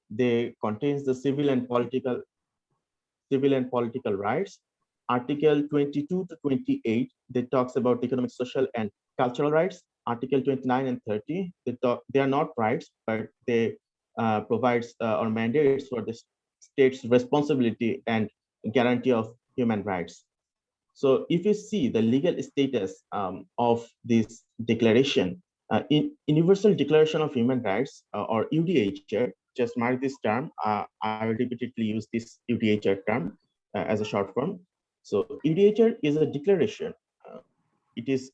they contains the civil and political rights. Article 22 to 28, they talks about economic, social, and cultural rights. Article 29 and 30, they are not rights, but they provides or mandates for the state's responsibility and guarantee of human rights. So if you see the legal status of this declaration, in Universal Declaration of Human Rights, or UDHR, just mark this term. I will repeatedly use this UDHR term as a short form. So UDHR is a declaration. It is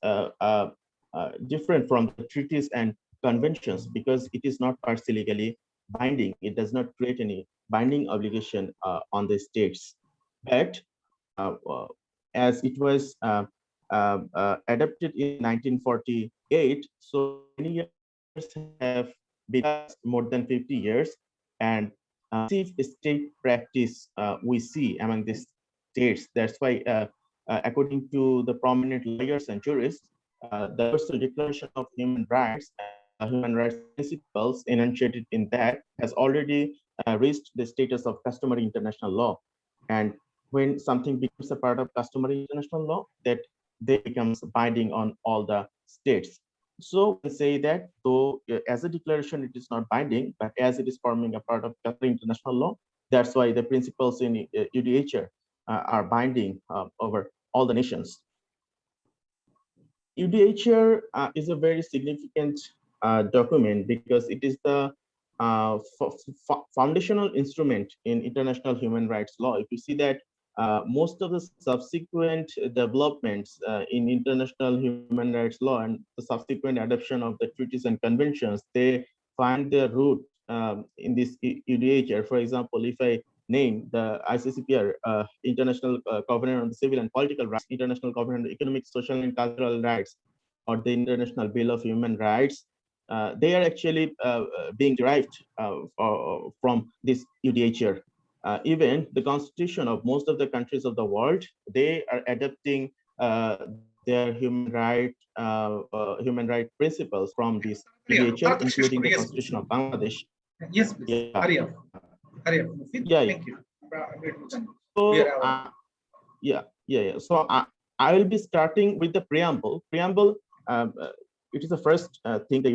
different from the treaties and conventions because it is not per se legally binding. It does not create any binding obligation on the states. But as it was adopted in 1948, so many years have passed, more than 50 years, and state practice we see among these states. That's why, according to the prominent lawyers and jurists, the Universal Declaration of Human Rights, human rights principles enunciated in that has already reached the status of customary international law. And when something becomes a part of customary international law, that they becomes binding on all the states. So we say that though as a declaration, it is not binding, but as it is forming a part of customary international law, that's why the principles in UDHR are binding over all the nations. UDHR is a very significant document because it is the foundational instrument in international human rights law. If you see that most of the subsequent developments in international human rights law and the subsequent adoption of the treaties and conventions, they find their root in this UDHR. For example, if I name the ICCPR, International Covenant on the Civil and Political Rights, International Covenant on Economic, Social, and Cultural Rights, or the International Bill of Human Rights, they are actually being derived from this UDHR. Even the constitution of most of the countries of the world, they are adopting their human right principles from this UDHR, including the constitution of Bangladesh. Yes, please. Yeah. Hurry up. Yeah. Thank you. So, So I will be starting with the preamble. Preamble, it is the first thing the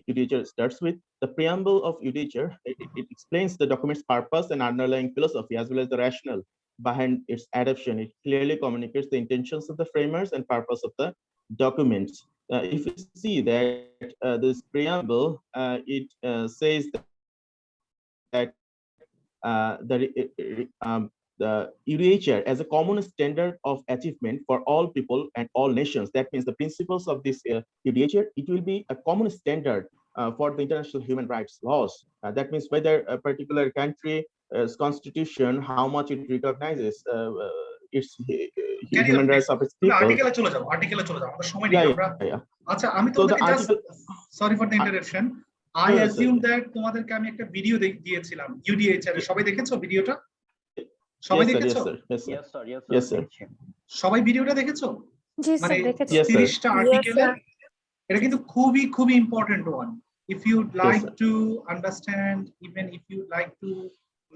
UDHR starts with. The preamble of UDHR, it explains the document's purpose and underlying philosophy, as well as the rationale behind its adoption. It clearly communicates the intentions of the framers and purpose of the documents. If you see that this preamble, it says that the UDHR as a common standard of achievement for all people and all nations. That means the principles of this UDHR, it will be a common standard for the international human rights laws. That means whether a particular country's constitution, how much it recognizes its human rights of its people. Sorry for the interruption. I assume that তোমাদেরকে আমি একটা video দিয়েছিলাম UDHR এর, সবাই দেখেছো ভিডিওটা? সবাই দেখেছো? Yes sir. সবাই ভিডিওটা দেখেছো? জি স্যার দেখেছি। 30টা আর্টিকেলের, এটা কিন্তু খুবই important one. If you'd like to understand, even if you'd like to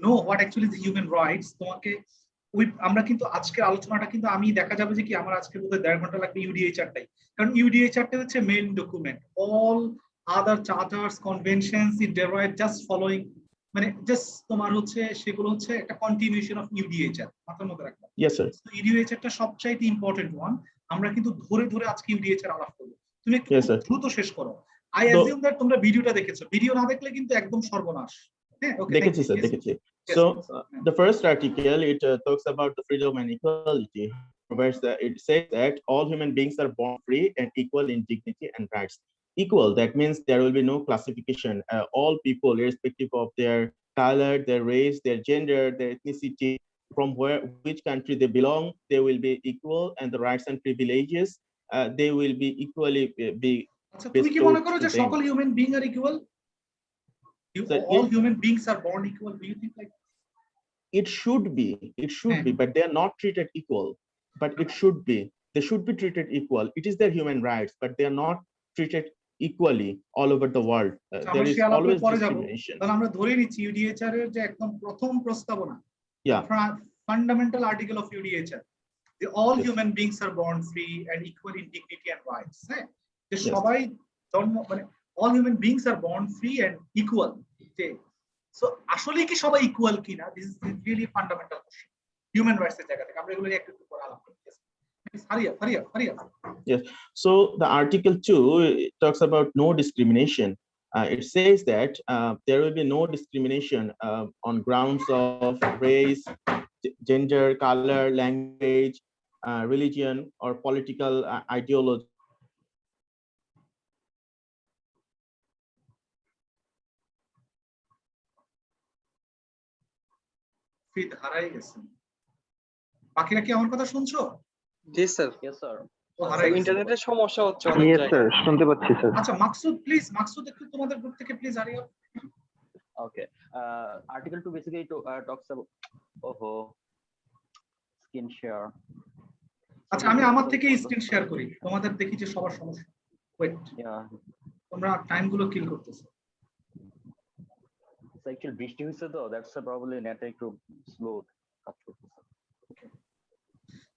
know what actually is the human rights, তোমাকে আমরা কিন্তু আজকের আলোচনাটা কিন্তু আমি দেখা যাবে যে কি আমার আজকে বোধহয় 1.5 ঘন্টা লাগবে UDHR টাই, কারণ UDHR টা হচ্ছে main document. All other charters, conventions, it derived just following, মানে জাস্ট তোমার হচ্ছে সেগুলো হচ্ছে একটা কন্টিনিউশন অফ UDHR, মাথার মধ্যে রাখবা। Yes sir. তো UDHR টা সবচাইতে ইম্পর্টেন্ট ওয়ান। আমরা কিন্তু ধরে আজকে UDHR আলাপ করব। তুমি একটু দ্রুত শেষ করো। I assume that তোমরা ভিডিওটা দেখেছো। ভিডিও না দেখলে কিন্তু একদম সর্বনাশ। হ্যাঁ, ওকে। দেখেছি স্যার, দেখেছি। So the first article, it talks about the freedom and equality. It says that all human beings are born free and equal in dignity and rights. Equal, that means there will be no classification. All people, irrespective of their color, their race, their gender, their ethnicity, from which country they belong, they will be equal, and the rights and privileges, they will be equally be. তুমি কি মনে করো যে সকল human being R equal? All human beings are born equal. Do you think like it should be? It should be, but they are not treated equal. But it should be. They should be treated equal. It is their human rights, but they are not treated equally all over the world. There is always discrimination. তাহলে আমরা ধরে নিচ্ছি UDHR এর যে একদম প্রথম প্রস্তাবনা, Yeah. fundamental article of UDHR, all Yes. human beings are born free and equal in dignity and rights. হ্যাঁ, যে Yes. সবাই জন্ম মানে all human beings are born free and equal. So আসলে কি সবাই ইকুয়াল কিনা, this is really fundamental question human rights এর জায়গা থেকে। আমরা এগুলো একটু একটু পরে আলাপ করব। Hurry up. Yes. So the Article 2 it talks about no discrimination. It says that there will be no discrimination on grounds of race, gender, color, language, religion, or political ideology. ফিট হারাই গেছে। বাকিরা কি আমার কথা শুনছো? জি স্যার। Yes, sir. ইন্টারনেটের সমস্যা হচ্ছে অনেক Yes, জায়গায়। sir. শুনতে পাচ্ছি স্যার। আচ্ছা মাকসুদ একটু তোমাদের গ্রুপ থেকে please hurry up. Okay. Article 2 basically talks about skin share. আচ্ছা আমি আমার থেকে স্ক্রিন শেয়ার করি, তোমাদের দেখি যে সবার সমস্যা। Wait, Yeah. তোমরা টাইম গুলো কিল করতেছো। It's actually বৃষ্টি হয়েছে তো, that's probably net একটু slow কাজ করতেছে।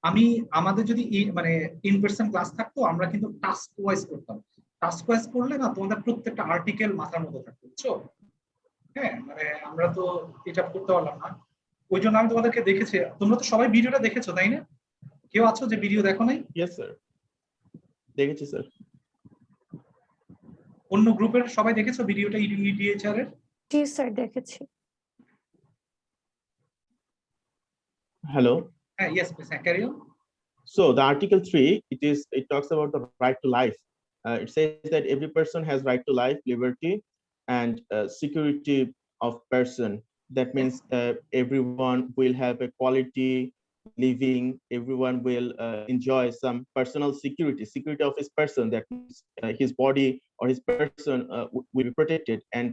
আমি আমাদের যদি মানে ইন পারসন ক্লাস থাকতো আমরা কিন্তু টাস্ক ওয়াইজ করতাম। টাস্ক ওয়াইজ করলে না তোমাদের প্রত্যেকটা আর্টিকেল মাথার মধ্যে থাকতো, বুঝছো? হ্যাঁ, মানে আমরা তো এটা করতে পারলাম না, ওই জন্য আমি তোমাদেরকে দেখেছি। তোমরা তো সবাই ভিডিওটা দেখেছো তাই না? কেউ আছো যে ভিডিও দেখো নাই? Yes, sir. দেখেছি স্যার। অন্য গ্রুপের সবাই দেখেছো ভিডিওটা ইডিএইচআর এর? জি স্যার দেখেছি। Hello. Yes, please carry on. So the Article 3, it talks about the right to life. It says that every person has right to life, liberty, and security of person. That means everyone will have a quality living. Everyone will enjoy some personal security of his person. That means his body or his person will be protected, and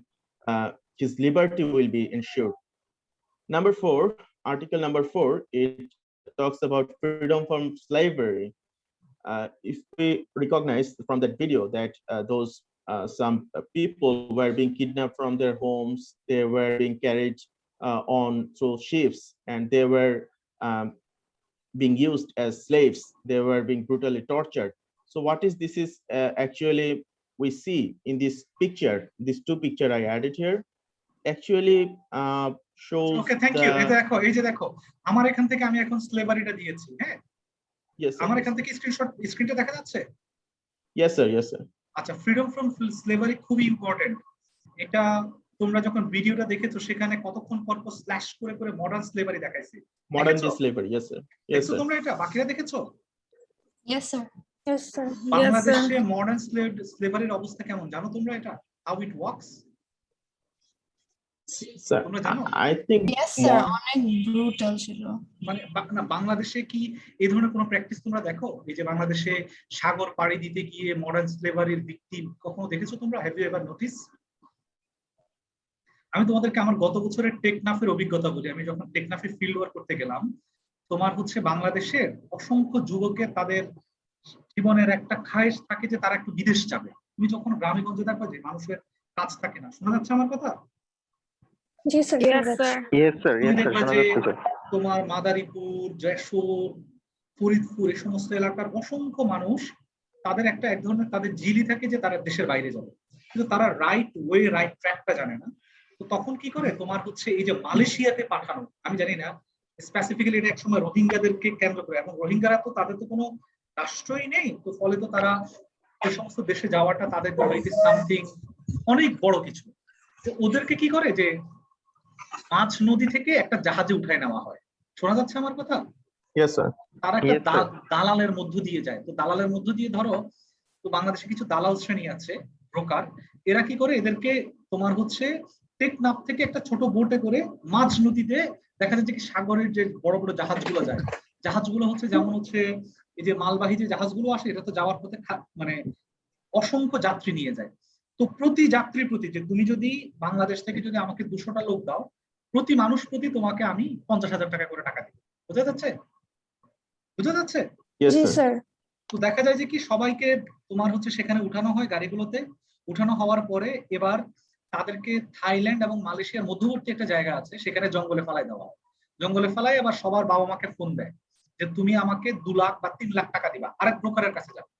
his liberty will be ensured. Number 4, Article number 4, it talks about freedom from slavery. If we recognize from that video that some people were being kidnapped from their homes, they were being carried on through ships, and they were being used as slaves. They were being brutally tortured. So what is this is actually we see in this picture, these two picture I added here, actually shows. Okay, thank you. এই যে দেখো আমার এখান থেকে আমি এখন স্লেভারিটা দিয়েছি। হ্যাঁ, yes sir. আমার এখান থেকে স্ক্রিনটা দেখা যাচ্ছে? Yes sir, yes sir. আচ্ছা, ফ্রিডম ফ্রম স্লেভারি খুবই ইম্পর্টেন্ট। এটা তোমরা যখন ভিডিওটা দেখেছো সেখানে কতক্ষণ পর পর স্ল্যাশ করে করে মডার্ন স্লেভারি দেখাইছে। Modern day slavery, yes sir. Yes sir. তোমরা এটা বাকিরা দেখেছো? Yes sir. Yes sir. বাংলাদেশে মডার্ন স্লেভারির অবস্থা কেমন জানো তোমরা? এটা how it works? Sir, I think Yes sir, অনেক ব্রুটাল ছিল। মানে না, বাংলাদেশে কি এই ধরনের কোনো প্র্যাকটিস তোমরা দেখো? এই যে বাংলাদেশে সাগর পাড়ি দিতে গিয়ে মডার্ন স্লেভারির ভিকটিম কখনো দেখেছো তোমরা? Have you ever notice? আমি তোমাদেরকে আমার গত বছরের টেকনাফের অভিজ্ঞতা বলি। আমি যখন টেকনাফে ফিল্ড ওয়ার্ক করতে গেলাম, তোমার হচ্ছে বাংলাদেশের অসংখ্য যুবকের তাদের জীবনের একটা খায়েশ থাকে যে তারা একটু বিদেশ যাবে। তুমি যখন গ্রামে গঞ্জে দেখো যে মানুষের কাজ থাকে না। শোনা যাচ্ছে আমার কথা? জি sir. Yes sir, yes sir. শোনা যাচ্ছে স্যার। তোমার মাদারীপুর, যশোর, ফরিদপুর এই সমস্ত এলাকার অসংখ্য মানুষ তাদের একটা এক ধরনের তাদের জিলি থাকে যে তারা দেশের বাইরে যাবে, কিন্তু তারা রাইট ওয়ে রাইট ট্র্যাকটা জানে না। তো তখন কি করে তোমার হচ্ছে এই যে মালয়েশিয়াতে পাঠানো, আমি জানি না স্পেসিফিক্যালি এটা একসময় রোহিঙ্গাদেরকে কেন্দ্র করে, এখন রোহিঙ্গারা তো তাদের তো কোনো রাষ্ট্রই নেই, তো ফলে তো তারা এই সমস্ত দেশে যাওয়াটা তাদের জন্য ইট ইজ সামথিং অনেক বড় কিছু। তো ওদেরকে কি করে যে মাঝ নদী থেকে একটা জাহাজে উঠায় নেওয়া হয়। শোনা যাচ্ছে আমার কথা? yes sir. তারা একটা দালালের মধ্য দিয়ে যায়। তো দালালের মধ্য দিয়ে ধরো, তো বাংলাদেশে কিছু দালাল শ্রেণী আছে, ব্রোকার, এরা কি করে এদেরকে তোমার হচ্ছে টেকনাফ থেকে একটা ছোট বোটে করে মাঝ নদীতে দেখা যাচ্ছে কি সাগরের যে বড় বড় জাহাজগুলো যায়, জাহাজগুলো হচ্ছে যেমন হচ্ছে এই যে মালবাহী যে জাহাজগুলো আসে, এটা তো যাওয়ার পথে মানে অসংখ্য যাত্রী নিয়ে যায়। তো প্রতি যাত্রীর প্রতি যে তুমি যদি বাংলাদেশ থেকে যদি আমাকে 200টা লোক দাও, প্রতি মানুষ প্রতি তোমাকে আমি 50,000 টাকা করে টাকা দিব। বোঝা যাচ্ছে? বুঝা যাচ্ছে? Yes জি sir. স্যার। তো দেখা যায় যে কি সবাইকে তোমার হচ্ছে সেখানে উঠানো হয় গাড়িগুলোতে, উঠানো হওয়ার পরে এবার তাদেরকে থাইল্যান্ড এবং মালয়েশিয়ার মধ্যবর্তী একটা জায়গা আছে, সেখানে জঙ্গলে ফেলাই দেওয়া হয়। জঙ্গলে ফেলাই আবার সবার বাবা মাকে ফোন দেয় যে তুমি আমাকে 2 লাখ বা 3 লাখ টাকা দিবা, আরেক ব্রোকারের কাছে যাবে।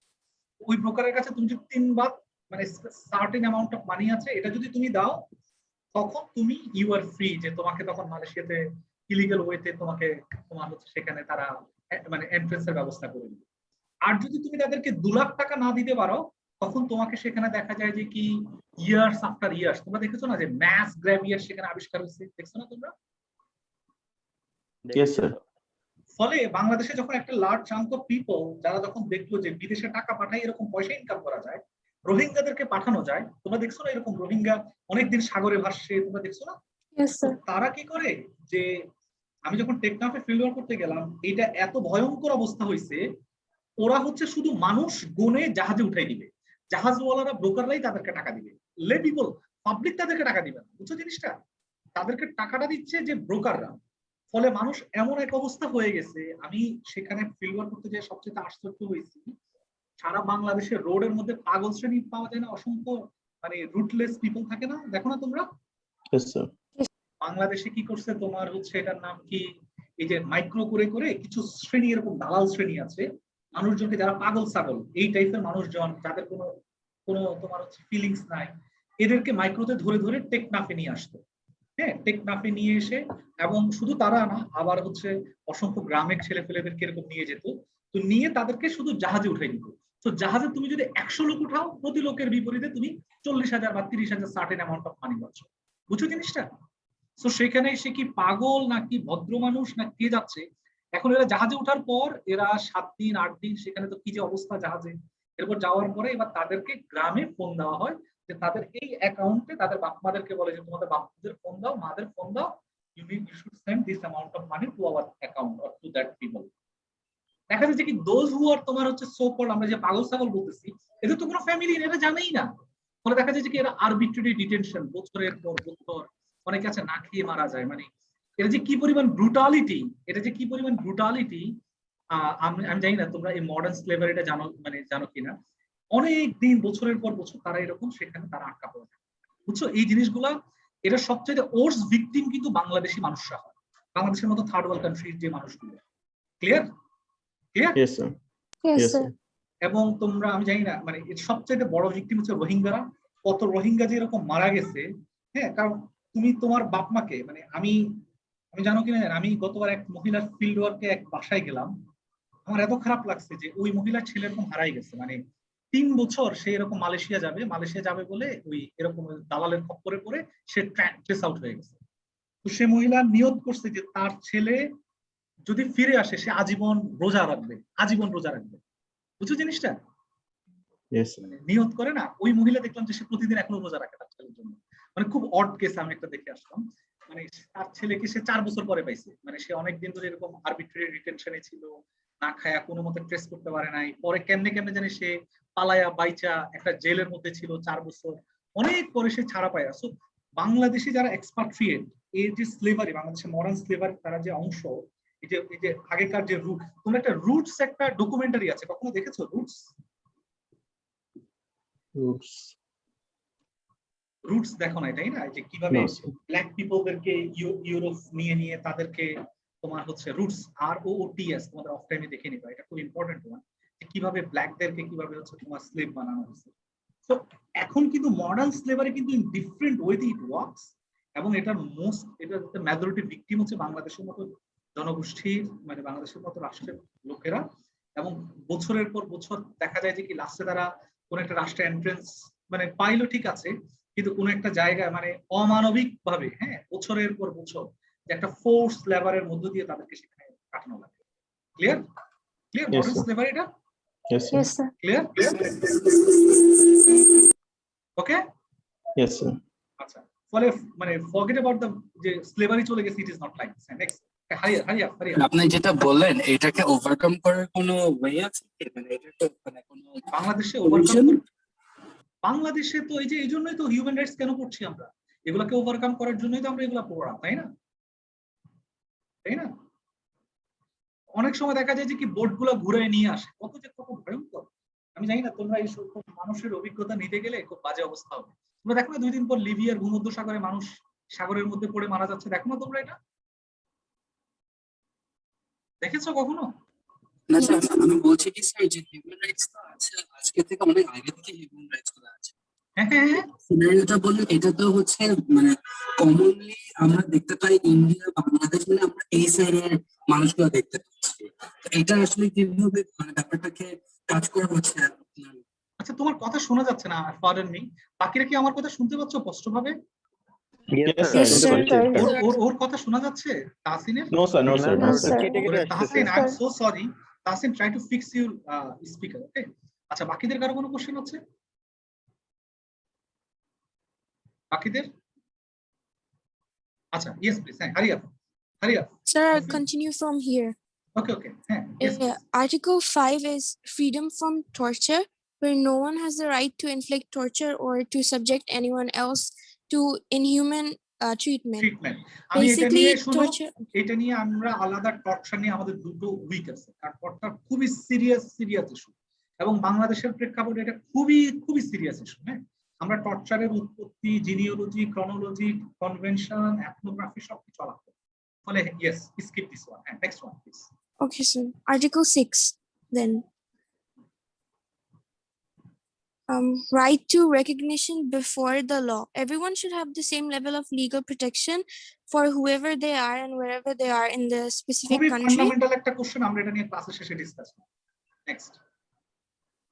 ওই ব্রোকারের কাছে তুমি যদি 3 বার মানে সার্টেন অ্যামাউন্ট অফ মানি আছে, এটা যদি তুমি দাও তখন তুমি ইউ আর ফ্রি, যে তোমাকে তখন মালয়েশিয়াতে ইলিগাল ওয়েতে তোমাকে তোমার হচ্ছে সেখানে তারা মানে এন্ট্রেন্সের ব্যবস্থা করে দিবে। আর যদি তুমি তাদেরকে 2 লাখ টাকা না দিতে পারো তখন তোমাকে সেখানে দেখা যায় যে কি ইয়ার্স আফটার ইয়ার্স, তোমরা দেখেছো না যে ম্যাস গ্র্যাব ইয়ার সেখানে আবিষ্কার হয়েছে, দেখছো না তোমরা? Yes, sir. ফলে বাংলাদেশে যখন একটা লার্জ চাঙ্ক অফ পিপল যারা যখন দেখলো যে বিদেশে টাকা পাঠাই এরকম পয়সা ইনকাম করা যায়, রোহিঙ্গাদেরকে পাঠানো যায়, তোমরা দেখছো না এরকম রোহিঙ্গা অনেকদিন সাগরে ভাসছে, তোমরা দেখছো না? Yes, sir. তারা কি করে যে আমি যখন টেকনাফে ফিল্ড ওয়ার্ক করতে গেলাম, এটা এত ভয়ঙ্কর অবস্থা হয়েছে, ওরা হচ্ছে শুধু মানুষ গুনে জাহাজে উঠাই দিবে, জাহাজওয়ালারা ব্রোকাররাই তাদেরকে টাকা দিবে, লে পিপল পাবলিক তাদেরকে টাকা দিবে না, বুঝছো জিনিসটা? তাদেরকে টাকাটা দিচ্ছে যে ব্রোকাররা। ফলে মানুষ এমন এক অবস্থা হয়ে গেছে, আমি সেখানে ফিল্ড ওয়ার্ক করতে যে সবচেয়ে আশ্চর্য হয়েছি, সারা বাংলাদেশের রোডের মধ্যে পাগল শ্রেণী পাওয়া যায় না, অসংখ্য মানে রুটলেস পিপল থাকে না, দেখো না তোমরা? Yes, sir. বাংলাদেশে কি করছে তোমার হচ্ছে এটার নাম কি, এই যে মাইক্রো করে করে কিছু শ্রেণী এরকম দালাল শ্রেণী আছে মানুষজনকে, যারা পাগল ছাগল এই টাইপের মানুষজন, যাদের কোনো কোনো তোমার হচ্ছে ফিলিংস নাই, এদেরকে মাইক্রোতে ধরে ধরে টেকনাফে নিয়ে আসতো। হ্যাঁ, টেকনাফে নিয়ে এসে, এবং শুধু তারা না, আবার হচ্ছে অসংখ্য গ্রামের ছেলে পেলেদেরকে এরকম নিয়ে যেত, তো নিয়ে তাদেরকে শুধু জাহাজে উঠাই দিত। তো জাহাজে তুমি যদি 100 লোক উঠাও, প্রতি লোকের বিপরীতে তুমি 40,000 বা 30,000 সার্টেন অ্যামাউন্ট অফ মানি পাচ্ছ, বুঝছো জিনিসটা? তো সেখানে সে কি পাগল নাকি ভদ্র মানুষ না কে যাচ্ছে। এখন এরা জাহাজে ওঠার পর এরা 7 দিন 8 দিন সেখানে, তো কি যে অবস্থা জাহাজে। এরপর যাওয়ার পরে এবার তাদেরকে গ্রামে ফোন দেওয়া হয় যে তাদের এই অ্যাকাউন্টে, তাদের বাপ মাদেরকে বলে যে তোমাদের বাপদের ফোন দাও, মাদের ফোন দাও, you should send this amount of money to our account or to that people. দেখা যাচ্ছে কি দোজ হু আর তোমার হচ্ছে সো কল্ড, আমরা যে পাগল ছাগল বলতেছি, এদের তো কোনো ফ্যামিলি এরা জানেই না। ফলে দেখা যাচ্ছে কি এরা আরবিট্রারি ডিটেনশন বছরের পর বছর, অনেকে আছে না খেয়ে মারা যায়। মানে এটা যে কি পরিমাণ ব্রুটালিটি, এটা যে কি পরিমাণ ব্রুটালিটি, আমি জানি না তোমরা এই মডার্ন স্লেভারিটা জানো, মানে জানো কিনা। অনেক দিন বছরের পর বছর তারা এরকম সেখানে তারা আটকা পড়ে থাকে, বুঝছো? এই জিনিসগুলা এটা সবচেয়ে ওর্স ভিকটিম কিন্তু বাংলাদেশি মানুষরা হয়, বাংলাদেশের মতো থার্ড ওয়ার্ল্ড কান্ট্রির যে মানুষগুলো। Clear? Clear? Yes, sir. Yes, Yes, sir. sir. এবং তোমরা আমি জানি না, মানে এর সবচেয়ে বড় ভিকটিম হচ্ছে রোহিঙ্গারা। কত রোহিঙ্গা যে এরকম মারা গেছে। হ্যাঁ, কারণ তুমি তোমার বাপ মাকে, মানে আমি জানো কিনা, আমি গতবার এক মহিলার ফিল্ড ওয়ার্কে এক বাসায় গেলাম, আমার এত খারাপ লাগছে যে ওই মহিলার ছেলে এরকম হারাই গেছে। মানে 3 বছর সে এরকম মালয়েশিয়া যাবে বলে ওই এরকম দালালের খপ্পরে পড়ে সে ট্রেস আউট হয়ে গেছে। তো সে মহিলা নিয়ত করছে যে তার ছেলে যদি ফিরে আসে সে আজীবন রোজা রাখবে, বুঝছো জিনিসটা? Yes, sir. মানে নিয়ত করে না, ওই মহিলা দেখলাম যে সে প্রতিদিন এখনো রোজা রাখে তার ছেলের জন্য। মানে খুব অড কেস আমি একটা দেখে আসলাম। মানে তার ছেলেকে সে 4 বছর পরে পাইছে, মানে সে অনেকদিন ধরে এরকম আরবিট্রারি ডিটেনশনে ছিল, না খায়া কোনো মতে ট্রেস করতে পারে নাই। পরে কেমনে জানি সে পালায়া বাইচা একটা জেলের মধ্যে ছিল 4 বছর, অনেক পরে সে ছাড়া পায়। সো বাংলাদেশে যারা এক্সপাট্রিয়েট, এই যে স্লেভারি, বাংলাদেশের মডার্ন স্লেভারি তারা যে অংশ, এই যে আগেকার যে রুট, তোমরা একটা রুটস একটা ডকুমেন্টারি আছে, কখনো দেখেছো রুটস? Oops. রুটস দেখো নাই, তাই না? যে কিভাবে No, sir. ব্ল্যাক পিপলদেরকে ইউরোপ নিয়ে তাদেরকে তোমার হচ্ছে রুটস ROOTS, তোমাদের অফ টাইমে দেখে নিবা, এটা খুব ইম্পর্টেন্ট ওয়ান, যে কিভাবে ব্ল্যাকদেরকে কিভাবে হচ্ছে তোমার স্লেভ বানানো হয়েছে। তো এখন কিন্তু মডার্ন স্লেভারি কিন্তু ইন ডিফারেন্ট ওয়েতে ইট ওয়ার্কস, এবং এটার মেজরিটি ভিকটিম হচ্ছে বাংলাদেশের মতো জনগোষ্ঠীর, মানে বাংলাদেশের মতো রাষ্ট্রের লোকেরা। এবং বছরের পর বছর দেখা যায় যে কি লাস্টে তারা কোন একটা রাষ্ট্রে এন্ট্রেন্স মানে পাইলো ঠিক আছে, কিন্তু কোন একটা জায়গায় মানে অমানবিক ভাবে, হ্যাঁ, বছরের পর বছর একটা ফোর্স লেবারের মধ্য দিয়ে তাদেরকে সেখানে কাটানো লাগে। ক্লিয়ার? মডার্ন স্লেভারি এটা? Yes, sir. Yes, sir. Clear? Okay? Yes, sir. আচ্ছা, ফলে মানে ফরগেট অ্যাবাউট দ্য যে স্লেভারি চলে গেছে, it is not like this. Next, Haria আপনি যেটা বললেন এটাকে ওভারকাম করার কোনো ওয়ে আছে কি? মানে এটাকে মানে কোনো বাংলাদেশে solution? বাংলাদেশে তো এই জন্যই তো হিউম্যান রাইটস কেন পড়ছি আমরা, এগুলাকে ওভারকাম করার জন্যই তো আমরা এগুলা পড়া, তাই না? অনেক সময় দেখা যায় যে কি বোর্ড গুলা ঘুরে নিয়ে আসে, কত ভয়ঙ্কর। আমি জানি না তোমরা এই মানুষের অভিজ্ঞতা নিতে গেলে খুব বাজে অবস্থা হবে। তোমরা দেখো না 2 দিন পর লিবিয়ার ভূমধ্য সাগরে মানুষ সাগরের মধ্যে পড়ে মারা যাচ্ছে, দেখো না তোমরা এটা? দেখেছো কখনো? না স্যার, আমি বলছি কি স্যার যে হিউম্যান রাইটস তো আছে, আজকে থেকে অনেক আগে থেকে হিউম্যান রাইটস গুলো আছে। হ্যাঁ, সিনারিওটা বললেন, এটা তো হচ্ছে মানে কমনলি আমরা দেখতে পাই ইন্ডিয়া, বাংলাদেশ, মানে আমরা এই সাইডের মানুষগুলো দেখতে পাচ্ছি। তো এটা আসলে কিভাবে মানে ব্যাপারটাকে কাজ করে হচ্ছে আপনার? আচ্ছা তোমার কথা শোনা যাচ্ছে না, পারেন মি। বাকিরা কি আমার কথা শুনতে পাচ্ছ স্পষ্টভাবে? Yes, Yes, sir. sir. ওর কথা শোনা যাচ্ছে তাহসিনের? No, sir. No, sir. No, No, sir. sir. ওরে Tahsin, I am so sorry. Tahsin, try to fix your speaker, okay? আচ্ছা বাকিদের কারো কোনো কোশ্চেন আছে? বাকিদের? আচ্ছা, ইয়েস প্লিজ, হ্যাঁ, hurry up. Sir, I'll Okay. continue from here. ওকে, হ্যাঁ, yes Article 5 is freedom from torture, where no one has the right to inflict torture or to subject anyone else to inhuman treatment. Treatment. আমি এটা Basically, নিয়ে শুনো, torture. এটা নিয়ে আমরা আলাদা torture নিয়ে আমাদের দুটো উইক আছে, কারণ টর্চার খুবই সিরিয়াস ইস্যু এবং বাংলাদেশের প্রেক্ষাপটে এটা খুবই সিরিয়াস ইস্যু। হ্যাঁ, আমরা টর্চারের উৎপত্তি, জিনিওলজি, ক্রনোলজি, কনভেনশন, এথনোগ্রাফি সবকিছু আলাদা। ফলে ইয়েস, স্কিপ দিস ওয়ান। হ্যাঁ, next one please. Okay, sir. Article 6, then. Right to recognition before the law. Everyone should have the same level of legal protection for whoever they are and wherever they are in the specific খুবই country. Fundamental একটা question, আমরা এটা নিয়ে ক্লাসের শেষে discuss করব। Next.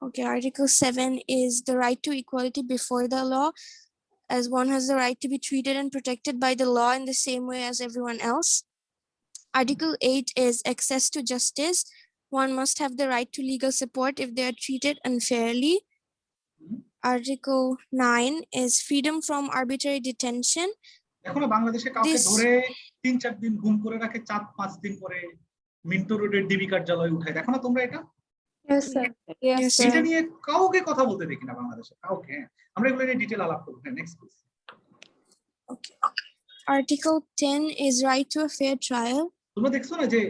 Okay, Article 7 is the right to equality before the law, as one has the right to be treated and protected by the law in the same way as everyone else. Article 8 is access to justice. One must have the right to legal support if they are treated unfairly. Article 9 is freedom from arbitrary detention. দেখো না বাংলাদেশে কাউকে This- ধরে 3-4 দিন গুম করে রাখে, 4-5 দিন পরে মিন্টো রোডের ডিবি কার্যালয়ে উঠায়, দেখো না তোমরা এটা? Yes, sir. Yes, এটা sir. নিয়ে কাউকে কথা বলতে দেখি না বাংলাদেশে, কাউকে। হ্যাঁ, আমরা এগুলো নিয়ে ডিটেইল আলাপ করব। হ্যাঁ, next please. Okay. Article 10 is right to a fair trial. তোমরা দেখছো না যে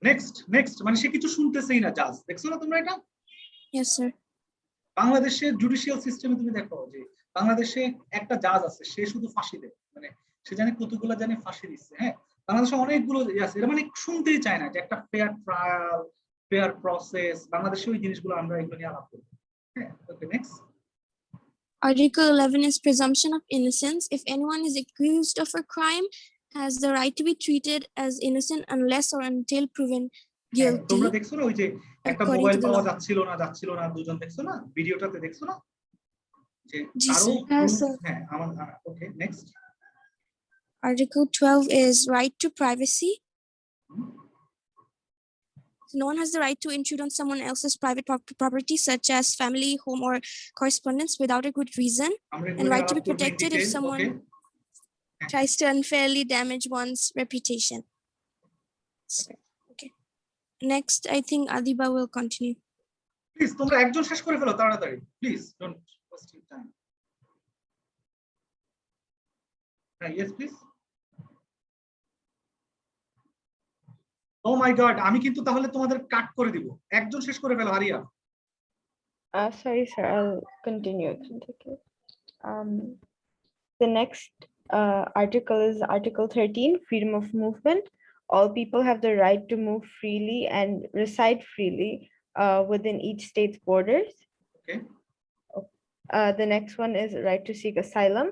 নেক্সট মানে সে কিছু শুনতেছেই না, জাজ, দেখছো না তোমরা এটা? Yes, sir. বাংলাদেশের জুডিশিয়াল সিস্টেমে তুমি দেখো যে বাংলাদেশে একটা জাজ আছে, সে শুধু ফাঁসি দেয়, মানে সে জানে কতগুলো জানে ফাঁসি দিচ্ছে। হ্যাঁ, বাংলাদেশে অনেকগুলো আছে, এরা মানে শুনতেই চায় না যে একটা ফেয়ার ট্রায়াল, ফেয়ার প্রসেস। বাংলাদেশে ওই জিনিসগুলো আমরা এগুলো নিয়ে আলাপ করবো। হ্যাঁ, ওকে, next. Article 11 is presumption of innocence. If anyone is accused of a crime, has the right to be treated as innocent unless or until proven guilty. তোমরা দেখছো না ওই যে একটা according মোবাইল to the পাওয়া law. যাচ্ছিল না, দুজন দেখছো না ভিডিওটাতে, দেখছো না যে জি, কারো স্যার। হ্যাঁ, স্যার। হ্যাঁ, আমার ওকে, next. Article 12 is right to privacy. No one has the right to intrude on someone else's private property, such as family, home, or correspondence without a good reason, আমরা and এগুলো right to আলাপ be করবো in protected if detail, someone okay? tries to unfairly damage one's reputation. Okay. Next, I think Adiba will continue. Please তোমরা একজন শেষ করে ফেলো তাড়াতাড়ি, please don't waste your time. হ্যাঁ, yes please. Oh my god, আমি কিন্তু তাহলে তোমাদের কাট করে দিব। একজন শেষ করে ফেলো, হারিয়া। Sorry, sir, I'll continue. The next article is Article 13, freedom of movement. All people have the right to move freely and reside freely within each state's borders. Okay, The next one is right to seek asylum.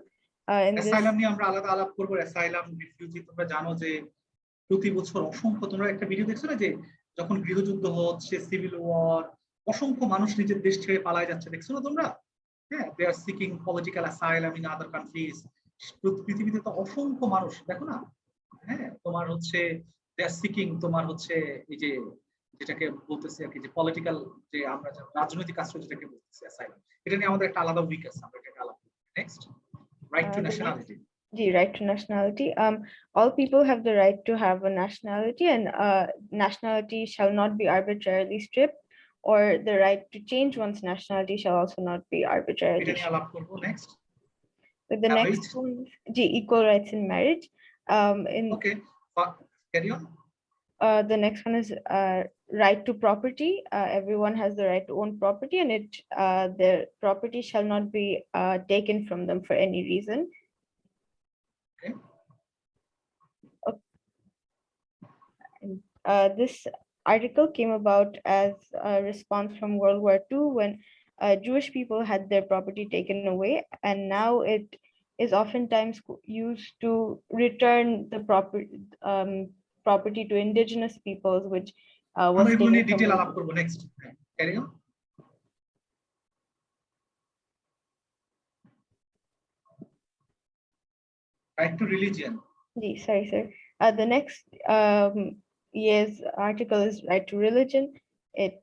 In this, asylum নিয়ে আমরা আলাদা আলাপ করবো। Asylum, refugee, তোমরা জানো যে প্রতি বছর অসংখ্য, তোমরা একটা ভিডিও দেখছো না যে যখন গৃহযুদ্ধ হচ্ছে, সিভিল ওয়ার, অসংখ্য মানুষ নিজের দেশ ছেড়ে পালায় যাচ্ছে, দেখছো না তোমরা? হ্যাঁ, they are seeking political asylum in other countries. পৃথিবীতে তো অসংখ্য মানুষ, দেখো না? হ্যাঁ, তোমার হচ্ছে দে আর সিকিং, তোমার হচ্ছে এই যে যেটাকে বলতেছি আর কি, যে পলিটিক্যাল, যে আমরা রাজনৈতিক আশ্রয় যেটাকে বলতেছি অ্যাসাইলাম, এটা নিয়ে আমাদের একটা আলাদা উইক আছে, আমরা এটাকে আলাদা। Next, right two the nationality. the right to nationality. All people have the right to have a nationality, and nationality shall not be arbitrarily stripped, or the right to change one's nationality shall also not be এটা arbitrarily নিয়ে stripped. আলাপ করবো। Next, But the marriage. next one is equal rights in marriage. Okay, carry on. The next one is right to property. Everyone has the right to own property, and their property shall not be taken from them for any reason. Okay. This article came about as a response from World War II, when Jewish people had their property taken away, and now it is oftentimes used to return the property to indigenous peoples, which was আমরা এগুলো নিয়ে taken detail from আলাপ করব next. Carry on. Right two religion. Sorry, sir. The next year's article is right to religion. It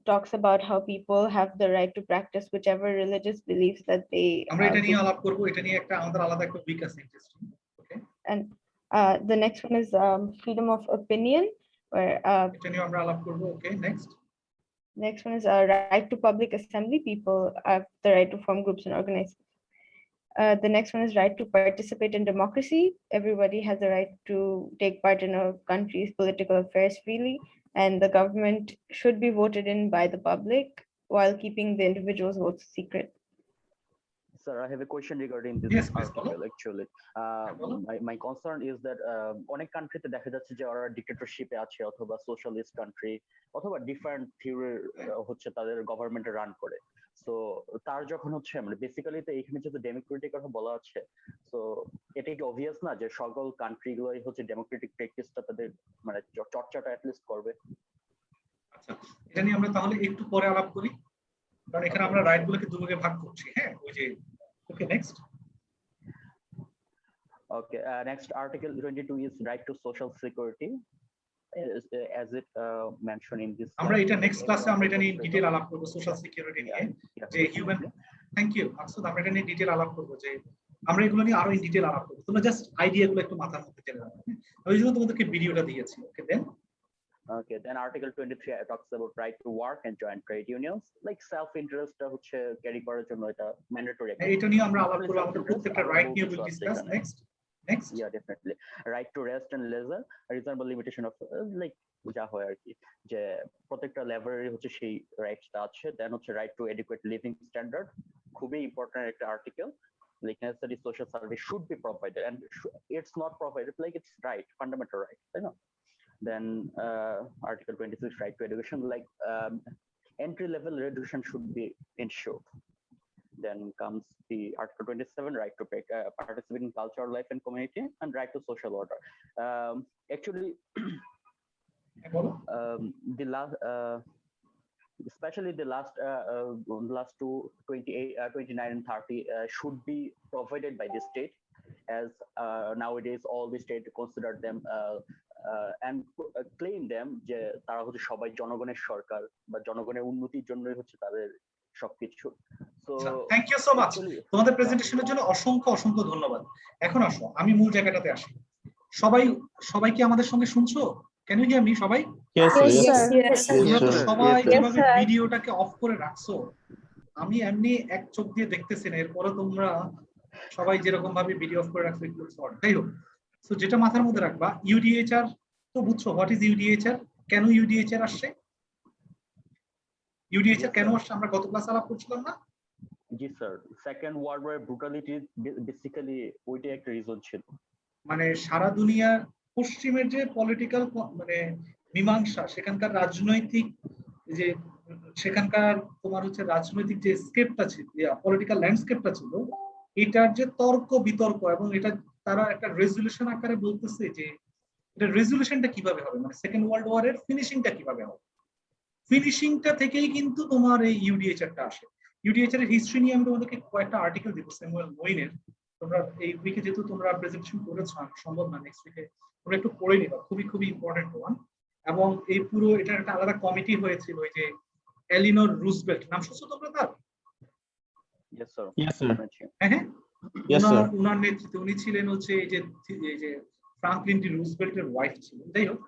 talks about how people have the right to practice whichever religious beliefs that they আমরা এটা নিয়ে আলাপ করব, এটা নিয়ে একটা আমাদের আলাদা একটা উইক আছে interesting. Okay, and the next one is freedom of opinion, where এটা নিয়ে আমরা আলাপ করব। ওকে, next. next one is right to public assembly. People have the right to form groups and organize. The next one is right to participate in democracy. Everybody has the right to take part in a country's political affairs freely, and the government should be voted in by the public while keeping the individual's votes secret. Sir, I have a question regarding this Yes, please, article actually. follow. My concern is that অনেক কান্ট্রিতে দেখা যাচ্ছে যে ওরা ডিক্টেটরশিপে আছে অথবা socialist country অথবা different theory হচ্ছে তাদের গভর্নমেন্টে রান করে। সো তার যখন হচ্ছে মানে বেসিক্যালি তো এখানে যেহেতু ডেমোক্রেটিক কথা বলা আছে, সো এটা কি অবভিয়াস না যে সকল কান্ট্রি গুলোই হচ্ছে ডেমোক্রেটিক প্র্যাকটিসটা তাদের মানে চর্চাটা অ্যাটলিস্ট করবে? আচ্ছা, এটা নিয়ে আমরা তাহলে একটু পরে আলাপ করি, কারণ এখানে আমরা রাইট গুলোকে দুভাগে ভাগ করছি। হ্যাঁ, ওই যে ওকে, next. Okay, next article 22 is right to social security, as it mentioned in this. আমরা এটা নেক্সট ক্লাসে আমরা এটা নিয়ে ডিটেইল আলাপ করব, সোশ্যাল সিকিউরিটি নিয়ে, যে হিউম্যান। থ্যাংক ইউ আকসুদ, আমরা এটা নিয়ে ডিটেইল আলাপ করব, যে আমরা এগুলো নিয়ে আরো ইন ডিটেইল আলাপ করব। তোমরা জাস্ট আইডিয়াগুলো একটু মাথার মধ্যে জেনে রাখো। ওই জন্য তোমাদেরকে ভিডিওটা দিয়েছি। ওকে, দেন Okay, then Article 23 talks about right to work and join trade unions. Like self-interest হচ্ছে ক্যারি করার জন্য এটা ম্যান্ডেটরি। এটা নিয়ে আমরা আলাপ করব, আমাদের প্রত্যেকটা রাইট নিয়ে will discuss. Next. Yeah, definitely. Right to rest and leisure, reasonable limitation of like যা হয় আর কি, যে প্রত্যেকটা লেভেলেরই হচ্ছে সেই রাইটসটা আছে। দেন হচ্ছে right two educate living standard, খুবই ইম্পর্টেন্ট একটা article. Like necessary social service should be provided, and it's not provided, like it's right, fundamental right, you know. Then Article 26, right to education, like entry level education should be ensured. Then comes the Article 27, right to participate in cultural life and community, and right to social order. Actually, the last, especially the last two, 28, 29 and 30 should be provided by the state, as nowadays all the state consider them and claim them যে তারা হচ্ছে সবাই জনগণের সরকার বা জনগণের উন্নতির জন্যই হচ্ছে তাদের সবকিছু। So thank you so much, তোমাদের প্রেজেন্টেশনের জন্য অসংখ্য অসংখ্য ধন্যবাদ। এখন আসো আমি মূল জায়গাটাতে আসি। সবাই কি আমাদের সঙ্গে শুনছো? ক্যান ইউ হিয়ার মি সবাই? Yes, sir. তোমরা তো সবাই যেভাবে ভিডিওটাকে অফ করে রাখছো, আমি এমনি এক চোখ দিয়ে দেখতেছি না, এরপরে তোমরা সবাই যেরকম ভাবে ভিডিও অফ করে রাখছো একটু শর্ট। যাই হোক, সো যেটা মাথার মধ্যে রাখবা, ইউডিএইচআর তো বুঝছো, হোয়াট ইজ ইউডিএইচআর, কেন ইউডিএইচআর আসছে, ইউডিএইচআর কেন আসছে আমরা গত ক্লাসে আলাপ করছিলাম না? জি sir, second world war brutality basically ওইটাই একটা রিজন ছিল। মানে সারা দুনিয়ার পশ্চিমের যে পলিটিক্যাল মানে মীমাংসা, সেখানকার রাজনৈতিক যে সেখানকার তোমার হচ্ছে রাজনৈতিক যে স্কেপটা ছিল, পলিটিক্যাল ল্যান্ডস্কেপটা ছিল, এটার যে তর্ক বিতর্ক, এবং এটা তারা একটা রেজুলেশন আকারে বলতেছে যে এটা রেজুলেশনটা কিভাবে হবে, মানে সেকেন্ড ওয়ার্ল্ড ওয়ারের ফিনিশিংটা কিভাবে হবে, ফিনিশিংটা থেকেই কিন্তু তোমার এই ইউডিএইচআরটা আসে। ইউডিএইচআর এর হিস্ট্রি নিয়ে আমি তোমাদেরকে কয়েকটা আর্টিকেল দিব স্যামুয়েল মোইনের, তোমরা এই উইকে যেহেতু তোমরা প্রেজেন্টেশন করেছো, সম্ভব না নেক্সট উইকে তোমরা একটু পড়ে নিবা, খুবই খুবই ইম্পর্টেন্ট ওয়ান। এবং এই পুরো এটা একটা আলাদা কমিটি হয়েছিল, ওই যে এলিনর রুজভেল্ট, নাম শুনছো তোমরা তার? Yes sir. Yes, sir. হ্যাঁ, Yes, sir. উনার নেতৃত্বে উনি ছিলেন হচ্ছে এই যে ফ্রাঙ্কলিন ডি রুজভেল্টের ওয়াইফ ছিলেন। যাই হোক,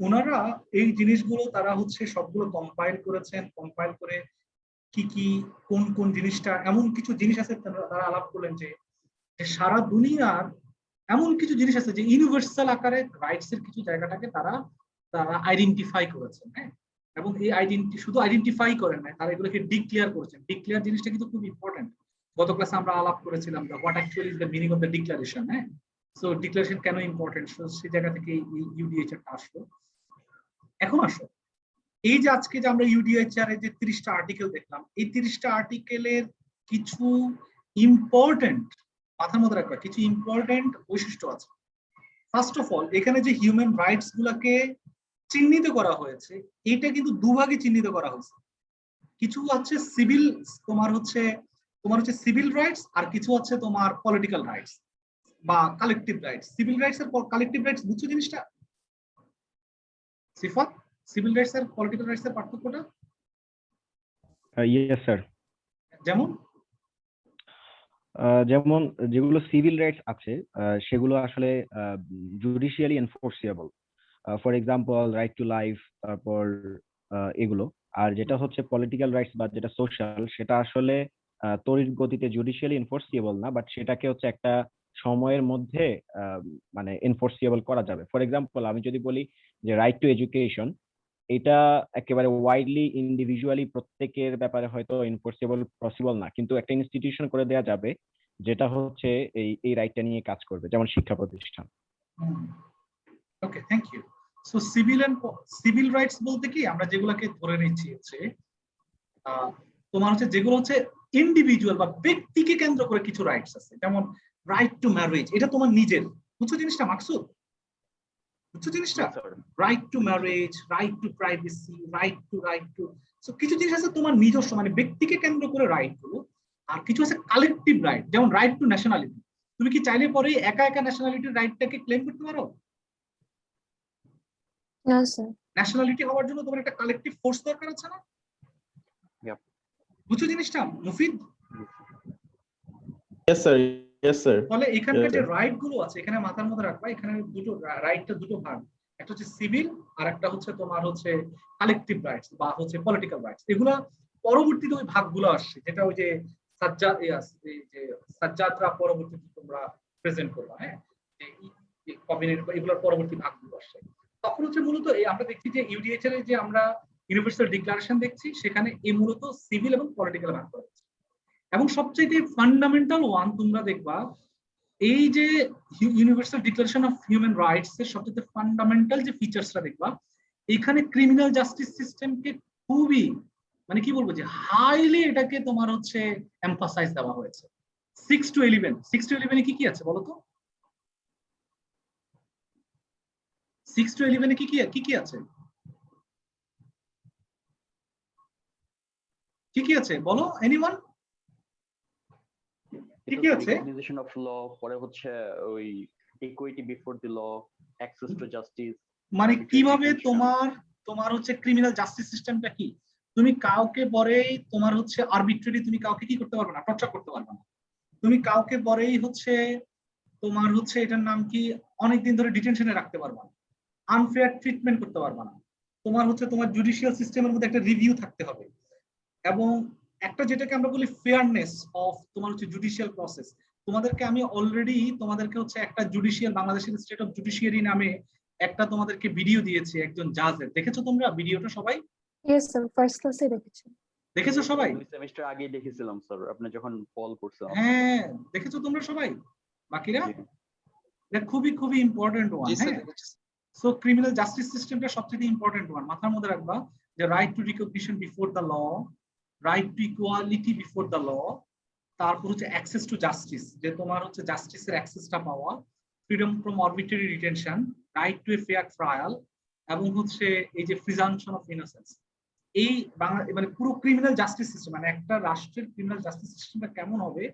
ওনারা এই জিনিসগুলো তারা হচ্ছে সবগুলো কম্পাইল করেছেন, কম্পাইল করে কি কোন কোন জিনিসটা, এমন কিছু জিনিস আছে তারা আলাপ করলেন যে সারা দুনিয়ার এমন কিছু জিনিস আছে যে ইউনিভার্সাল আকারে রাইটস এর কিছু জায়গাটাকে তারা তারা আইডেন্টিফাই করেছেন, হ্যাঁ, এবং এই শুধু আইডেন্টিফাই করেন না, তারা এগুলোকে ডিক্লেয়ার করেছেন। ডিক্লেয়ার জিনিসটা কিন্তু খুব ইম্পর্টেন্ট। গত ক্লাসে আমরা আলাপ করেছিলাম what actually is the meaning of the declaration, হ্যাঁ। সো ডিক্লারেশন কেন ইম্পর্টেন্ট, সেই জায়গা থেকে ইউডিএইচআর আসলো। এখন আসো, এই যে আজকে যে আমরা ইউডিএইচআর এর যে 30টা আর্টিকেল দেখলাম, এই 30টা আর্টিকেলের কিছু ইম্পর্টেন্ট, মাথার মধ্যে রাখবা, কিছু ইম্পর্টেন্ট বৈশিষ্ট্য আছে। ফার্স্ট অফ অল, এখানে যে হিউম্যান রাইটস গুলাকে চিহ্নিত করা হয়েছে, এটা কিন্তু দুভাগে চিহ্নিত করা হয়েছে। কিছু হচ্ছে সিভিল, তোমার হচ্ছে সিভিল রাইটস, আর কিছু হচ্ছে তোমার পলিটিক্যাল রাইটস বা কালেকটিভ রাইটস। সিভিল রাইটস আর কালেকটিভ রাইটস বুঝছো জিনিসটা? সিফাত, সিভিল রাইটস আর পলিটিক্যাল রাইটস এর পার্থক্যটা? Yes sir. যেমন যেমন যেগুলো সিভিল রাইটস আছে সেগুলো আসলে judicially enforceable, for example right to life, তারপর এগুলো। আর যেটা হচ্ছে পলিটিক্যাল রাইটস বা যেটা সোশ্যাল, সেটা আসলে তড়িৎ গতিতে জুডিশিয়ালি এনফোর্সিয়েবল না, বাট সেটাকে হচ্ছে একটা সময়ের মধ্যে মানে এনফোর্সিয়েবল করা যাবে। ফর এক্সাম্পল আমি যদি বলি যে রাইট টু এডুকেশন, এটা একেবারে ওয়াইডলি ইন্ডিভিজুয়ালি প্রত্যেকের ব্যাপারে হয়তো এনফোর্সিবল পসিবল না, কিন্তু একটা ইনস্টিটিউশন করে দেওয়া যাবে যেটা হচ্ছে এই রাইটটা নিয়ে কাজ করবে, যেমন শিক্ষা প্রতিষ্ঠান। Okay, thank you. So civil rights বলতে কি আমরা যেগুলোকে ধরে নিচ্ছি হচ্ছে তোমার হচ্ছে যেগুলো হচ্ছে ইন্ডিভিজুয়াল বা ব্যক্তিকে কেন্দ্র করে কিছু রাইটস আছে, যেমন রাইট টু ম্যারেজ, এটা তোমার নিজের, বুঝছো জিনিসটা মাকসুদ? বুঝছো জিনিসটা? Right two marriage, right two privacy, right two so কিছু জিনিস আছে তোমার নিজস্ব, মানে ব্যক্তিকে কেন্দ্র করে রাইট গুলো। আর কিছু আছে কালেকটিভ রাইট, যেমন রাইট টু ন্যাশনালিটি। তুমি কি চাইলে পরে একা একা ন্যাশনালিটির রাইটটাকে ক্লেম করতে পারো? না স্যার। ন্যাশনালিটি হওয়ার জন্য তোমার একটা কালেকটিভ ফোর্স দরকার আছে না? বুঝছো জিনিসটা Mufid? Yes, sir. Yes, sir. তাহলে এখানকার Yes, যে sir. রাইট গুলো আছে, এখানে মাথার মধ্যে রাখবা, এখানে দুটো রাইটটা দুটো ভাগ, একটা হচ্ছে সিভিল আর একটা হচ্ছে তোমার হচ্ছে কালেকটিভ রাইটস বা হচ্ছে পলিটিক্যাল রাইটস। এগুলা পরবর্তীতে ওই ভাগগুলো আসছে, যেটা ওই যে সাজ্জাদরা পরবর্তীতে তোমরা প্রেজেন্ট করবা, হ্যাঁ, এগুলোর পরবর্তী ভাগগুলো আসছে। তখন হচ্ছে মূলত এই আমরা দেখছি যে ইউডিএইচআর এর যে আমরা ইউনিভার্সাল ডিক্লারেশন দেখছি, সেখানে এই মূলত সিভিল এবং পলিটিক্যাল ভাগ করা হচ্ছে। এবং সবচেয়ে ফান্ডামেন্টাল ওয়ান তোমরা দেখবা, এই যে universal declaration of human rights এর সবচেয়ে ফান্ডামেন্টাল যে ফিচার্সটা দেখবা, এখানে ক্রিমিনাল জাস্টিস সিস্টেমকে খুবই, মানে কি বলবো, যে হাইলি এটাকে তোমার হচ্ছে এমফাসাইজ দেওয়া হয়েছে। 6 to 11 কি কি আছে বলো তো? 6 to 11 কি কি আছে? কি কি আছে বলো, এনিওয়ান? কি কি আছে? রিকগনিশন অফ ল, পরে হচ্ছে ওই equity before the law, access to justice. মানে কিভাবে তোমার হচ্ছে ক্রিমিনাল জাস্টিস সিস্টেমটা কি? তুমি কাউকে পরেই তোমার হচ্ছে আরবিট্রারি তুমি কাউকে কি করতে পারবে না, টর্চার করতে পারবে না। তুমি কাউকে পরেই হচ্ছে তোমার হচ্ছে এটার নাম কি, অনেকদিন ধরে ডিটেনশনে রাখতে পারবে না, আনফেয়ার ট্রিটমেন্ট করতে পারবে না। তোমার হচ্ছে তোমার জুডিশিয়াল সিস্টেমের মধ্যে একটা রিভিউ থাকতে হবে, এবং একটা যেটাকে আমরা বলি ফেয়ারনেস অফ তোমার হচ্ছে জুডিশিয়াল প্রসেস। তোমাদেরকে আমি অলরেডি তোমাদেরকে হচ্ছে একটা জুডিশিয়াল, বাংলাদেশের স্টেট অফ জুডিশিয়ারি নামে একটা তোমাদেরকে ভিডিও দিয়েছি একজন জাজের, দেখেছো তোমরা ভিডিওটা সবাই? ইয়েস স্যার, ফার্স্ট ক্লাসে দেখেছি। দেখেছো সবাই? 2 সেমিস্টার আগে দেখেছিলাম স্যার, আপনি যখন কল করছেন। হ্যাঁ, দেখেছো তোমরা সবাই বাকিরা? এটা খুবই খুবই ইম্পর্টেন্ট ওয়ান। হ্যাঁ, সো ক্রিমিনাল জাস্টিস সিস্টেমটা সবচেয়ে ইম্পর্টেন্ট ওয়ান, মাথার মধ্যে রাখবা যে right to recognition before the law, right to equality before the law, তারপর হচ্ছে অ্যাক্সেস টু জাস্টিস, যে তোমার হচ্ছে জাস্টিসের অ্যাক্সেসটা পাওয়া, freedom from arbitrary detention, right two a fair trial, এবং হচ্ছে এই যে প্রিজাম্পশন অফ ইনোসেন্স। এই মানে পুরো ক্রিমিনাল জাস্টিস সিস্টেম, মানে একটা রাষ্ট্রের ক্রিমিনাল জাস্টিস সিস্টেমটা কেমন হবে,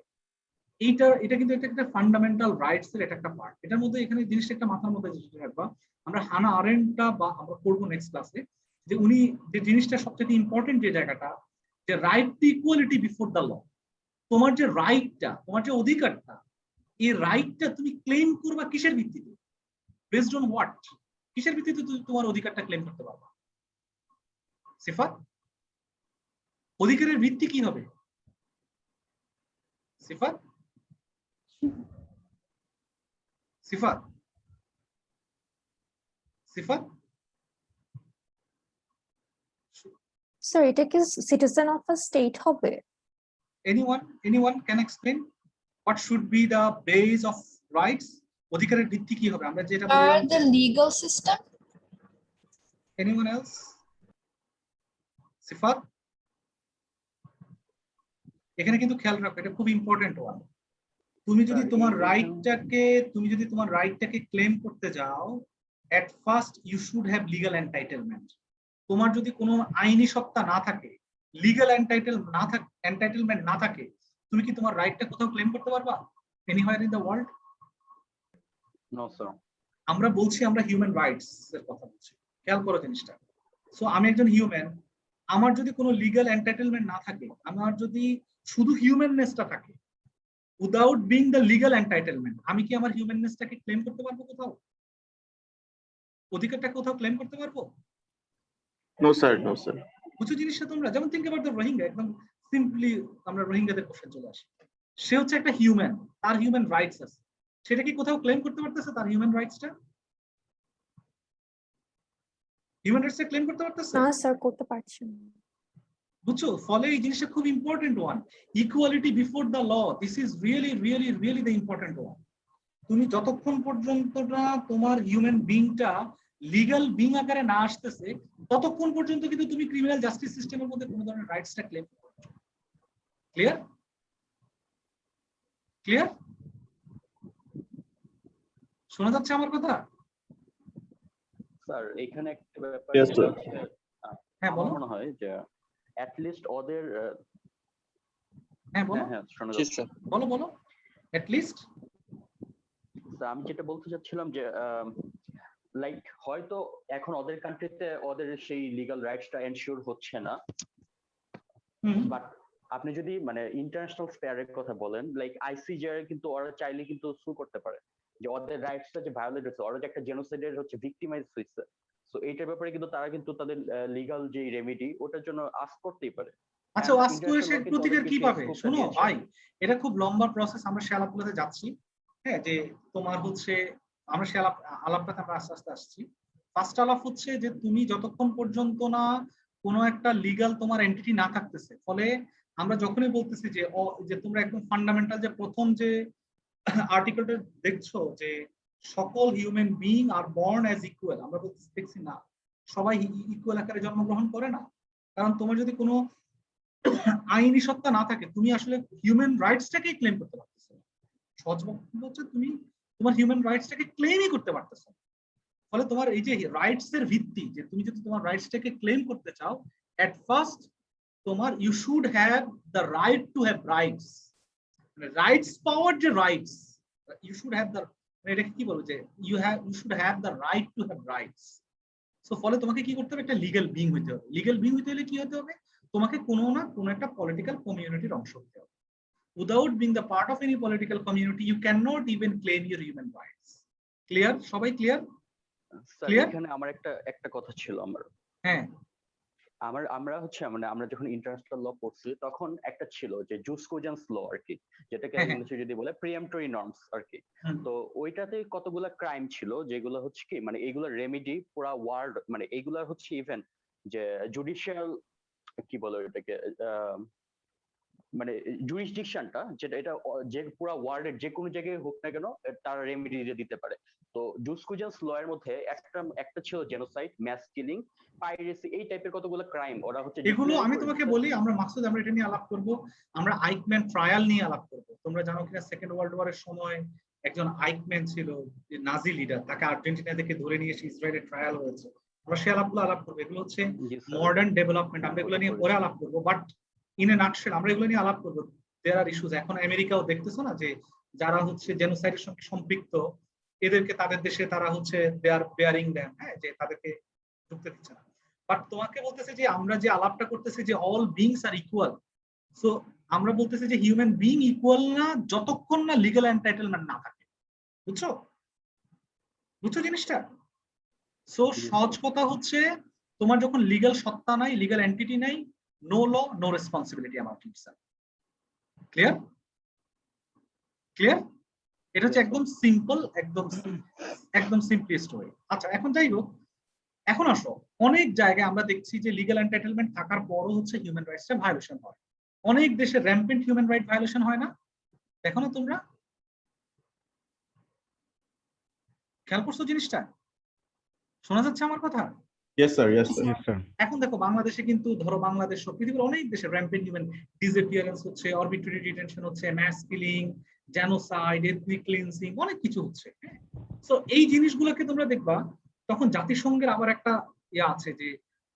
এটা কিন্তু একটা ফান্ডামেন্টাল রাইটস এর এটা একটা পার্ট। এটার মধ্যে এখানে জিনিসটা একটা মাথার মধ্যে রাখবা, আমরা হানা আরেন্টটা বা আমরা করবো নেক্সট ক্লাসে, যে উনি যে জিনিসটা সবচেয়ে ইম্পর্টেন্ট যে জায়গাটা, যে right to equality before the law. তোমার যে রাইটটা, তোমার যে অধিকারটা, এই রাইটটা তুমি ক্লেম করবা কিসের ভিত্তিতে? Based on what? কিসের ভিত্তিতে তুমি তোমার অধিকারটা ক্লেম করতে পারবা? সিফাত, অধিকারের ভিত্তি কি হবে সিফাত? সিফাত, সিফাত স্যার এটা কি সিটিজেন অফ আ স্টেট হবে? Anyone can explain what should be the base of rights? অধিকারের ভিত্তি কি হবে? আমরা যেটা বললাম the legal system. Anyone else? সিফাত, এখানে কিন্তু খেয়াল রাখো, এটা খুব ইম্পর্টেন্ট ওয়ান। তুমি যদি তোমার রাইটটাকে ক্লেম করতে যাও, at first you should have legal entitlement. তোমার যদি কোনো আইনি সত্তা না থাকে, লিগ্যাল এন্টাইটেলমেন্ট না থাকে, তুমি কি তোমার রাইটটা কোথাও ক্লেম করতে পারবা anywhere in the world? No sir. আমরা বলছি, আমরা হিউম্যান রাইটস এর কথা বলছি, খেয়াল করো জিনিসটা। সো আমি একজন হিউম্যান, আমার যদি কোনো লিগ্যাল এন্টাইটেলমেন্ট না থাকে, আমার যদি শুধু হিউম্যাননেসটা থাকে, without being the legal entitlement, আমি কি আমার হিউম্যাননেসটাকে ক্লেম করতে পারবো কোথাও? অধিকারটা কোথাও ক্লেম করতে পারবো? No sir, no sir. বুঝছো জিনিসটা তোমরা? যেমন থিঙ্ক অ্যাবাউট দ্য রোহিঙ্গা, একদম সিম্পলি আমরা রোহিঙ্গাদের কোশ্চেন চলে আসি। সে হচ্ছে একটা হিউম্যান, তার হিউম্যান রাইটস আছে, সেটা কি কোথাও ক্লেম করতে পারতেছে তার হিউম্যান রাইটসটা? হিউম্যান রাইটসটা ক্লেম করতে পারতেছে না স্যার, করতে পারছেন না। বুঝছো? ফলে এই জিনিসটা খুব important one, equality before the law. This is really the important one. তুমি যতক্ষণ পর্যন্ত না তোমার হিউম্যান বিংটা লিগ্যাল বিং আকারে না আসতেছে, ততক্ষণ পর্যন্ত কিন্তু তুমি ক্রিমিনাল জাস্টিস সিস্টেমের মধ্যে কোনো ধরনের রাইটসটা ক্লেম করতে পারবে। ক্লিয়ার? ক্লিয়ার? শোনা যাচ্ছে আমার কথা? স্যার এখানে একটা ব্যাপার Yes, sir. হচ্ছে, হ্যাঁ বলো। আমার মনে হয় যে at least ওদের হ্যাঁ বলো, হ্যাঁ শোনা জি যাচ্ছে। স্যার। বলো এট লিস্ট। আমি যেটা বলতে চাচ্ছিলাম যে লাইক হয়তো এখন ওদের কান্ট্রিতে ওদের সেই লিগ্যাল রাইটসটা এনশিওর হচ্ছে না, বাট আপনি যদি মানে ইন্টারন্যাশনাল স্পেয়ারের কথা বলেন, লাইক আইসিজে কিন্তু ওরা চাইলে কিন্তু সু করতে পারে যে ওদের রাইটসটা যে ভায়োলেট হচ্ছে, ওরা যে একটা জেনোসাইডের হচ্ছে ভিক্টিমাইজ হয়েছে, সো এইটার ব্যাপারে কিন্তু তারা কিন্তু তাদের লিগ্যাল যে রেমেডি ওটার জন্য আস্ক করতেই পারে। আচ্ছা, আস্ক করে সে প্রতিকার কি পাবে? শোনো ভাই, এটা খুব লম্বা প্রসেস, আমরা সে আলাপগুলোতে যাচ্ছি। হ্যাঁ, যে তোমার হচ্ছে আমরা সে আলাপটাতে আমরা আস্তে আস্তে আসছি। ফার্স্ট আলাপ হচ্ছে যে তুমি যতক্ষণ পর্যন্ত না কোনো একটা লিগ্যাল তোমার এন্টিটি না থাকতেছে, ফলে আমরা যখনই বলতেছি যে তোমরা একদম ফান্ডামেন্টাল যে প্রথম যে আর্টিকেলটা দেখছো যে সকল human being are born as equal, আমরা দেখছি না সবাই ইকুয়াল আকারে জন্মগ্রহণ করে না। কারণ তোমার যদি কোনো আইনি সত্তা না থাকে, তুমি আসলে হিউম্যান রাইটসটাকেই ক্লেম করতে পারতেছো না। সহজ বক্তব্য হচ্ছে তুমি তোমার হিউম্যান রাইটসটাকে ক্লেমই করতে পারতেছো না। ফলে তোমার এই যে রাইটস এর ভিত্তি, যে তুমি যদি তোমার রাইটসটাকে ক্লেম করতে চাও, এট ফার্স্ট তোমার you should have the right to have rights. মানে রাইটস পাওয়ার যে rights, you should have the, এটা কি বলবো, যে you should have the right to have rights. So ফলে তোমাকে কি করতে হবে? একটা লিগ্যাল বিং হইতে হবে। লিগ্যাল বিং হইতে হলে কি হতে হবে? তোমাকে কোনো না কোনো একটা পলিটিক্যাল কমিউনিটির অংশ হতে হবে। Without being the part of any political community, you cannot even claim your human rights. Clear? সবাই ক্লিয়ার? স্যার এখানে আমার একটা কথা ছিল। হ্যাঁ, আমরা হচ্ছে মানে আমরা যখন ইন্টারন্যাশনাল ল পড়ছি তখন একটা ছিল যে জুস কোজেন্স ল আর কি, যেটাকে ইংলিশে যদি বলে প্রিএমটরি নর্মস আর কি। তো ওইটাতে কতগুলা ক্রাইম ছিল যেগুলো হচ্ছে কি মানে এইগুলোর রেমেডি পুরা ওয়ার্ল্ড, মানে এইগুলা হচ্ছে ইভেন যে জুডিশিয়াল কি বলে এটাকে মানে জুরিসডিকশনটা, যেটা এটা যে পুরা ওয়ার্ল্ডের যে কোনো জায়গায় হোক না কেন তারা রেমেডি দিতে পারে। তো জুস কোজেন্স ল এর মধ্যে একটা ছিল জেনোসাইড, ম্যাস কিলিং, পাইরেসি, এই টাইপের কতগুলো ক্রাইম ওরা হচ্ছে। এগুলো আমি তোমাকে বলি, আমরা মাকসুদ আমরা এটা নিয়ে আলাপ করব, আমরা আইকম্যান ট্রায়াল নিয়ে আলাপ করব। তোমরা জানো কিনা সেকেন্ড ওয়ার্ল্ড ওয়ারের সময় একজন আইকম্যান ছিল, যে নাজি লিডার, তাকে আর্জেন্টিনা থেকে ধরে নিয়ে এসে ইসরায়েলের ট্রায়াল হয়েছে। আমরা সে আলাপগুলো আলাপ করবো। এগুলো হচ্ছে মডার্ন ডেভেলপমেন্ট, আমরা এগুলো নিয়ে পরে আলাপ করবো। বাট ইন এ নাটশেল আমরা এগুলো নিয়ে আলাপ করবো। দেয়ার আর ইস্যুস। এখন আমেরিকাও দেখতেছো না যে যারা হচ্ছে জেনোসাইডের সঙ্গে সম্পৃক্ত, এদেরকে তাদের দেশে তারা হচ্ছে দে আর বেয়ারিং দেম, হ্যাঁ, যে তাদেরকে ঢুকতে দিচ্ছে না। বাট তোমাকে বলতেছে যে আমরা যে আলাপটা করতেছি যে all beings are equal, so আমরা বলতেছি যে হিউম্যান বিং ইকুয়াল না যতক্ষণ না লিগ্যাল এন্টাইটেলমেন্ট না থাকে। বুঝছো জিনিসটা? সো সহজ কথা হচ্ছে তোমার যখন লিগ্যাল সত্তা নাই, লিগ্যাল এন্টিটি নাই, নো ল নো রেসপন্সিবিলিটি আমার টিচার। ক্লিয়ার? এটা হচ্ছে একদম সিম্পল, একদম সিম্পলেস্ট ওয়ে। আচ্ছা, এখন যাই হোক, এখন আসো, অনেক জায়গায় আমরা দেখছি যে লিগ্যাল এন্টাইটেলমেন্ট থাকার পরও হচ্ছে হিউম্যান রাইটস এর ভায়োলেশন হয়। অনেক দেশে র্যাম্পেন্ট হিউম্যান রাইট ভায়োলেশন হয় না? দেখো না তোমরা, খেয়াল করছো জিনিসটা? শোনা যাচ্ছে আমার কথা? Yes, sir. Yes, sir. Yes, sir. এখন দেখো বাংলাদেশে কিন্তু, ধরো বাংলাদেশ সহ পৃথিবীর অনেক দেশে র্যাম্পেন্ট হিউম্যান ডিসঅ্যাপিয়ারেন্স হচ্ছে, আরবিট্রারি ডিটেনশন হচ্ছে, mass killing, genocide, ethnic cleansing, অনেক কিছু হচ্ছে। সো এই জিনিসগুলোকে তোমরা দেখবা, তখন জাতিসংঘের আবার একটা ইয়ে আছে যে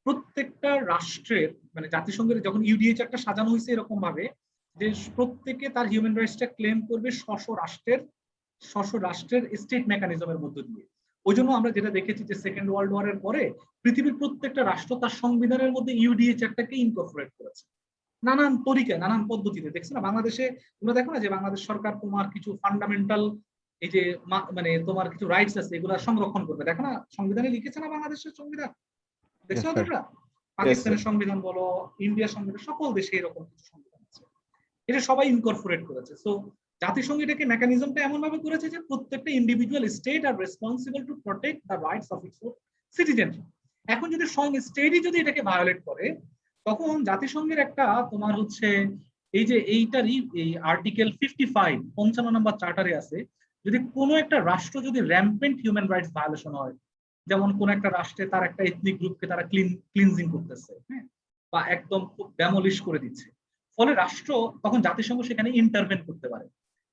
প্রত্যেকটা রাষ্ট্রের, মানে জাতিসংঘের যখন ইউডিএইচআরটা সাজানো হয়েছে এরকম ভাবে যে প্রত্যেকে তার হিউম্যান রাইটসটা ক্লেম করবে স্ব রাষ্ট্রের স্টেট মেকানিজমের মধ্য দিয়ে। ওই জন্য আমরা যেটা দেখেছি যে সেকেন্ড ওয়ার্ল্ড ওয়ারের পরে পৃথিবীর প্রত্যেকটা রাষ্ট্র তার সংবিধানের মধ্যে ইউডিএইচআরটাকে ইনকর্পোরেট করেছে নানান তরিকায়, নানান পদ্ধতিতে। দেখছো না বাংলাদেশে, তোমরা দেখো না যে বাংলাদেশ সরকার তোমার কিছু ফান্ডামেন্টাল এই যে মানে তোমার কিছু রাইটস আছে এগুলো সংরক্ষণ করবে। দেখো না সংবিধানে লিখেছে না বাংলাদেশের সংবিধান, দেখছো না তোমরা? পাকিস্তানের সংবিধান বলো, ইন্ডিয়ার সংবিধান, সকল দেশে এরকম কিছু সংবিধান আছে, এটা সবাই ইনকর্পোরেট করেছে। সো জাতিসংঘ এটাকে মেকানিজমটা এমন ভাবে করেছে যে প্রত্যেকটা individual state R responsible to protect the rights of its citizen. এখন যদি স্টেটই যদি এটাকে ভায়োলেট করে, তখন জাতিসংঘের একটা তোমার হচ্ছে এই যে এইটারই এই আর্টিকেল 55 নম্বর চার্টারে আছে, যদি কোনো একটা রাষ্ট্র যদি র্যাম্পেন্ট হিউম্যান রাইটস ভায়োলেশন হয়, যেমন কোন একটা রাষ্ট্রে তার একটা এথনিক গ্রুপকে তারা ক্লিনজিং করতেছে, হ্যাঁ, বা একদম খুব ডেমলিশ করে দিচ্ছে, ফলে রাষ্ট্র তখন জাতিসংঘ সেখানে ইন্টারভেন করতে পারে।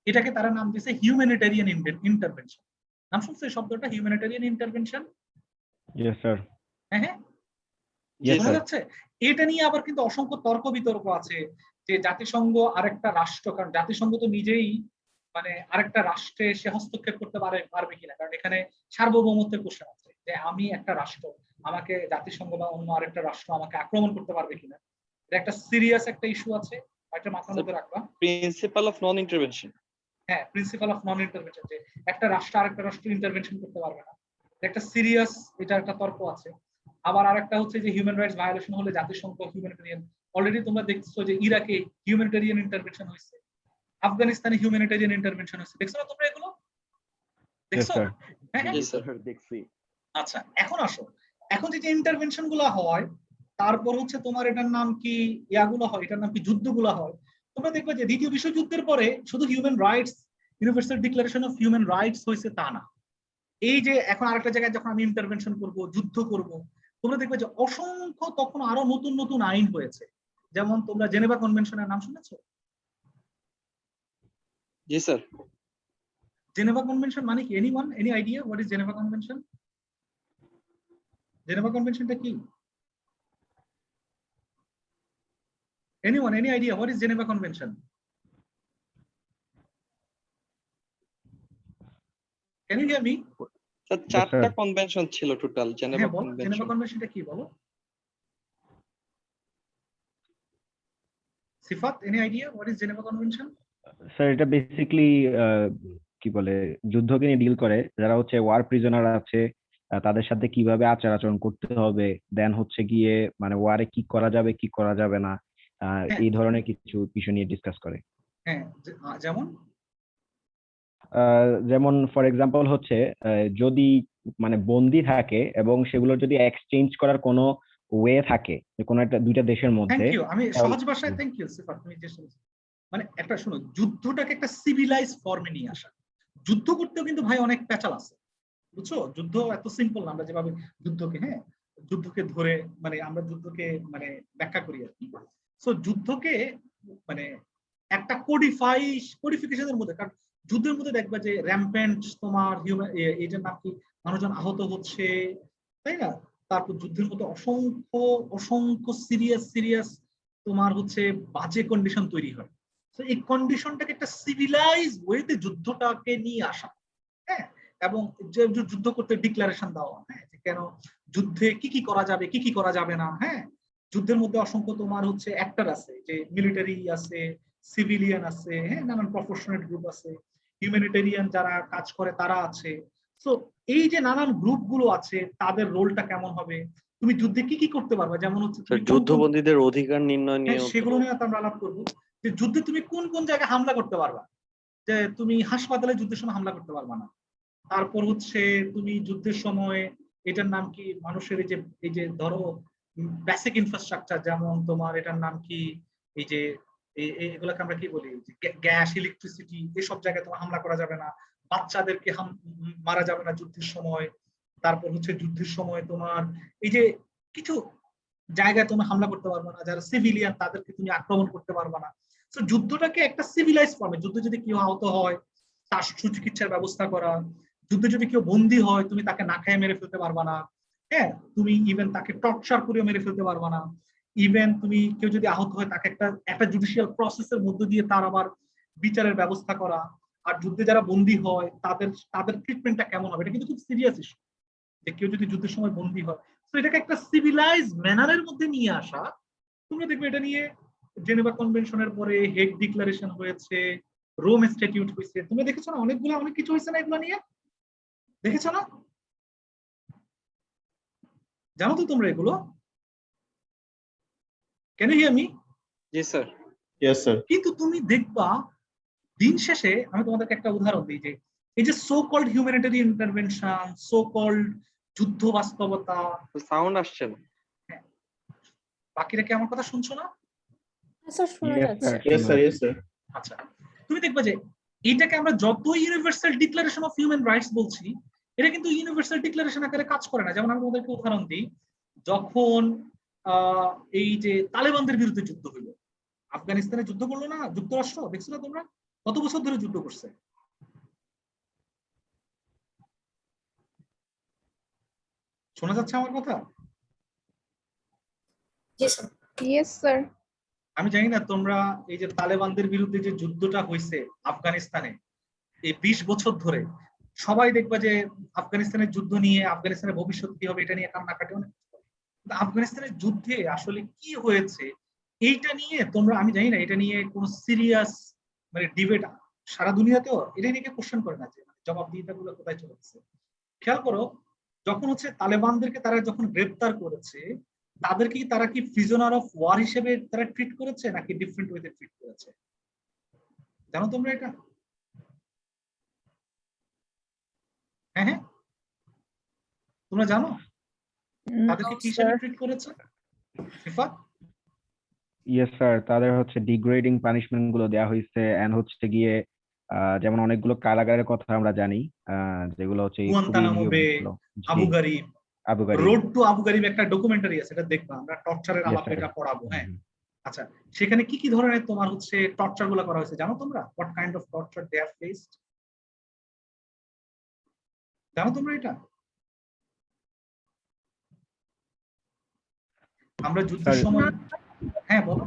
এটাকে তারা নাম দিয়েছে হিউম্যানিটেরিয়ান ইন্টারভেনশন। নাম শুনছো এই শব্দটা, হিউম্যানিটেরিয়ান ইন্টারভেনশন? Yes, sir. হ্যাঁ, Yes, শোনা sir. যাচ্ছে? এটা নিয়ে আবার কিন্তু অসংখ্য তর্ক বিতর্ক আছে যে জাতিসংঘ আরেকটা রাষ্ট্র, কারণ জাতিসংঘ তো নিজেই মানে আরেকটা রাষ্ট্রে সে হস্তক্ষেপ করতে পারবে কিনা, কারণ এখানে সার্বভৌমত্বের কোশ্চেন আছে যে আমি একটা রাষ্ট্র, আমাকে জাতিসংঘ বা অন্য আরেকটা রাষ্ট্র আমাকে আক্রমণ করতে পারবে কিনা। এটা একটা সিরিয়াস একটা ইস্যু আছে, এটা মাথার মধ্যে রাখবা। Principal of non intervention. হ্যাঁ, প্রিন্সিপাল অফ নন ইন্টারভেনশন, যে একটা রাষ্ট্র আরেকটা রাষ্ট্র ইন্টারভেনশন করতে পারবে না, একটা সিরিয়াস, এটা একটা তর্ক আছে। আবার আরেকটা হচ্ছে যে হিউম্যান রাইটস ভায়োলেশন হলে জাতিসংঘ হিউম্যানিটেরিয়ান, অলরেডি তোমরা দেখছো যে ইরাকে হিউম্যানিটেরিয়ান ইন্টারভেনশন হয়েছে, আফগানিস্তানে হিউম্যানিটেরিয়ান ইন্টারভেনশন হয়েছে, দেখছো না তোমরা এগুলো? Yes, দেখছো? sir. হ্যাঁ, Yes, sir, দেখছি। আচ্ছা এখন আসো, এখন যে ইন্টারভেনশন গুলো হয়, তারপর হচ্ছে তোমার এটার নাম কি ইয়াগুলো হয়, এটার নাম কি যুদ্ধগুলো হয়। তোমরা দেখবে যে দ্বিতীয় বিশ্বযুদ্ধের পরে শুধু human rights, universal declaration of human rights হয়েছে তা না, এই যে এখন আরেকটা জায়গায় যখন আমি ইন্টারভেনশন করব, যুদ্ধ করব, তোমরা দেখবে যে অসংখ্য তখন আরো নতুন নতুন আইন হয়েছে। যেমন তোমরা জেনেভা কনভেনশনের নাম শুনেছো? জি স্যার। জেনেভা কনভেনশন মানে কি? Anyone, any idea what is Geneva convention? Geneva কনভেনশনটা কি? Anyone, any idea what is Geneva Convention? Can you hear me? Sir চারটা কনভেনশন ছিল টোটাল। জেনেভা হ্যাঁ, বলো কনভেনশন। জেনেভা কনভেনশনটা কি বলো? সিফাত, any idea what is Geneva Convention? Sir এটা বেসিক্যালি কি বলে যুদ্ধকে নিয়ে ডিল করে, যারা হচ্ছে ওয়ার প্রিজনার আছে তাদের সাথে কিভাবে আচার আচরণ করতে হবে, দেন হচ্ছে গিয়ে মানে ওয়ারে কি করা যাবে কি করা যাবে না, এই ধরনের কিছু বিষয় নিয়ে ডিসকাস করে। হ্যাঁ, যেমন যেমন ফর এক্সাম্পল হচ্ছে যদি মানে বন্দি থাকে এবং সেগুলো যদি এক্সচেঞ্জ করার কোনো ওয়ে থাকে কোনো একটা দুইটা দেশের মধ্যে। থ্যাংক ইউ, আমি সহজ ভাষায় থ্যাংক ইউ সিফাত, তুমি যে মানে একটা শোনো, যুদ্ধটাকে একটা সিভিলাইজ ফর্মে নিয়ে আসা। যুদ্ধ করতেও কিন্তু ভাই অনেক প্যাচাল আছে, বুঝছো? যুদ্ধ এত সিম্পল না, আমরা যেভাবে যুদ্ধকে, হ্যাঁ, যুদ্ধকে ধরে মানে আমরা যুদ্ধকে মানে ব্যাখ্যা করি আর কি। সো যুদ্ধকে মানে একটা কোডিফিকেশনের মধ্যে, কারণ যুদ্ধের মধ্যে দেখবা যে র্যাম্পেন্ট তোমার হিউম্যান এটার নাম কি, মানুষজন আহত হচ্ছে, তাই না? তারপর যুদ্ধের মধ্যে অসংখ্য অসংখ্য সিরিয়াস তোমার হচ্ছে বাজে কন্ডিশন তৈরি হয়। তো এই কন্ডিশনটাকে একটা সিভিলাইজ ওয়েতে যুদ্ধটাকে নিয়ে আসা, হ্যাঁ, এবং যুদ্ধ করতে ডিক্লারেশন দেওয়া, হ্যাঁ, কেন যুদ্ধে কি কি করা যাবে কি কি করা যাবে না। হ্যাঁ, যুদ্ধের মধ্যে অসংখ্য তোমার হচ্ছে অ্যাক্টর আছে, যে মিলিটারি আছে, সিভিলিয়ান আছে, হ্যাঁ, নানান প্রফেশনাল গ্রুপ আছে, হিউম্যানিটেরিয়ান যারা কাজ করে তারা আছে। সো এই যে নানান গ্রুপ গুলো আছে তাদের রোলটা কেমন হবে, তুমি যুদ্ধে কি কি করতে পারবে, যেমন হচ্ছে যুদ্ধবন্দীদের অধিকার নির্ণয় নিয়ে সেগুলো নিয়ে আমরা আলাপ করবো, যে যুদ্ধে তুমি কোন কোন জায়গায় হামলা করতে পারবা, যে তুমি হাসপাতালে যুদ্ধের সময় হামলা করতে পারবা না। তারপর হচ্ছে তুমি যুদ্ধের সময় এটার নাম কি মানুষের এই যে ধরো বেসিক ইনফ্রাস্ট্রাকচার, যেমন তোমার এটার নাম কি এই যে এগুলোকে আমরা কি বলি, গ্যাস, ইলেকট্রিসিটি, এসব জায়গায় তোমার হামলা করা যাবে না, বাচ্চাদেরকে মারা যাবে না যুদ্ধের সময়। তারপর হচ্ছে যুদ্ধের সময় তোমার এই যে কিছু জায়গায় তুমি হামলা করতে পারবে না, যারা সিভিলিয়ান তাদেরকে তুমি আক্রমণ করতে পারবে না। তো যুদ্ধটাকে একটা সিভিলাইজ ফর্মে, যুদ্ধে যদি কেউ আহত হয় তার সুচিকিৎসার ব্যবস্থা করা, যুদ্ধে যদি কেউ বন্দী হয় তুমি তাকে না খেয়ে মেরে ফেলতে পারবা না, হ্যাঁ, তুমি ইভেন তাকে টর্চার করে মেরে ফেলতে পারবা না, ইভেন তুমি কেউ যদি আহত হয় তাকে একটা জুডিশিয়াল প্রসেসের মধ্য দিয়ে তার আবার বিচারের ব্যবস্থা করা। আর যুদ্ধে যারা বন্দী হয় তাদের ট্রিটমেন্টটা কেমন হবে, এটা কিন্তু খুব সিরিয়াস ইস্যু, যে কেউ যদি যুদ্ধের সময় বন্দী হয়। তো এটাকে একটা সিভিলাইজ ম্যানারের মধ্যে নিয়ে আসা। তোমরা দেখবে এটা নিয়ে জেনেভা কনভেনশনের পরে হেগ ডিক্লারেশন হয়েছে, রোম স্ট্যাটিউট হয়েছে, তুমি দেখেছো না, অনেক কিছু হয়েছে না এগুলো নিয়ে, দেখেছো না? জানো তো তোমরা এগুলো? Can you hear me? জি স্যার। Yes sir. কিন্তু তুমি দেখবা দিন শেষে, আমি তোমাদেরকে একটা উদাহরণ দিই, যে এই যে so called humanitarian intervention, so called যুদ্ধ বাস্তবতা, সাউন্ড আসছে না। বাকিরা কি আমার কথা শুনছো না? স্যার শোনা Yes, যাচ্ছে। sir. Yes sir, yes sir. আচ্ছা, তুমি দেখবা যে এটাকে আমরা যত universal declaration of human rights বলছি, এটা কিন্তু ইউনিভার্সাল ডিক্লারেশন আকারে কাজ করে না। যেমন আমি তোমাদেরকে উদাহরণ দিই, যখন এই যে তালেবানদের বিরুদ্ধে যুদ্ধ হইল, আফগানিস্তানে যুদ্ধ করলো না যুক্তরাষ্ট্র, দেখছো না তোমরা কত বছর ধরে যুদ্ধ করছে? শোনা যাচ্ছে আমার কথা? Yes sir. আমি জানি না তোমরা এই যে তালেবানদের বিরুদ্ধে যে যুদ্ধটা হয়েছে আফগানিস্তানে, এই 20 বছর ধরে সবাই দেখবা যে আফগানিস্তানের যুদ্ধ নিয়ে, আফগানিস্তানের ভবিষ্যৎ কি হবে এটা নিয়ে কান্নাকাটি অনেক। আফগানিস্তানের যুদ্ধে আসলে কি হয়েছে এইটা নিয়ে তোমরা, আমি জানি না এটা নিয়ে কোনো সিরিয়াস মানে ডিবেট সারা দুনিয়াতেও এটা নিয়ে কোশ্চেন করে না, যে জবাবদিহিতাগুলো কোথায় চলেছে। খেয়াল করো, যখন হচ্ছে তালেবানদেরকে তারা যখন গ্রেপ্তার করেছে, তাদেরকে তারা কি প্রিজনার অফ ওয়ার হিসেবে তারা ট্রিট করেছে নাকি ডিফারেন্ট ওয়েতে ট্রিট করেছে? জানো তোমরা এটা? হ্যাঁ হ্যাঁ, তোমরা জানো তাদেরকে কি হিসেবে ট্রিট করেছে? রিফাত? ইয়েস স্যার, তাদের হচ্ছে ডিগ্রেডিং পানিশমেন্ট গুলো দেওয়া হয়েছে, এন্ড হচ্ছে গিয়ে যেমন অনেকগুলো কারাগারের কথা আমরা জানি, যেগুলো হচ্ছে গুয়ান্তানামো বে, আবু গারিব, আবু গারিব, রোড টু আবু গারিব একটা ডকুমেন্টারি আছে, এটা দেখবা, আমরা টর্চারের আলাপ এটা পড়াবো। হ্যাঁ, আচ্ছা, সেখানে কি কি ধরনের তোমার হচ্ছে টর্চার গুলো করা হয়েছে জানো তোমরা? What kind of torture they have faced, জানো তোমরা এটা? আমরা যুদ্ধের সময়, হ্যাঁ বলো।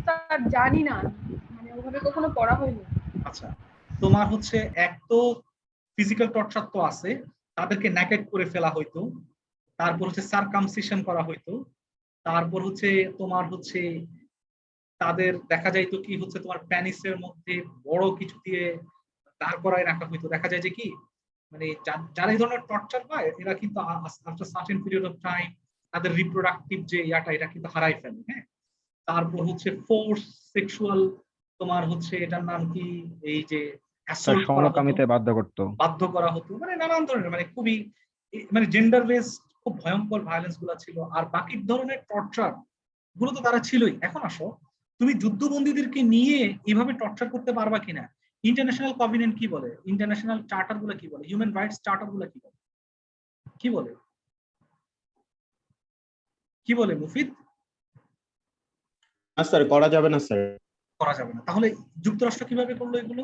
স্যার জানি না, মানে ওভাবে কখনো পড়া হয়নি। আচ্ছা, তোমার হচ্ছে এক তো ফিজিক্যাল টর্চার তো আছে, তাদেরকে ন্যাকেড করে ফেলা হইতো, তারপর হচ্ছে সারকামসিশন করা হইতো, তারপর হচ্ছে তোমার হচ্ছে তাদের দেখা যাইতো কি হচ্ছে তোমার প্যানিসের মধ্যে বড় কিছু দিয়ে দাঁড় করায় রাখা হইতো। দেখা যায় যে কি মানে যারা এই ধরনের টর্চার পায় এরা কিন্তু after certain period of time তাদের রিপ্রোডাক্টিভ যে ইয়াটা এটা কিন্তু হারাই ফেলে। হ্যাঁ, তারপর হচ্ছে ফোর্স সেক্সুয়াল, তোমার হচ্ছে এটার নাম কি, এই যে সমকামিতে বাধ্য করা হতো, মানে নানান ধরনের, মানে খুবই মানে জেন্ডার বেস খুব ভয়ঙ্কর ভায়োলেন্স গুলো ছিল। আর বাকি ধরনের টর্চার গুলো তো তারা ছিলই। এখন আসো, তুমি যুদ্ধবন্দীদেরকে নিয়ে এইভাবে টর্চার করতে পারবা কিনা? ইন্টারন্যাশনাল কভিনেন্ট কি বলে, ইন্টারন্যাশনাল চার্টার গুলো কি বলে, হিউম্যান রাইটস চার্টার গুলো কি বলে, কি বলে, কি বলে মুফিদ? না স্যার, করা যাবে না স্যার। করা যাবে না। তাহলে যুক্তরাষ্ট্র কিভাবে করলো এগুলো?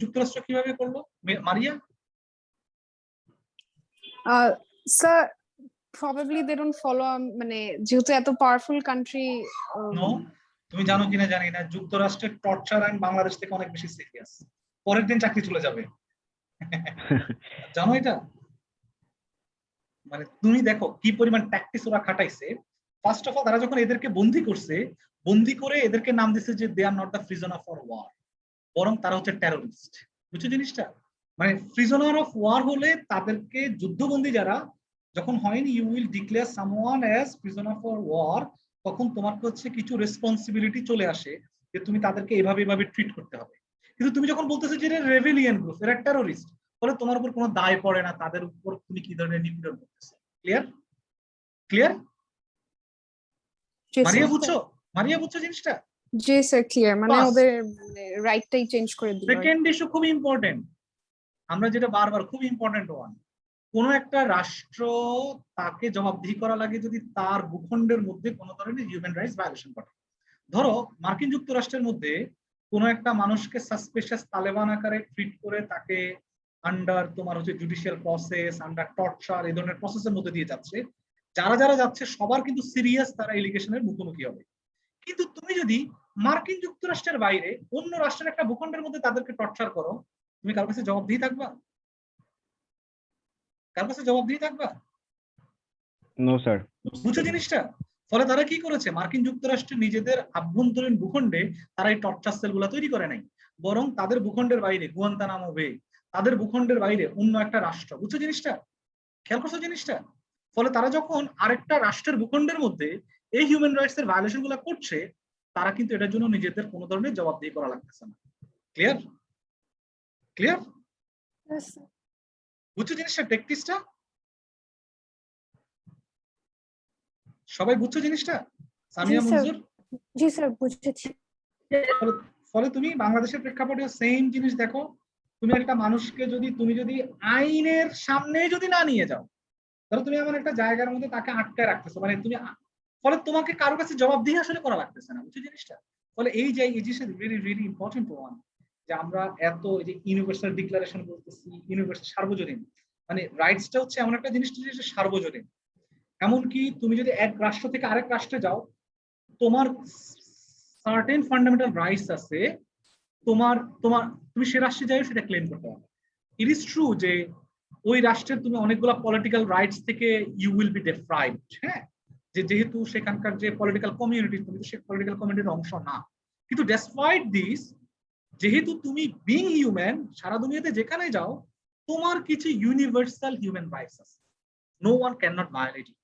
যুক্তরাষ্ট্র কিভাবে করলো মারিয়া? Sir probably they don't follow, মানে যেহেতু এত পাওয়ারফুল কান্ট্রি। নো, তুমি জানো কিনা জানি না, যুক্তরাষ্ট্রের টর্চার আইন বাংলাদেশ থেকে অনেক বেশি সিরিয়াস। পরের দিন চাকরি চলে যাবে। জানো এটা? মানে তুমি দেখো কি পরিমাণ ট্যাকটিস ওরা খাটাইছে। ফার্স্ট অফ অল তারা যখন এদেরকে বন্দি করছে, বন্দি করে এদেরকে নাম দিচ্ছে যে they are not the prisoner for war, বরং তারা হচ্ছে টেররিস্ট। বুঝছো জিনিসটা? মানে প্রিজনার অফ ওয়ার হলে তাদেরকে যুদ্ধবন্দী যারা যখন হয়নি, you will declare someone as prisoner for war, তখন তোমার হচ্ছে কিছু রেসপন্সিবিলিটি চলে আসে। যে তুমি তাদেরকে এভাবে ট্রিট করতে হবে। কিন্তু তুমি যখন বলতেছো যে এরা রেভিলিয়ন গ্রুপ, এরা টেরোরিস্ট, ফলে তোমার উপর কোনো দায় পড়ে না, তাদের উপর তুমি কি ধরনের নিপীড়ন করতেছো। ক্লিয়ার? ক্লিয়ার? মারিয়া বুঝছো? মারিয়া বুঝছো জিনিসটা? জি স্যার, ক্লিয়ার। মানে Plus, ওদের রাইটটাই চেঞ্জ করে দিল। সেকেন্ড ইস্যু খুব ইম্পর্টেন্ট, আমরা যেটা বারবার খুব ইম্পর্টেন্ট ওয়ান, কোন একটা রাষ্ট্র তাকে জবাবদিহি করা লাগে যদি তার ভূখণ্ডের মধ্যে কোনো ধরনের হিউম্যান রাইটস ভায়োলেশন ঘটে। ধরো মার্কিন যুক্তরাষ্ট্রের মধ্যে কোনো একটা মানুষকে সাসপিশিয়াস তালেবান আকারে ট্রিট করে তাকে আন্ডার তোমার হচ্ছে জুডিশিয়াল প্রসেস, আন্ডার টর্চার, এই ধরনের প্রসেসের মধ্যে দিয়ে যাচ্ছে, যারা যারা যাচ্ছে সবার কিন্তু সিরিয়াস তারা এলিগেশনের মুখোমুখি হবে। কিন্তু তুমি যদি মার্কিন যুক্তরাষ্ট্রের বাইরে অন্য রাষ্ট্রের একটা ভূখণ্ডের মধ্যে তাদেরকে টর্চার করো, তুমি কার কাছে জবাবদিহি থাকবা? কার কাছে জবাবদিহি থাকবা? No sir. বুঝছো জিনিসটা? ফলে তারা কি করেছে, মার্কিন যুক্তরাষ্ট্র নিজেদের আভ্যন্তরীণ ভূখণ্ডে তারা এই টর্চার সেলগুলো তৈরি করে নাই, বরং তাদের ভূখণ্ডের বাইরে গুয়ান্তানামো বে, তাদের ভূখণ্ডের বাইরে অন্য একটা রাষ্ট্র। বুঝছো জিনিসটা? খেয়াল করছো জিনিসটা? ফলে তারা যখন আরেকটা রাষ্ট্রের ভূখণ্ডের মধ্যে এই হিউম্যান রাইটস এর ভায়োলেশন গুলো করছে, তারা কিন্তু এটার জন্য নিজেদের কোনো ধরনের জবাবদিহি করা লাগতেছে না। ক্লিয়ার? ক্লিয়ার? বুঝছো জিনিসটা? টেকটিসটা সবাই বুঝছো জিনিসটা? সামিয়া মনজুর? জি স্যার, বুঝেছি। ফলে তুমি বাংলাদেশের প্রেক্ষাপটে সেম জিনিস দেখো, তুমি একটা মানুষকে তুমি যদি আইনের সামনে যদি না নিয়ে যাও, ধরো তুমি এমন একটা জায়গার মধ্যে তাকে আটকায় রাখতেছো, মানে তুমি, ফলে তোমাকে কারো কাছে জবাবদিহি আসলে করা লাগতেছে না। বুঝছো জিনিসটা? ফলে এই জিনিসটা রিয়েলি রিয়েলি ইম্পর্টেন্ট ওয়ান, যে আমরা এত এই যে ইউনিভার্সাল ডিক্লারেশন বলতেছি, ইউনিভার্সাল সার্বজনীন, মানে রাইটসটা হচ্ছে এমন একটা জিনিস যে সার্বজনীন। এমনকি তুমি যদি এক রাষ্ট্র থেকে আরেক রাষ্ট্রে যাও, তোমার সার্টেন ফান্ডামেন্টাল রাইটস আছে, তুমি সে রাষ্ট্রে যাও সেটা ক্লেম করতে হবে। ইট ইজ ট্রু যে ওই রাষ্ট্রের তুমি অনেকগুলো পলিটিক্যাল রাইটস থেকে ইউ উইল বি ডিপ্রাইভড, হ্যাঁ, যেহেতু সেখানকার যে পলিটিক্যাল কমিউনিটি, তুমি তো সেই পলিটিক্যাল কমিউনিটির অংশ না। কিন্তু ডেসপাইট দিস, যেহেতু তুমি বিং হিউম্যান, সারা দুনিয়াতে যেখানে যাও তোমার কিছু ইউনিভার্সাল হিউম্যান রাইটস আছে, no one can not violate it.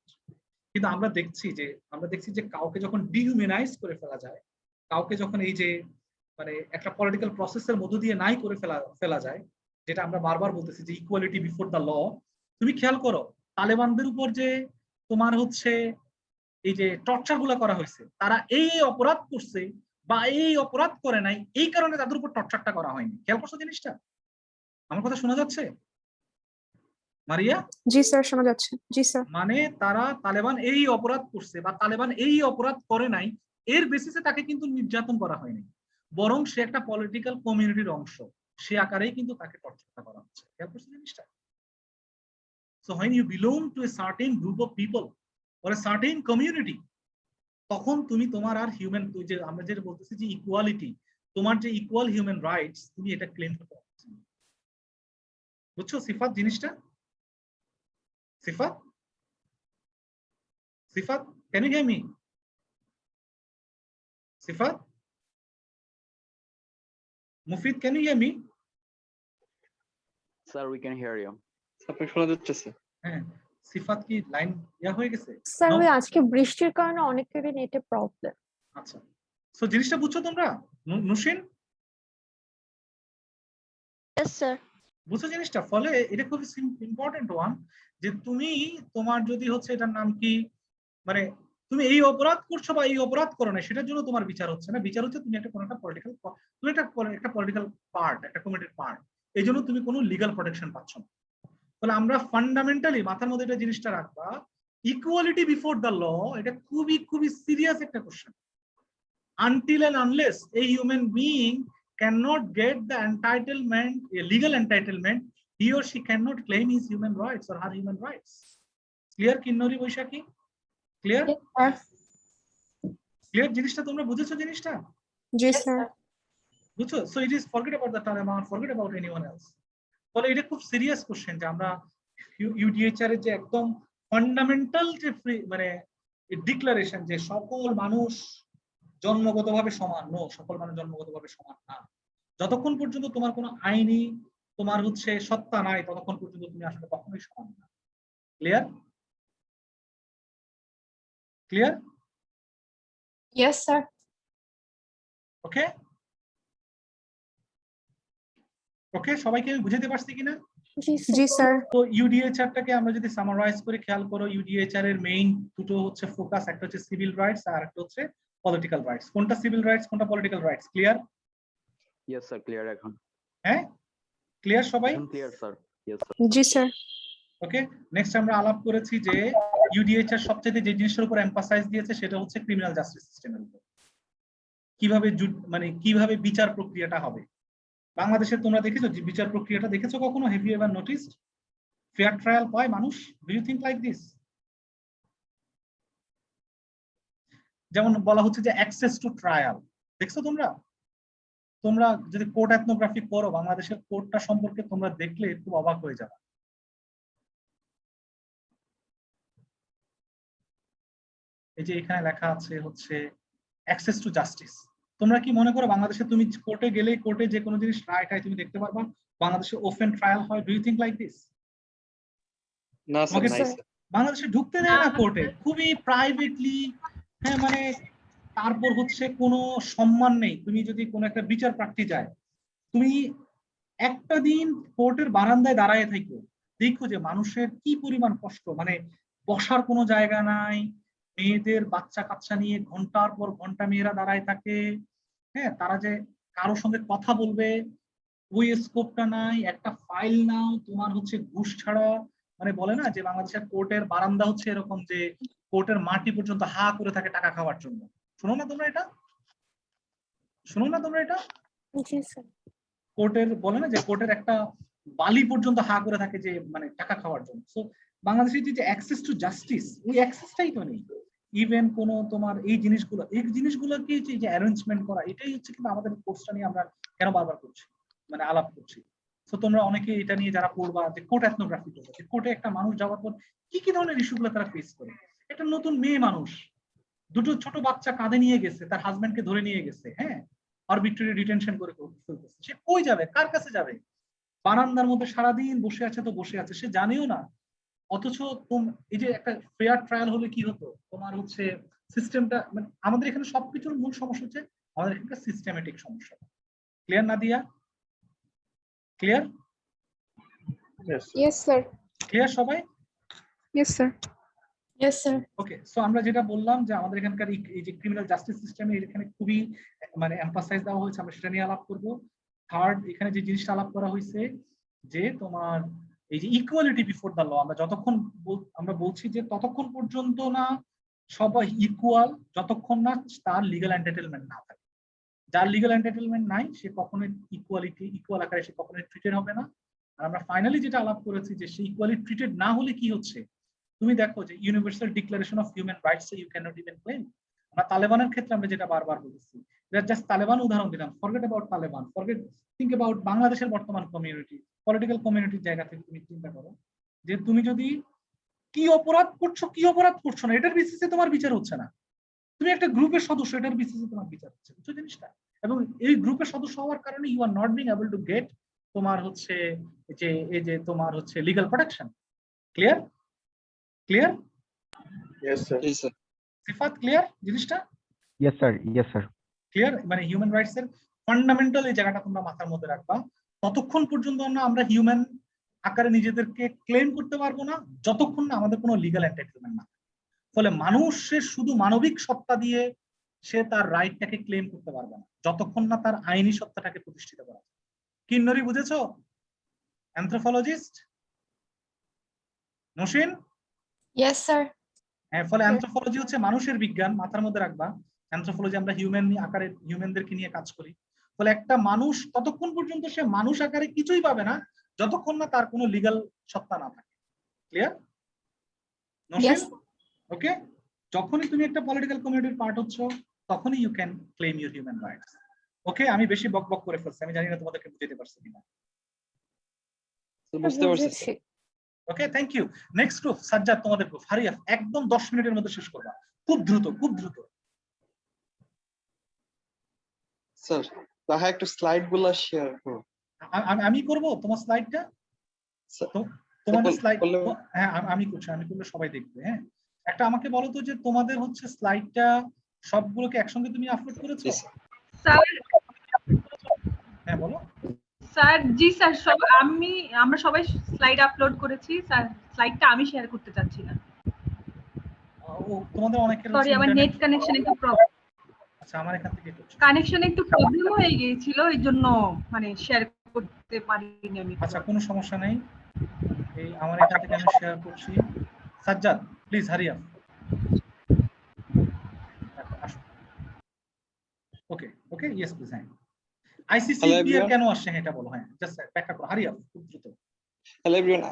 কিন্তু আমরা দেখছি যে কাউকে যখন ডিহিউম্যানাইজ করে ফেলা যায়, কাউকে যখন এই যে মানে একটা পলিটিক্যাল প্রসেসের মধ্য দিয়ে নাই করে ফেলা যায়, যেটা আমরা বারবার বলতেছি যে ইকুয়ালিটি বিফোর দ্য ল। তুমি খেয়াল করো তালেবানদের উপর যে তোমার হচ্ছে এই যে টর্চার গুলা করা হয়েছে, তারা এই অপরাধ করছে বা এই অপরাধ করে নাই, এই কারণে তাদের উপর টর্চারটা করা হয়নি। খেয়াল করছো জিনিসটা? আমার কথা শোনা যাচ্ছে মারিয়া? জি স্যার, শোনা যাচ্ছে। জি স্যার। মানে তালেবান এই অপরাধ করছে বা তালেবান এই অপরাধ করে নাই, এর বেসিসে তাকে কিন্তু নির্যাতন করা হয়নি, বরং সে একটা পলিটিক্যাল কমিউনিটির অংশ, সে আকারেই কিন্তু তাকে টর্চার করা হচ্ছে। খেয়াল করছো জিনিসটা? So when you belong to a certain group of people or a certain community, তখন তুমি তোমার আর হিউম্যান, যে আমরা যেটা বলতেছি যে ইকুয়ালিটি, তোমার যে ইকুয়াল হিউম্যান রাইটস, তুমি এটা ক্লেম করতে পারছো। বুঝছো সিফাত জিনিসটা? সিফাত, can you hear me? Sifat, Mufid, can you hear me? Sir, we can hear you. আপনি শোনা যাচ্ছে? হ্যাঁ, সিফাত কি লাইন হয়ে গেছে? স্যার, ওই আজকে বৃষ্টির কারণে অনেকেরই নেটে প্রবলেম। আচ্ছা, সো জিনিসটা বুঝছো তোমরা? নুশিন? Yes, sir. বুঝছো জিনিসটা? ফলে এটা খুব ইম্পর্টেন্ট ওয়ান, যে তুমি তোমার যদি হচ্ছে এটার নাম কি, মানে তুমি এই অপরাধ করছো বা এই অপরাধ করো না, সেটার জন্য তোমার বিচার হচ্ছে না। বিচার হচ্ছে তুমি একটা কোনো একটা পলিটিক্যাল, তুমি একটা পলিটিক্যাল পার্ট, একটা কমিউনিটির পার্ট, এই জন্য তুমি কোনো লিগাল প্রোটেকশন পাচ্ছ না। তাহলে আমরা ফান্ডামেন্টালি মাথার মধ্যে এটা জিনিসটা রাখবা, ইকুয়ালিটি বিফোর দ্য ল, এটা খুবই খুবই সিরিয়াস একটা question. Until and unless a human being cannot get the entitlement, a legal entitlement, he or she cannot claim his human rights or her human rights. Clear Kinnori Boishaki? Clear? Clear জিনিসটা? তোমরা বুঝেছো জিনিসটা? জি sir. বুঝছো? So it is, forget about the Taliban, forget about anyone else. ফলে এটা খুব serious question, যে আমরা ইউডিএইচআর এর যে একদম ফান্ডামেন্টাল যে মানে ডিক্লারেশন যে সকল মানুষ জন্মগতভাবে সমান, নো, সকল মানুষ জন্মগতভাবে সমান না। যতক্ষণ পর্যন্ত তোমার কোনো আইনি তোমার হচ্ছে সত্তা নাই, ততক্ষণ পর্যন্ত তুমি আসলে কখনোই সমান না। Clear? Clear? Yes sir. Okay okay, সবাইকে আমি বুঝাতে পারছি কিনা? জি স্যার। তো ইউডিএইচআরটাকে আমরা যদি সামারাইজ করে খেয়াল করো, ইউডিএইচআর এর মেইন দুটো হচ্ছে ফোকাস, একটা হচ্ছে সিভিল রাইটস আর একটা হচ্ছে পলিটিক্যাল রাইটস। কোনটা সিভিল রাইটস, কোনটা political rights, clear? Yes sir, clear এখন। হ্যাঁ ক্লিয়ার সবাই? Clear sir. Yes sir. জি স্যার। ওকে, নেক্সট আমরা আলাপ করেছি যে ইউডিএইচআর সবচেয়ে যে জিনিসের উপর এমফাসাইজ দিয়েছে সেটা হচ্ছে ক্রিমিনাল জাস্টিস সিস্টেমের উপর, কিভাবে মানে কিভাবে বিচার প্রক্রিয়াটা হবে। বাংলাদেশে তোমরা দেখেছো যে বিচার প্রক্রিয়াটা, দেখেছো কখনো? Have you ever noticed fair trial পায় মানুষ? Do you think like this? যেমন বলা হচ্ছে যে অ্যাক্সেস টু ট্রায়াল, দেখছো তোমরা? তোমরা যদি কোর্ট এথনোগ্রাফি করো, বাংলাদেশের কোর্টটা সম্পর্কে তোমরা দেখলে খুব অবাক হয়ে যাবে। এই যে এখানে লেখা আছে হচ্ছে অ্যাক্সেস টু জাস্টিস। তোমরা কি মনে করো বাংলাদেশে তুমি কোর্টে গেলে কোর্টে যে কোনো জিনিস রায় টায় তুমি দেখতে পারবা? বাংলাদেশে ওপেন ট্রায়াল হয়? Do you think like this? না স্যার, নাই স্যার। বাংলাদেশে ঢুকতে দেয় না কোর্টে, খুবই প্রাইভেটলি। হ্যাঁ মানে তারপর হচ্ছে কোনো সম্মান নেই। তুমি যদি কোনো একটা বিচার প্রার্থী যায়, তুমি একটা দিন কোর্টের বারান্দায় দাঁড়ায় থাকো, দেখো যে মানুষের কি পরিমাণ কষ্ট, মানে বসার কোনো জায়গা নাই, মেয়েদের বাচ্চা কাচ্চা নিয়ে ঘন্টার পর ঘন্টা মেয়েরা দাঁড়ায় থাকে। হ্যাঁ, তারা যে কারোর সঙ্গে কথা বলবে ওই স্কোপটা নাই, একটা ফাইল নাও তোমার হচ্ছে ঘুষ ছাড়া। মানে বলে না যে বাংলাদেশের কোর্টের বারান্দা হচ্ছে এরকম যে কোর্টের মাটি পর্যন্ত হা করে থাকে টাকা খাওয়ার জন্য। শুনো না তোমরা এটা? শুনো না তোমরা এটা? কোর্টের বলে না যে কোর্টের একটা বালি পর্যন্ত হা করে থাকে যে মানে টাকা খাওয়ার জন্য। সো বাংলাদেশের যে অ্যাক্সেস টু জাস্টিস, ওই অ্যাক্সেসটাই তো নেই। ইভেন কোন তোমার এই জিনিসগুলোকে যে অ্যারেঞ্জমেন্ট করা, এটাই হচ্ছে কিন্তু আমাদের কোর্সটা নিয়ে আমরা কেন বারবার করছি, মানে আলাপ করছি। তো তোমরা অনেকে এটা নিয়ে যারা পড়বা যে কোর্ট এথনোগ্রাফি করবে, কোর্টে একটা মানুষ যাওয়ার পর কি কি ধরনের ইস্যুগুলো তারা ফেস করে। একটা নতুন মেয়ে মানুষ, দুটো ছোট বাচ্চা কাঁধে নিয়ে গেছে, তার হাজবেন্ডকে ধরে নিয়ে গেছে, হ্যাঁ আরবিট্রারি ডিটেনশন করে ফেলতেছে। সে কই যাবে, কার কাছে যাবে? বারান্দার মধ্যে সারাদিন বসে আছে, তো বসে আছে, সে জানেও না। অথচ এই যে একটা ফেয়ার ট্রায়াল হলে কি হতো, তোমার হচ্ছে সিস্টেমটা, মানে আমাদের এখানে সবকিছুর মূল সমস্যা হচ্ছে আমাদের এখানকার সিস্টেমেটিক সমস্যা। Clear Nadia? Clear? Yes sir. Clear সবাই? Yes sir. Yes sir. Okay, so আমরা যেটা বললাম যে আমাদের এখানকার এই যে ক্রিমিনাল জাস্টিস সিস্টেমে এখানে খুবই মানে এমফাসাইজ দেওয়া হয়েছে, আমরা সেটা নিয়ে আলাপ করব। থার্ড, এখানে যে জিনিসটা আলাপ করা হয়েছে যে তোমার এই যে ইকুয়ালিটি বিফোর দ্য ল, আমরা বলছি যে ততক্ষণ পর্যন্ত না সবাই ইকুয়াল, যতক্ষণ না তার লিগ্যাল এন্টাইটেলমেন্ট না থাকে। যার লিগ্যাল এন্টাইটেলমেন্ট নাই সে কখনোই ইকুয়াল আকারে সে কখনোই ট্রিটেড হবে না। আর আমরা ফাইনালি যেটা আলাপ করেছি যে সে ইকুয়ালি ট্রিটেড না হলে কি হচ্ছে, তুমি দেখো যে universal declaration of human rights you can't even claim. আমরা তালেবানের ক্ষেত্রে আমরা যেটা বারবার বলেছি, জাস্ট তালেবান উদাহরণ দিলাম, forget about Taliban, think about বাংলাদেশের বর্তমান কমিউনিটি, পলিটিক্যাল কমিউনিটির জায়গা থেকে তুমি চিন্তা করো যে তুমি যদি কি অপরাধ করছো না এটার বেসিসে তোমার বিচার হচ্ছে না। তুমি একটা গ্রুপের সদস্য, এটার বেসিসে তোমার বিচার হচ্ছে, বুঝছো জিনিসটা? এবং এই গ্রুপের সদস্য হওয়ার কারণে you are not being able to get তোমার হচ্ছে যে এই যে তোমার হচ্ছে legal protection. Clear? Clear? Yes, sir. জি স্যার। সিফাত, ক্লিয়ার জিনিসটা? Yes sir, yes sir. Clear? মানে হিউম্যান রাইটস এর ফান্ডামেন্টাল এই জায়গাটা তোমরা মাথার মধ্যে রাখবা। ততক্ষণ পর্যন্ত আমরা হিউম্যান আকারে নিজেদেরকে ক্লেম করতে পারবো না যতক্ষণ না আমাদের কোনো লিগ্যাল এন্টাইটেলমেন্ট না। ফলে মানুষের শুধু মানবিক সত্তা দিয়ে সে তার রাইটটাকে ক্লেম করতে পারবে না যতক্ষণ না তার আইনি সত্তাটাকে প্রতিষ্ঠিত করা যায়। কিন্নরি, বুঝেছো? অ্যানথ্রোপোলজিস্ট নসীন? Yes sir. হ্যাঁ, ফলে অ্যানথ্রোপোলজি হচ্ছে মানুষের বিজ্ঞান, মাথার মধ্যে রাখবা। অ্যানথ্রোপোলজি আমরা হিউম্যান আকারে হিউম্যানদেরকে নিয়ে কাজ করি। ফলে একটা মানুষ ততক্ষণ পর্যন্ত সে মানুষ আকারে কিছুই পাবে না যতক্ষণ না তার কোনো লিগ্যাল সত্তা না থাকে। ক্লিয়ার? নসীন? ওকে, যখনই তুমি একটা পলিটিক্যাল কমিউনিটির পার্ট হচ্ছ তখনই you can claim your human rights. Okay, আমি বেশি বকবক করে ফেলছি, আমি জানি না তোমাদেরকে বুঝাতে পারছি কিনা। বুঝতে পারছি। Okay, thank you. Next group Sajjad, তোমাদের গ্রুপ। হারিয়া, একদম 10 মিনিটের মধ্যে শেষ করবা, খুব দ্রুত, খুব দ্রুত। স্যার তাহলে একটু স্লাইড গুলো শেয়ার করুন। আমি করব তোমার স্লাইডটা? তোমাদের স্লাইড? হ্যাঁ, আমি করলে সবাই দেখবে। হ্যাঁ, একটা আমাকে বলো তো যে তোমাদের হচ্ছে স্লাইডটা সবগুলোকে একসঙ্গে তুমি আপলোড করেছো? স্যার হ্যাঁ বলো। স্যার জি স্যার আমরা সবাই স্লাইড আপলোড করেছি স্যার, স্লাইডটা আমি শেয়ার করতে চাচ্ছি না। ও তোমাদের অনেকের সরি আমার নেট কানেকশন একটু প্রবলেম, আচ্ছা আমার এখান থেকে একটু কানেকশন একটু প্রবলেম হয়ে গিয়েছিল, এই জন্য মানে শেয়ার করতে পারিনি আমি। আচ্ছা কোনো সমস্যা নেই, এই আমার এখান থেকে আমি শেয়ার করছি। Sajjad please hurry up. Okay okay yes please. হ্যাঁ আইসিসিপিআর কেন আসছে এটা বলো। হ্যাঁ জাস্ট ব্যাখ্যা করো হারি আপ খুব দ্রুত। Hello everyone.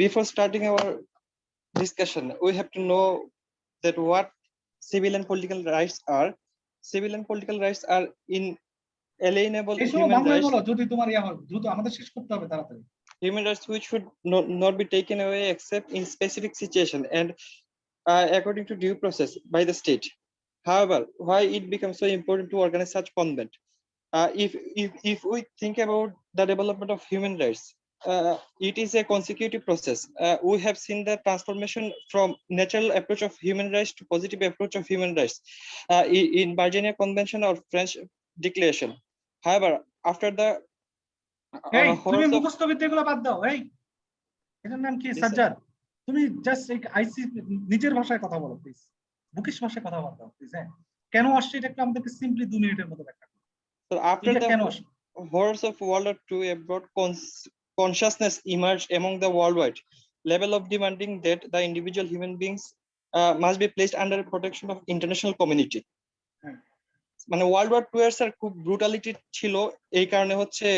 Before starting our discussion, we have to know that what civil and political rights are. Civil and political rights are inalienable human rights. বলো যদি তোমার ইয়া হয় দ্রুত, আমাদের শেষ করতে হবে তাড়াতাড়ি। Human rights which should not be taken away except in specific situation and according to due process by the state. However, why it becomes so important to organize such convent? If we think about the development of human rights, it is a consecutive process. We have seen the transformation from natural approach of human rights to positive approach of human rights in Virginia Convention or French Declaration. However, after the তুমি মুখস্থ বিদ্যাগুলো বাদ দাও। এই এটার নাম কি সাজ্জাদ? তুমি just এই আইসি নিজের ভাষায় কথা বলো প্লিজ, বুকিশ ভাষায় কথা বাদ দাও প্লিজ। হ্যাঁ কেন আসছে এটা একটু আমাদেরকে সিম্পলি 2 মিনিটের মধ্যে ব্যাখ্যা করো। So after the horrors of World War II, a broad consciousness emerged among the worldwide level of demanding that the individual human beings must be placed under protection of international community. মানে world war 2 এর sir খুব brutality ছিল, এই কারণে হচ্ছে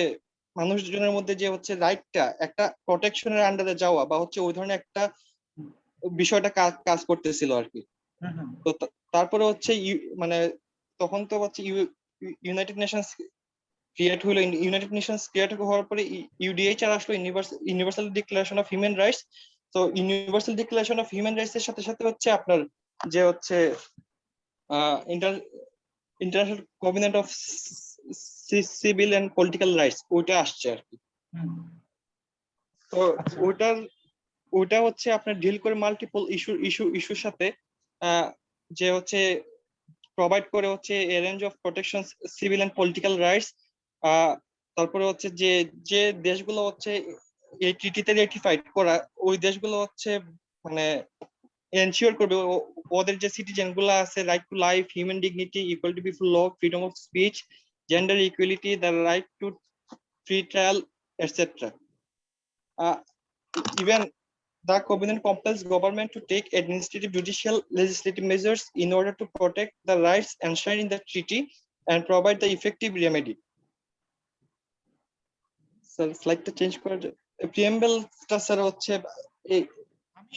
মানুষজনের মধ্যে যে হচ্ছে রাইটটা একটা প্রোটেকশনের আন্ডারে যাওয়া বা হচ্ছে ওই ধরনের একটা বিষয়টা কাজ করতেছিল আর কি। তো তারপরে হচ্ছে মানে তখন তো হচ্ছে ইউনাইটেড নেশনস ক্রিয়েট হলো। ইউনাইটেড নেশনস ক্রিয়েট হওয়ার পরে ইউডিএইচআর আসলো, universal declaration of human rights. তো universal declaration of human rights এর সাথে সাথে হচ্ছে আপনার যে হচ্ছে international covenant of civil and political rights ওইটা আসছে আর কি। তো ওইটা হচ্ছে আপনার ডিল করে মাল্টিপল ইস্যুর সাথে যে হচ্ছে প্রোভাইড করে হচ্ছে a range of protection civil and political rights. তারপরে হচ্ছে যে দেশগুলো হচ্ছে এই ট্রিটিতে রেটিফাইড করা, ওই দেশগুলো হচ্ছে মানে এনশিওর করবে ওদের যে সিটিজেন গুলো আছে right to life, human dignity, equality before law, freedom of speech, gender equality, the right to free trial etcetera. Even the covenant compels government to take administrative, judicial, legislative measures in order to protect the rights enshrined in the treaty and provide the effective remedy. Sir, slide change করে preamble-টা sir হচ্ছে এই আমি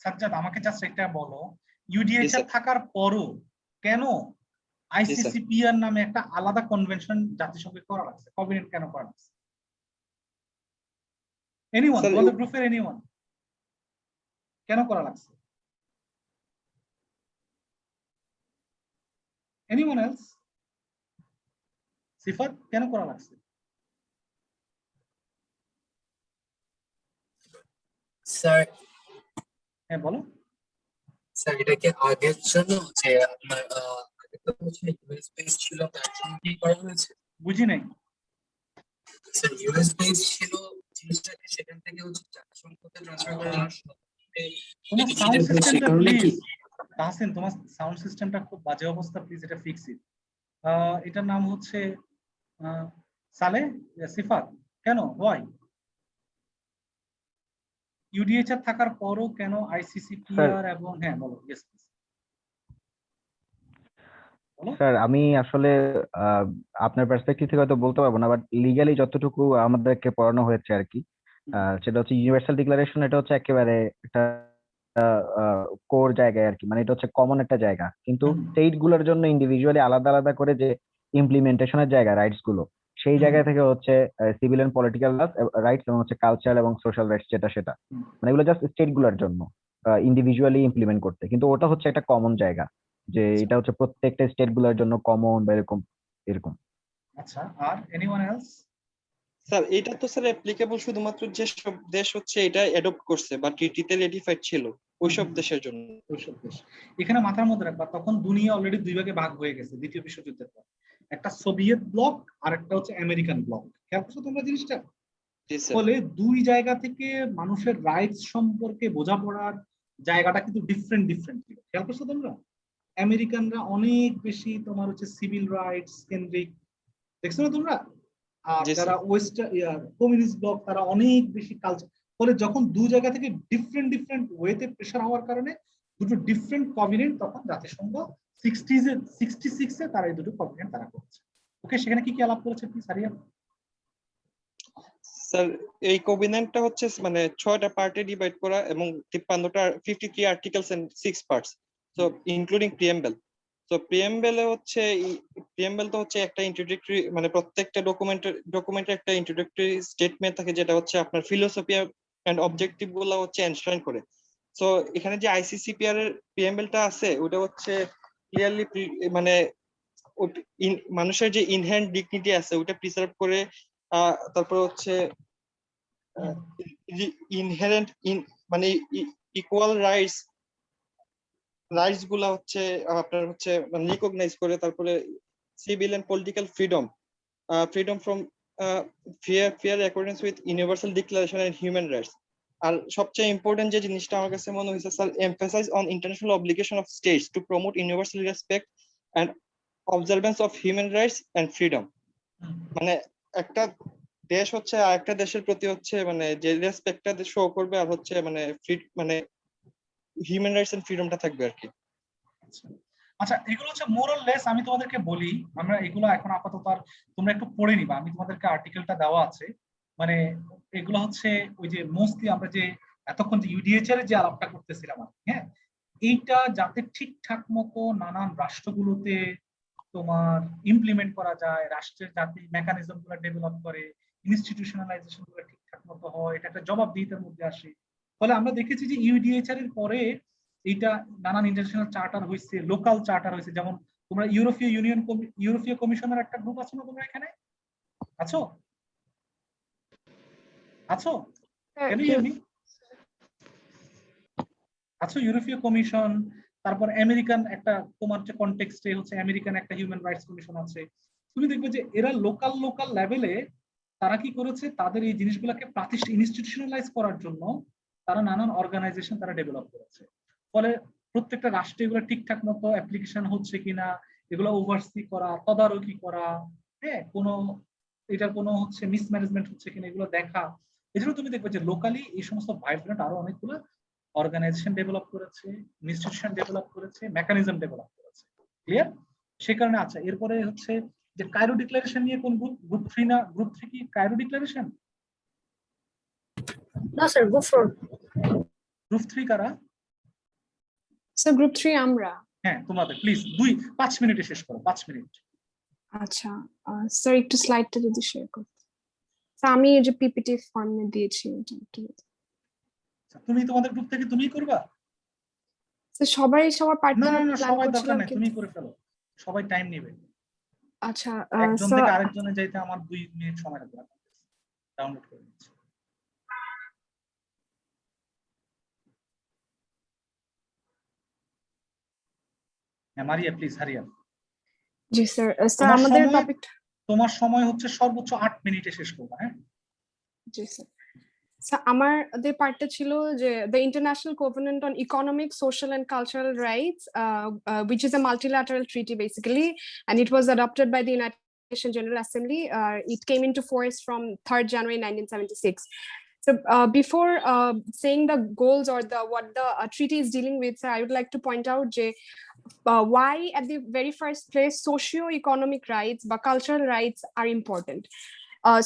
সাজ্জাদ আমাকে just একটা বলো, UDHR থাকার পরও কেন আইসিসিপিআর নামে একটা আলাদা কনভেনশন জাতিসংঘে করা লাগছে? কভেনেন্ট কেন করা লাগছে? এনিওয়ান বল দ্য গ্রুপের এনিওয়ান কেন করা লাগছে? Anyone else? সিফাত কেন করা লাগছে? স্যার হ্যাঁ বলো। স্যার এটা কি আগের জন্য যে আপনার আগে তো হচ্ছে ইউএস বেস ছিল, তার জন্য কি করা হয়েছে? বুঝি নাই স্যার। ইউএস বেস ছিল জিনিসটাকে সেখান থেকে হচ্ছে জাতিসংঘতে ট্রান্সফার করা হলো। তোমার সাউন্ড সিস্টেমটা প্লিজ তাহসিন, তোমার সাউন্ড সিস্টেমটা খুব বাজে অবস্থা, প্লিজ এটা ফিক্স ইট। এটার নাম হচ্ছে সালে সিফাত কেন হয় ইউডিএইচআর থাকার পরও কেন আইসিসিপিআর এবং হ্যাঁ বলো। ইয়েস স্যার আমি আসলে আপনার পার্সপেক্টিভ থেকে হয়তো বলতে পারবো না, বাট লিগালি যতটুকু আমাদেরকে পড়ানো হয়েছে আর কি, সেটা হচ্ছে ইউনিভার্সাল ডিক্লারেশন, এটা হচ্ছে একেবারে একটা কোর জায়গায় আর কি, মানে এটা হচ্ছে কমন একটা জায়গা, কিন্তু স্টেট গুলোর জন্য ইন্ডিভিজুয়ালি আলাদা আলাদা করে যে ইমপ্লিমেন্টেশনের জায়গা রাইটস গুলো, সেই জায়গা থেকে হচ্ছে সিভিল এন্ড পলিটিক্যাল রাইটস এবং হচ্ছে কালচারাল এবং সোশ্যাল রাইটস যেটা মানে এগুলো জাস্ট স্টেট গুলোর জন্য ইন্ডিভিজুয়ালি ইমপ্লিমেন্ট করতে, কিন্তু ওটা হচ্ছে একটা কমন জায়গা যে এটা হচ্ছে প্রত্যেকটা স্টেট গুলোর জন্য কমন বা এরকম। আচ্ছা আর এনিওয়ান এলস? স্যার এটা তো স্যার অ্যাপ্লিকেবল শুধুমাত্র যেসব দেশ হচ্ছে এটা অ্যাডপ্ট করছে বা ট্রিটিতে রেটিফাইড ছিল ওইসব দেশের জন্য। ওইসব দেশ এখানে মাথার মধ্যে রাখবা, তখন দুনিয়া অলরেডি দুই ভাগে ভাগ হয়ে গেছে দ্বিতীয় বিশ্বযুদ্ধের পর। একটা সোভিয়েত ব্লক আর একটা হচ্ছে আমেরিকান ব্লক। খেয়াল করছো তোমরা জিনিসটা? ফলে দুই জায়গা থেকে মানুষের রাইটস সম্পর্কে বোঝাপড়ার জায়গাটা কিন্তু ডিফারেন্ট ডিফারেন্ট ছিল। খেয়াল করছো তোমরা? আমেরিকানরা অনেক বেশি তোমার হচ্ছে সিভিল রাইটস কেন্দ্রিক, দেখছো না তোমরা? আর যারা ওয়েস্ট কমিউনিস্ট ব্লক তারা অনেক বেশি কালচার। ফলে যখন দুই জায়গা থেকে ডিফারেন্ট ডিফারেন্ট ওয়েতে প্রেশার হওয়ার কারণে দুটো ডিফারেন্ট কভিনেন্ট তখন জাতিসংঘ 66-এ তারা এই দুটো কভিনেন্ট তারা করেছে। ওকে, সেখানে কি কি আলাপ করেছে প্লিজ সারিয়া? স্যার এই কোভিনেন্টটা হচ্ছে মানে 6টা পার্টে ডিভাইড করা এবং 53টা 53 articles and 6 parts, so including preamble. তো প্রিএমবেলে হচ্ছে প্রিএমবেল তো হচ্ছে একটা ইন্ট্রোডাক্টরি, মানে প্রত্যেকটা ডকুমেন্টের একটা ইন্ট্রোডাক্টরি স্টেটমেন্ট থাকে যেটা হচ্ছে আপনার ফিলোসফি এন্ড অবজেক্টিভ গুলো হচ্ছে এনশ্রাইন করে। সো এখানে যে আইসিসিপিআর এর প্রিএমবেলটা আছে ওটা হচ্ছে ক্লিয়ারলি মানে মানুষের যে ইনহেরেন্ট ডিগনিটি আছে ওটা প্রিজার্ভ করে, তারপর হচ্ছে ইনহেরেন্ট মানে ইকুয়াল রাইটস গুলা হচ্ছে আপনার হচ্ছে রিকগনাইজ করে, তারপরে civil and political freedom from fear accordings with universal declaration and human rights. আর সবচেয়ে ইম্পর্টেন্ট যে জিনিসটা আমার কাছে মনে হয়েছে sir, emphasise on international obligation of states to promote universal respect and observance of human rights and freedom. মানে একটা দেশ হচ্ছে আরেকটা দেশের প্রতি হচ্ছে মানে যে রেসপেক্টটা শো করবে আর হচ্ছে মানে হিউম্যান রাইটস এন্ড ফ্রিডমটা থাকবে আর কি। আচ্ছা, এগুলো হচ্ছে মোরাল লেস। আমি তোমাদেরকে বলি, আমরা এগুলো এখন আপাতত আর তোমরা একটু পড়ে নিবা, আমি তোমাদেরকে আর্টিকেলটা দেওয়া আছে। মানে এগুলো হচ্ছে ওই যে মোস্টলি আমরা যে এতক্ষণ যে ইউডিএইচআর এর যে আলাপটা করতেছিলাম, হ্যাঁ, এইটা যাতে ঠিকঠাক মতো নানান রাষ্ট্রগুলোতে তোমার ইমপ্লিমেন্ট করা যায়, রাষ্ট্রের যাতে মেকানিজম গুলো ডেভেলপ করে, ইনস্টিটিউশনালাইজেশন গুলো ঠিকঠাক মতো হয়, এটা একটা জবাবদিহিতার মধ্যে আসে। ফলে আমরা দেখেছি যে ইউডিএইচআর এর পরে এইটা নানান ইন্টারন্যাশনাল চার্টার হয়েছে, লোকাল চার্টার হয়েছে। যেমন তোমরা ইউরোপীয় কমিশনের একটা গ্রুপ আছো না তোমরা এখানে? আছো? আছো? আছো? ইউরোপীয় কমিশন, তারপর আমেরিকান একটা তোমার যে কনটেক্সটে হচ্ছে আমেরিকান একটা হিউম্যান রাইটস কমিশন আছে। তুমি দেখবে যে এরা লোকাল লেভেলে তারা কি করেছে, তাদের এই জিনিসগুলোকে ইনস্টিটিউশনালাইজ করার জন্য তারা নানান অর্গানাইজেশন তারা ডেভেলপ করেছে। ফলে প্রত্যেকটা রাষ্ট্রে এগুলো ঠিকঠাক মতো অ্যাপ্লিকেশন হচ্ছে কিনা এগুলো ওভারসি করা, তদারকি করা, হ্যাঁ, এটার কোনো হচ্ছে মিসম্যানেজমেন্ট হচ্ছে কিনা এগুলো দেখা। এজন্য তুমি দেখবে যে লোকালি এই সমস্ত ভাইব্রেন্ট আরো অনেকগুলো অর্গানাইজেশন ডেভেলপ করেছে, ইনস্টিটিউশন ডেভেলপ করেছে, মেকানিজম ডেভেলপ করেছে। ক্লিয়ার? সে কারণে আচ্ছা, এরপরে হচ্ছে যে কায়রো ডিক্লারেশন নিয়ে কোন গ্রুপ 3 না গ্রুপ 3 কি কায়রো ডিক্লারেশন? না স্যার, গ্রুপ 3 কারা? স্যার গ্রুপ 3 আমরা। হ্যাঁ, তোমাদের প্লিজ 5 মিনিটে শেষ করো, 5 মিনিট। আচ্ছা স্যার, একটু স্লাইডটা যদি শেয়ার করতে। স্যার আমি এই যে পিপিটি ফর্মে দিয়েছি এটা একটু। তুমি তোমাদের গ্রুপ থেকে তুমিই করবা? স্যার সবাই সবার পার্ট না, সবাই দরকার নাই, তুমি করে ফেলো, সবাই টাইম নেবে। আচ্ছা, একজন থেকে আরেকজনে যাইতে আমার 2 মিনিট সময় লাগবে। ডাউনলোড করে নিচ্ছি। হ্যাঁ মারিয়া, প্লিজ হারিয়া। জি স্যার। স্যার আমাদের টপিক, তোমার সময় হচ্ছে সর্বোচ্চ 8 মিনিটে শেষ করবা। হ্যাঁ জি স্যার। স্যার আমাদের পার্টটা ছিল যে the International Covenant on Economic, Social and Cultural Rights, which is a multilateral treaty basically, and it was adopted by the United Nations General Assembly. It came into force from 3rd January 1976. So before saying the goals or what the treaty is dealing with, I would like to point out why at the very first place socio-economic rights but cultural rights are important.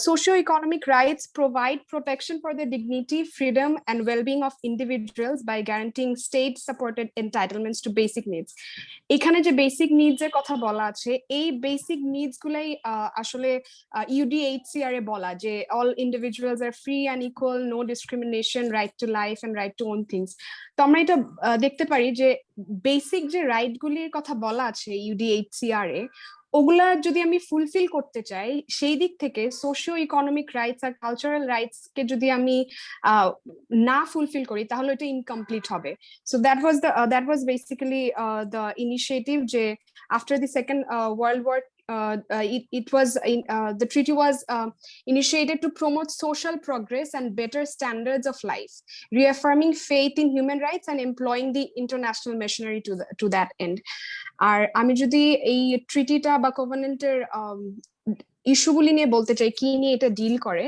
Socio-economic rights provide protection for the dignity, freedom, and well-being of individuals by guaranteeing state-supported entitlements to basic needs. এখানে যে basic needs এর কথা বলা আছে, এই basic needs গুলাই আসলে UDHCR এ বলা যে all individuals are free and equal, no discrimination, right to life and right to own things. তো আমরা এটা দেখতে পারি যে বেসিক যে রাইট গুলির কথা বলা আছে UDHCR এ, ওগুলা যদি আমি ফুলফিল করতে চাই সেই দিক থেকে সোশিও ইকোনমিক রাইটস আর কালচারাল রাইটস কে যদি আমি না ফুলফিল করি তাহলে এটা ইনকমপ্লিট হবে। So that was basically the initiative যে after the second world war the treaty was initiated to promote social progress and better standards of life, reaffirming faith in human rights and employing the international machinery to that end. আর আমি যদি এই ট্রিটিটা বা কোভেনেন্টের ইস্যুগুলি নিয়ে বলতে চাই কি নিয়ে এটা ডিল করে,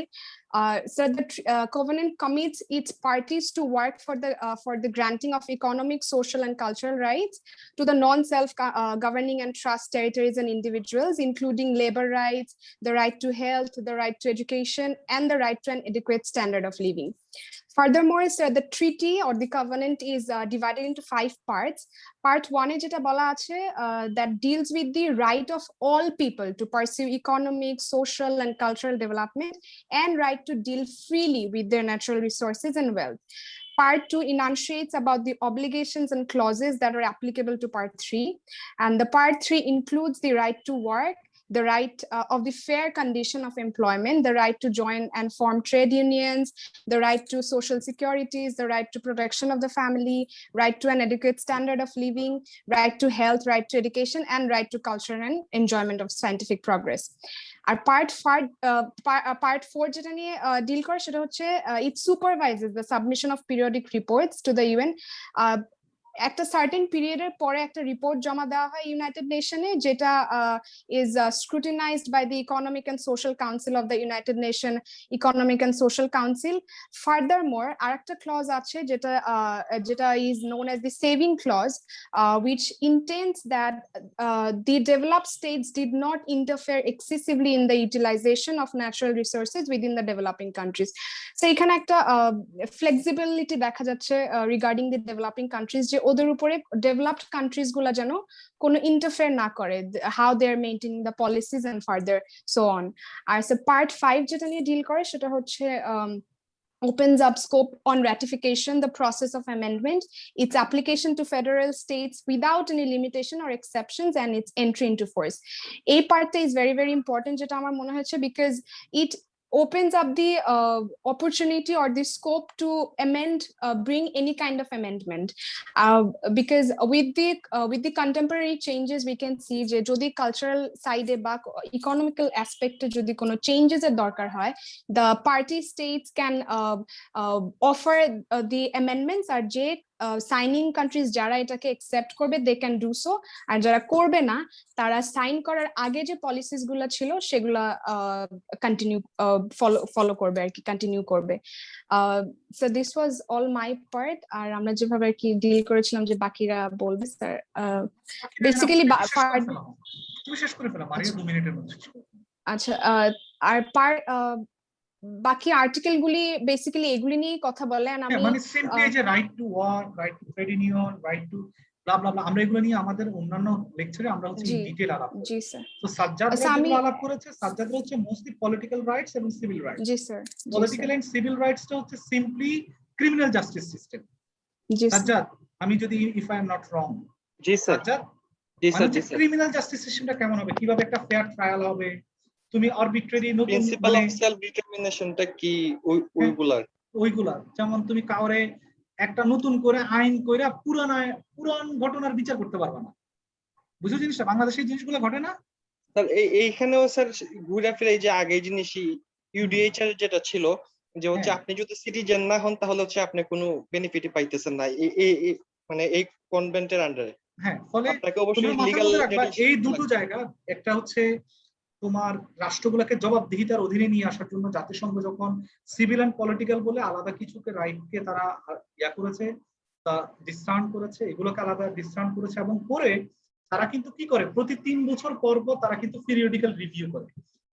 so the covenant commits its parties to work for the granting of economic, social, and cultural rights to the non-self governing and trust territories and individuals, including labor rights, the right to health, the right to education, and the right to an adequate standard of living. Furthermore, the treaty or the covenant is divided into 5 parts. Part 1 is jeta bola ache that deals with the right of all people to pursue economic, social, and cultural development and right to deal freely with their natural resources and wealth. Part 2 enunciates about the obligations and clauses that are applicable to Part 3. And the Part 3 includes the right to work, the right of the fair condition of employment, the right to join and form trade unions, the right to social securities, the right to protection of the family, right to an adequate standard of living, right to health, right to education, and right to culture and enjoyment of scientific progress. Our part 4 যেটা নিয়ে deal করে সেটা হচ্ছে it supervises the submission of periodic reports to the UN. একটা certain পিরিয়ডের পরে একটা report জমা দেওয়া হয় ইউনাইটেড নেশনে, যেটা is scrutinised by the economic and social council of the United Nation economic and social council. Furthermore আরেকটা ক্লজ আছে যেটা is known as the saving clause, which intends that the developed states did not interfere excessively in the utilization of natural resources within the developing countries. So এখানে একটা flexibility দেখা যাচ্ছে regarding দি developing countries, যে ওদের উপরে developed countries গুলা যেন কোনো ইন্টারফেয়ার না করে, how they are maintaining the policies and further so on. আর পার্ট 5 যেটা নিয়ে ডিল করে সেটা হচ্ছে opens up scope on ratification, the process of amendment, its application to federal states without any limitation or exceptions, and its entry into force. A part is very, very important যেটা আমার মনে হচ্ছে, because it opens up the opportunity or the scope to amend, bring any kind of amendment, because with the contemporary changes we can see je jodi cultural side e ba economical aspect e jodi kono changes er dorkar hoy, the party states can offer the amendments, আর যে signing countries যারা এটাকে accept করবে they can do so, আর যারা করবে না তারা sign করার আগে যে পলিসিস গুলা ছিল সেগুলা কন্টিনিউ ফলো করবে আর কি, কন্টিনিউ করবে। So this was all my part. আর আমরা যেভাবে আর কি ডিল করেছিলাম যে বাকিরা বলবে স্যার, বেসিক্যালি তুমি শেষ করে ফেলো মারিয়া 2 মিনিটের মধ্যে। আচ্ছা, আর পার্ট বাকি আর্টিকেল গুলি বেসিক্যালি এগুলি নিয়ে কথা বলে। আর আমি মানে সিম্পলি যে right to work, right to trade union, right to blah blah blah, আমরা এগুলো নিয়ে আমাদের অন্যান্য লেকচারে আমরা হচ্ছে ডিটেইল আলাপ করব। জি স্যার। তো সাজ্জাদ যেগুলো আলাপ করেছে, সাজ্জাদ হচ্ছে মোস্টলি পলিটিক্যাল রাইটস এবং সিভিল রাইটস। জি স্যার। পলিটিক্যাল এন্ড সিভিল রাইটসটা হচ্ছে সিম্পলি ক্রিমিনাল জাস্টিস সিস্টেম। জি সাজ্জাদ, আমি যদি if I am not wrong. জি স্যার। সাজ্জাদ, জি স্যার। ক্রিমিনাল জাস্টিস সিস্টেমটা কেমন হবে, কিভাবে একটা ফেয়ার ট্রায়াল হবে, তুমি আরবিট্রারি নতুন প্রিন্সিপাল অফ সেলফ ডিটারমিনেশনটা কি ওইগুলা, যেমন তুমি কাউরে একটা নতুন করে আইন কইরা পুরান ঘটনার বিচার করতে পারবে না। বুঝছো জিনিসটা? বাংলাদেশে এই জিনিসগুলো ঘটে না স্যার। এইখানেও স্যার ঘুরে ফিরে যে আগে জিনিসই ইউডিএইচআর যেটা ছিল যে হচ্ছে আপনি যদি সিটিজেন না হন তাহলে হচ্ছে আপনি কোনো বেনিফিটই পাইতেছেন না মানে এই কনভেন্টের আন্ডারে। হ্যাঁ, ফলে আপনাকে অবশ্যই লিগ্যাল এই দুটো জায়গা, একটা হচ্ছে তোমার রাষ্ট্রগুলোকে জবাবদিহিতার অধীনে নিয়ে আসার জন্য জাতিসংঘ যখন সিভিল এন্ড পলিটিক্যাল বলে আলাদা কিছুকে রাইটকে তারা করেছে, তা ডিসকাউন্ট করেছে, এগুলোকে আলাদা ডিসকাউন্ট করেছে, এবং পরে তারা কিন্তু কি করে প্রতি 3 বছর পর তারা কিন্তু পিরিয়ডিক্যাল রিভিউ করে।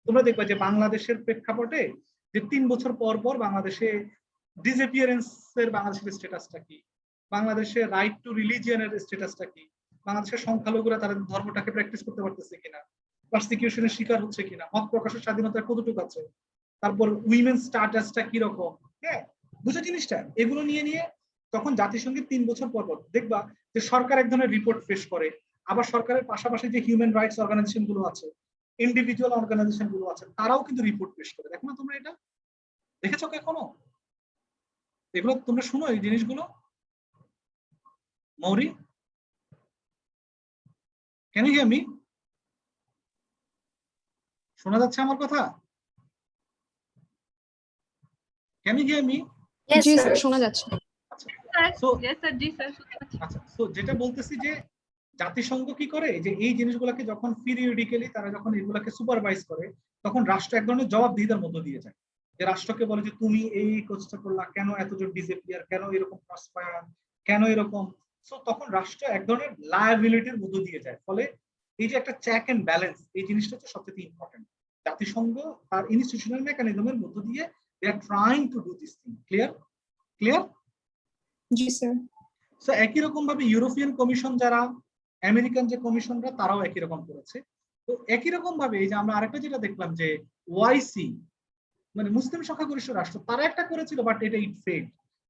তোমরা দেখবে যে বাংলাদেশের প্রেক্ষাপটে যে 3 বছর পর বাংলাদেশে ডিসঅ্যাপিয়ারেন্সের বাংলাদেশের স্ট্যাটাসটা কি, বাংলাদেশের রাইট টু রিলিজিয়নের স্ট্যাটাসটা কি, বাংলাদেশের সংখ্যালঘুরা তাদের ধর্মটাকে প্র্যাকটিস করতে পারতেছে কিনা, পারসিকিউশনের শিকার হচ্ছে কিনা, মত প্রকাশের স্বাধীনতা কতটুকু আছে, তারপর উইমেন স্ট্যাটাসটা কি রকম। হ্যাঁ, বুঝো জিনিসটা? এগুলো নিয়ে তখন জাতিসংঘের 3 বছর পর দেখবা যে সরকার এক ধরনের রিপোর্ট পেশ করে, আবার সরকারের পাশাপাশি যে হিউম্যান রাইটস অর্গানাইজেশন গুলো আছে, ইন্ডিভিজুয়াল অর্গানাইজেশন গুলো আছে, তারাও কিন্তু রিপোর্ট পেশ করে। দেখো না তোমরা, এটা দেখেছো কখনো? এগুলো তোমরা শুনো এই জিনিসগুলো? মৌরি, ক্যান ইউ হিয়ার মি? শোনা যাচ্ছে আমার কথা? Can you hear me? জি স্যার, শোনা যাচ্ছে। আচ্ছা, সো যেটা বলতেছি যে জাতিসংঘ কি করে, যে এই জিনিসগুলোকে যখন পিরিয়ডিক্যালি তারা যখন এগুলাকে সুপারভাইজ করে, তখন রাষ্ট্র এক ধরনের জবাবদিহিতার মধ্য দিয়ে যায়। যে রাষ্ট্রকে বলে যে তুমি এই কাজটা করলা, কেন এতজন ডিসঅ্যাপিয়ার, কেন এরকম ক্রসফায়ার, কেন এরকম। সো তখন রাষ্ট্র এক ধরনের লায়াবিলিটির মধ্য দিয়ে যায়। ফলে এই যে একটা চেক এন্ড ব্যালেন্স, এই জিনিসটা হচ্ছে সবচেয়ে ইম্পর্টেন্ট। জাতিসংঘ তার ইনস্টিটিউশনাল মেকানিজমের মধ্য দিয়ে they are trying to do this thing. Clear? Clear? জি স্যার। সো একই রকম ভাবে ইউরোপিয়ান কমিশন যারা, আমেরিকান যে কমিশনরা, তারাও একই রকম করেছে। তো একই রকম ভাবে এই যে আমরা আরেকটা যেটা দেখলাম যে ওয়াইসি, মানে মুসলিম সংখ্যাগরিষ্ঠ রাষ্ট্র, তারা একটা করেছিল, বাট এটা ইট ফেড।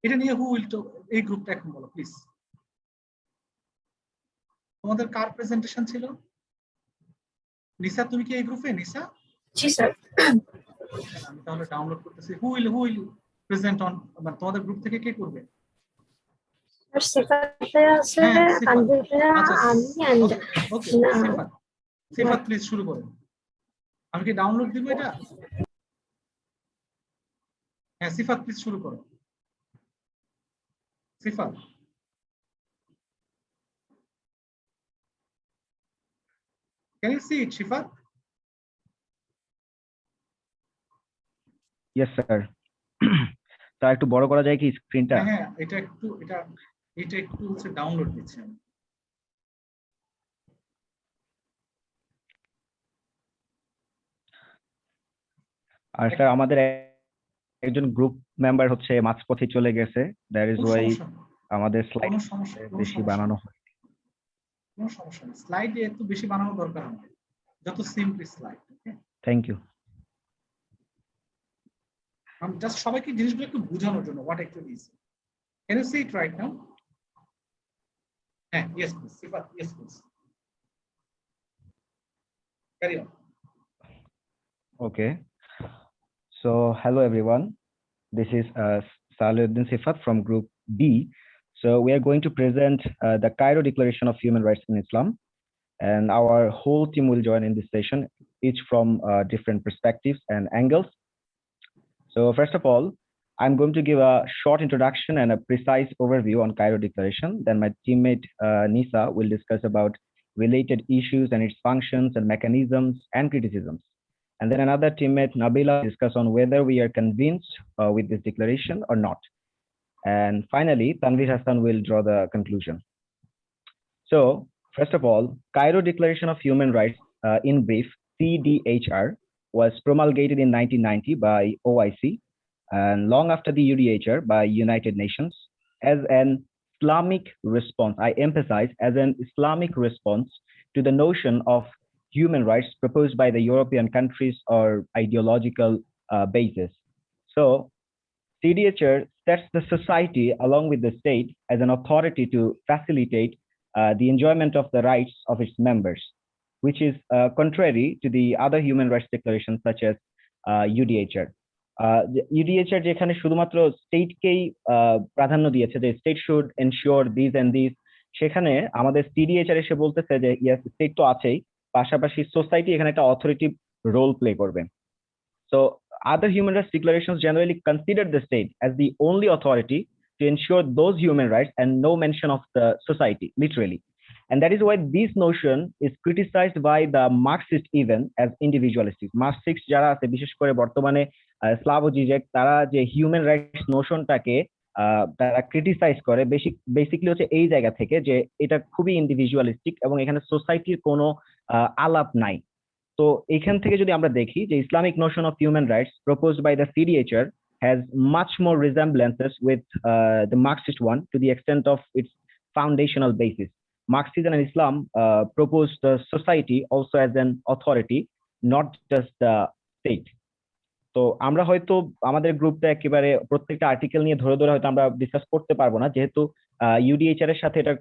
এটা নিয়ে হু উইল টক, এই গ্রুপটা এখন বলো প্লিজ। তোমাদের কার প্রেজেন্টেশন ছিল? নিসা, তুমি কি এই গ্রুপে? নিসা? জি স্যার। আমি তাহলে ডাউনলোড করতেছি। হু উইল প্রেজেন্ট অন, মানে তোমাদের গ্রুপ থেকে কে করবে? সিফাত প্লিজ শুরু করো। আমি কি ডাউনলোড দিব এটা? হ্যাঁ সিফাত প্লিজ শুরু করো। সিফাত, can you see it, Shifat? Yes sir. তা একটু বড় করা যায় কি স্ক্রিনটা? হ্যাঁ, এটা একটু হচ্ছে ডাউনলোড দিচ্ছি আমি। আর স্যার আমাদের একজন গ্রুপ মেম্বার হচ্ছে মাঝপথে চলে গেছে, দ্যাট ইজ ওয়াই আমাদের স্লাইড বেশি বানানো হয়। কোনো সমস্যা নেই, স্লাইড এত বেশি বানানো দরকার নেই, যত simply slide. Okay, thank you. আমি জাস্ট সবাইকে জিনিসগুলো একটু বোঝানোর জন্য what actually is. Can you see it right now? হ্যাঁ, yes please Sifat, yes please carry on. Okay. So hello everyone. This is Salahuddin Sifat from Group B. So we are going to present the Cairo Declaration of Human Rights in Islam, and our whole team will join in this session, each from different perspectives and angles. So first of all, I'm going to give a short introduction and a precise overview on Cairo Declaration. Then my teammate Nisa will discuss about related issues and its functions and mechanisms and criticisms. And then another teammate, Nabila, discuss on whether we are convinced with this declaration or not. And finally, Tanvir Hassan will draw the conclusion. So first of all, Cairo Declaration of Human Rights, in brief, CDHR, was promulgated in 1990 by OIC, and long after the UDHR by United Nations, as an Islamic response, I emphasize, as an Islamic response to the notion of human rights proposed by the European countries or ideological basis. So CDHR sets the society along with the state as an authority to facilitate the enjoyment of the rights of its members, which is contrary to the other human rights declarations such as UDHR. UDHR যেখানে শুধুমাত্র স্টেটকেই প্রাধান্য দিয়েছে যে state should ensure this and this, সেখানে আমাদের CDHR এসে বলতেছে যে ইয়েস স্টেট তো আছেই, পাশাপাশি সোসাইটি এখানে একটা অথরিটি রোল প্লে করবে। So other human rights declarations generally consider the state as the only authority to ensure those human rights and no mention of the society, literally. And that is why this notion is criticized by the Marxist even as individualistic. Marxist যারা আছে বিশেষ করে বর্তমানে স্লাভো জিজেক, তারা যে human rights নোশনটাকে তারা criticise করে basically হচ্ছে এই জায়গা থেকে যে এটা খুবই ইন্ডিভিজুয়ালিস্টিক এবং এখানে সোসাইটির কোনো আলাপ নাই। তো এখান থেকে যদি আমরা দেখি যে Islamic notion of human rights proposed by the CDHR has much more resemblances with the Marxist one to the extent of its foundational basis. Marxism and Islam propose the society also as an authority, not just the state. তো আমরা হয়তো আমাদের গ্রুপটা একেবারে প্রত্যেকটা article নিয়ে ধরে ধরে হয়তো আমরা ডিসকাস করতে পারবো না, যেহেতু ইউডিএইচআর এর সাথে এটা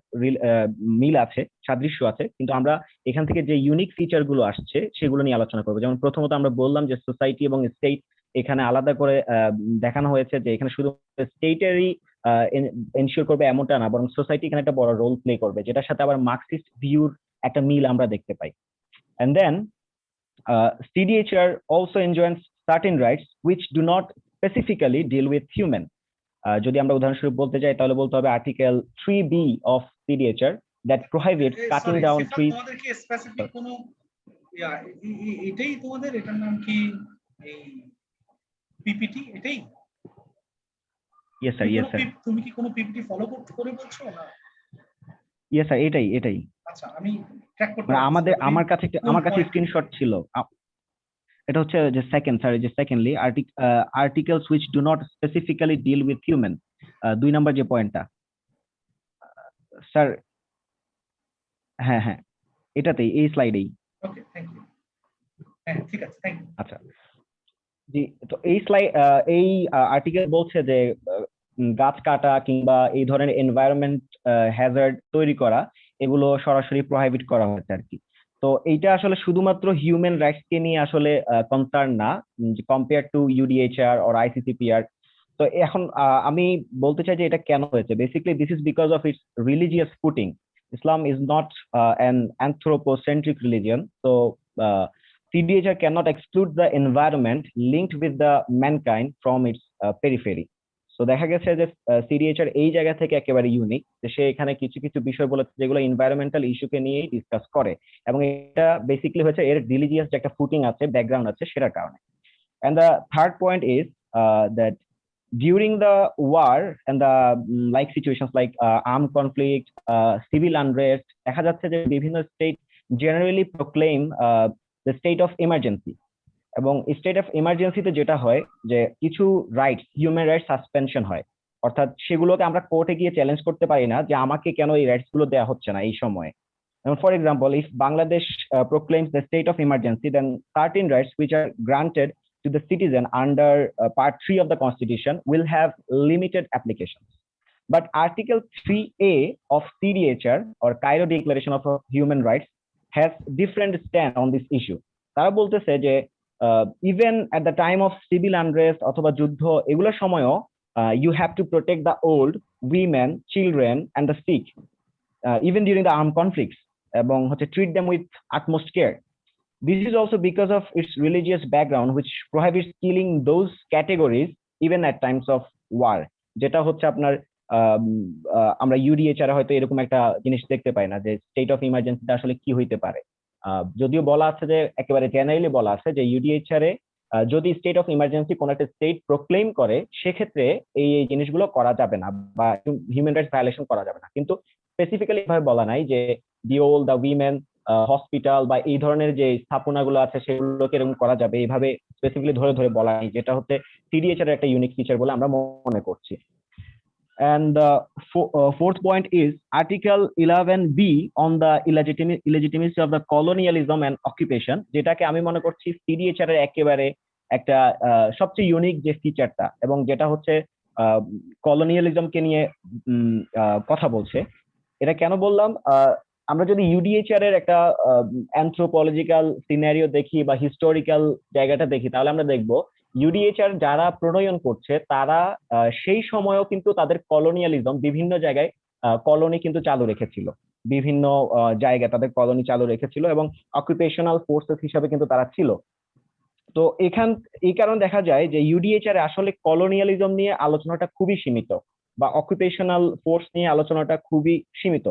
মিল আছে, সাদৃশ্য আছে, কিন্তু আমরা এখান থেকে যে ইউনিক ফিচার গুলো আসছে সেগুলো নিয়ে আলোচনা করবো। যেমন প্রথমত আমরা বললাম যে সোসাইটি এবং স্টেট এখানে আলাদা করে দেখানো হয়েছে, যে এখানে শুধু স্টেটেরই এনশিওর করবে এমনটা না, বরং সোসাইটি এখানে একটা বড় রোল প্লে করবে, যেটার সাথে আবার মার্কসিস্ট ভিউর একটা মিল আমরা দেখতে পাই। And then CDHR also enjoins certain rights which do not specifically deal with human. যদি আমরা উদাহরণস্বরূপ বলতে যাই তাহলে বলতে হবে article 3B of CDHR that prohibits cutting down trees. তোমাদের কি স্পেসিফিক কোনো এটাই তোমাদের, এটার নাম কি এই পিপিটি এটাই? Yes sir, yes sir. তুমি কি কোনো পিপিটি ফলো করে বলছো না? Yes sir, এটাই। আচ্ছা, আমি ট্র্যাক করতে আমার কাছে স্ক্রিনশট ছিল। এটা হচ্ছে যে secondly articles which do not specifically deal with human, 2 number যে পয়েন্টটা স্যার। হ্যাঁ এটাতেই, এই স্লাইডেই। ওকে, থ্যাংক ইউ। হ্যাঁ ঠিক আছে, থ্যাংক ইউ। আচ্ছা জি, তো এই আর্টিকেল বলছে যে গাছ কাটা কিংবা এই ধরনের এনভায়রনমেন্ট হ্যাজার্ড তৈরি করা এগুলো সরাসরি প্রহিবিট করা হয়েছে আর কি। তো এইটা আসলে শুধুমাত্র হিউম্যান রাইটস কে নিয়ে আসলে কনসার্ন না, compare to UDHR or ICCPR. তো এখন আমি বলতে চাই যে এটা কেন হয়েছে। Basically this is because of its religious footing. Islam is not an anthropocentric religion, so CDHR cannot exclude the environment linked with the mankind from its periphery. So দেখা গেছে যে CDHR এই জায়গা থেকে একেবারে ইউনিক, যে সে এখানে কিছু কিছু বিষয় বলেছে যেগুলো এনভায়রনমেন্টাল ইস্যুকে নিয়েই ডিসকাস করে, এবং এটা বেসিক্যালি হচ্ছে এর রিলিজিয়াস যে একটা ফুটিং আছে, ব্যাকগ্রাউন্ড আছে সেটার কারণে। And the third point is that during the war and the like situations like armed conflict, civil unrest, দেখা যাচ্ছে যে বিভিন্ন state generally proclaim the state of emergency, এবং স্টেট অফ ইমার্জেন্সিতে যেটা হয় যে কিছু রাইটস, হিউম্যান রাইটস সাসপেনশন হয়, অর্থাৎ সেগুলোকে আমরা কোর্টে গিয়ে চ্যালেঞ্জ করতে পারি না যে আমাকে কেন এই রাইটস গুলো দেওয়া হচ্ছে না এই সময়ে। For example, if Bangladesh proclaims the state of emergency, then certain rights which are granted to the citizen under part 3 of the constitution will have limited applications. But article 3A of CDHR or Cairo Declaration of Human Rights has different stand on this issue. তারা বলতেছে যে even at the time of civil unrest অথবা যুদ্ধ এগুলোর সময়ও you have to protect the old, women, children and the sick even during the armed conflicts, এবং হচ্ছে treat them with utmost care. This is also because of its religious background which prohibits killing those categories even at times of war. যেটা হচ্ছে আপনার আমরা UDHR হয়তো এরকম একটা জিনিস দেখতে পাই না যে স্টেট অফ ইমার্জেন্সিটা আসলে কি হইতে পারে। যদিও বলা আছে যে একেবারে জেনারেলি বলা আছে যে ইউডিএইচআর এ যদি স্টেট অফ ইমার্জেন্সি কোন একটা স্টেট প্রক্লেম করে সেক্ষেত্রে এই জিনিসগুলো করা যাবে না বা হিউম্যান রাইটস ভায়োলেশন করা যাবে না, কিন্তু স্পেসিফিক্যালি ভাবে বলা নাই যে the old, the women, hospital বা এই ধরনের যে স্থাপনাগুলো আছে সেগুলোকে এরকম করা যাবে এইভাবে স্পেসিফিক্যালি ধরে বলা নাই, যেটা হচ্ছে সিডিএইচআর এর একটা ইউনিক ফিচার বলে আমরা মনে করছি। And the fourth point is Article 11B on the illegitimacy of the colonialism and occupation, যেটাকে আমি মনে করছি CDHR এর একেবারে একটা সবচেয়ে ইউনিক যে ফিচারটা, এবং যেটা হচ্ছে কলোনিয়ালিজমকে নিয়ে কথা বলছে। এটা কেন বললাম, আমরা যদি ইউডিএইচআর এর একটা অ্যানথ্রোপোলজিক্যাল সিনারিও দেখি বা হিস্টোরিক্যাল জায়গাটা দেখি তাহলে আমরা দেখবো ইউডিএইচআর যারা প্রণয়ন করছে তারা সেই সময়ও কিন্তু তাদের কলোনিয়ালিজম বিভিন্ন জায়গায় কলোনি কিন্তু চালু রেখেছিল, বিভিন্ন জায়গায় তাদের কলোনি চালু রেখেছিল এবং অকুপেশনাল ফোর্সেস হিসাবে কিন্তু তারা ছিল। তো এই কারণে দেখা যায় যে ইউডিএইচআর আসলে কলোনিয়ালিজম নিয়ে আলোচনাটা খুবই সীমিত বা অকুপেশনাল ফোর্স নিয়ে আলোচনাটা খুবই সীমিত।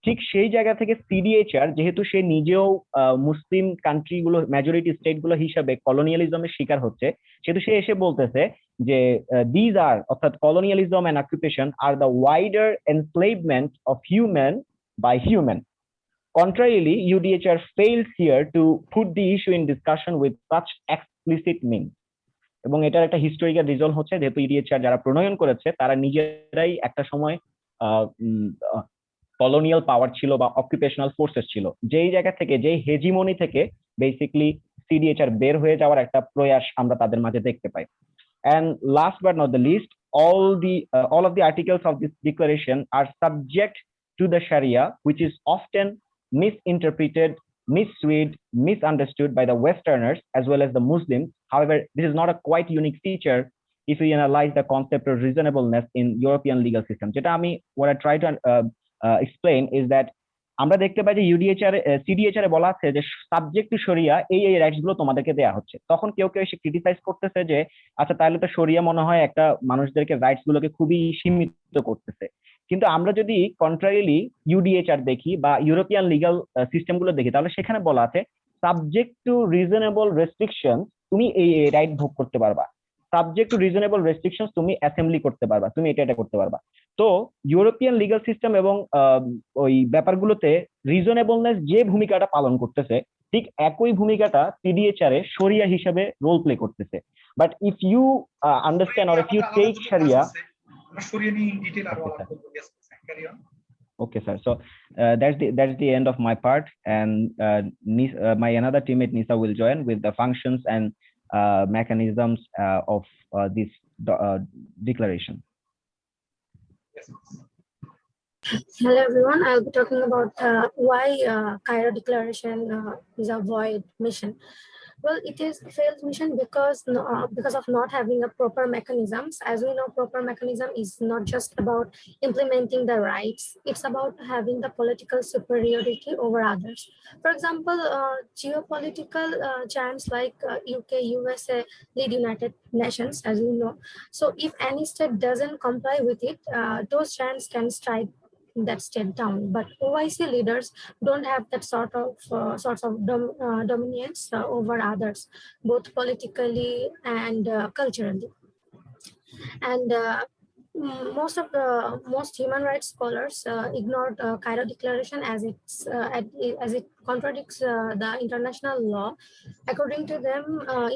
ঠিক সেই জায়গা থেকে সিডিএইচআর যেহেতু সে নিজেও মুসলিম কান্ট্রিগুলো মেজরিটি স্টেটগুলো হিসাবে কলোনিয়ালিজমের শিকার হচ্ছে, সেহেতু সে এসে বলতেছে যে দিজ আর, অর্থাৎ colonialism and occupation are the wider enslavement of human by human. Contrarily, UDHR fails here to put the issue in discussion with such explicit means. এবং এটার একটা হিস্টোরিক্যাল রিজন হচ্ছে যেহেতু ইউডিএইচআর যারা প্রণয়ন করেছে তারা নিজেরাই একটা সময় কলোনিয়াল পাওয়ার ছিল বা অকুপেশনাল ফোর্সেস ছিল, যেই জায়গা থেকে যেই হেজিমনি থেকে বেসিক্যালি সিডিএইচআর বের হয়ে যাওয়ার একটা প্রয়াস আমরা তাদের মাঝে দেখতে পাই। And last but not the least, all of the articles of this declaration are subject to the Sharia, which is often misinterpreted, misread, misunderstood by the Westerners as well as the Muslims. However, this is not a quite unique feature if we analyze the concept of reasonableness in European legal system. What I try to explain is that আমরা দেখতে পাই যে সিডিএইচআর এ বলা আছে যে subject to শরিয়া এই rights গুলো তোমাদেরকে দেয়া হচ্ছে। তখন কেউ এসে ক্রিটিসাইজ করতেছে যে আচ্ছা তাহলে তো শরিয়া মনে হয় একটা মানুষদেরকে রাইটস গুলোকে খুবই সীমিত করতেছে। কিন্তু আমরা যদি কন্ট্রারিলি ইউডিএইচআর দেখি বা ইউরোপিয়ান লিগাল সিস্টেম গুলো দেখি, তাহলে সেখানে বলা আছে সাবজেক্ট টু রিজনেবল রেস্ট্রিকশন তুমি এই রাইট ভোগ করতে পারবা, সাবজেক্ট টু রিজনেবল রেস্ট্রিকশনস তুমি অ্যাসেম্বলি করতে পারবা, তুমি এটা করতে পারবা। তো ইউরোপিয়ান লিগাল সিস্টেম এবং ওই ব্যাপারগুলোতে রিজনেবলনেস যে ভূমিকাটা পালন করতেছে ঠিক একই ভূমিকাটা সিডিএইচআর এ শরিয়া হিসেবে রোল প্লে করতেছে। But if you understand or if you take Sharia, okay sir, so that's the end of my part, and my another teammate Nisa will join with the functions and mechanisms of this declaration. Hello everyone, I'll be talking about why Cairo Declaration is a void mission. Well, it is a failed mission because of not having a proper mechanisms. As we know, proper mechanism is not just about implementing the rights, it's about having the political superiority over others. For example, geopolitical giants like UK, USA lead United Nations, as we know. So if any state doesn't comply with it, those giants can strike that state down. But OIC leaders don't have that sorts of dominance over others, both politically and culturally. And most human rights scholars ignored Cairo Declaration as it contradicts the international law. According to them,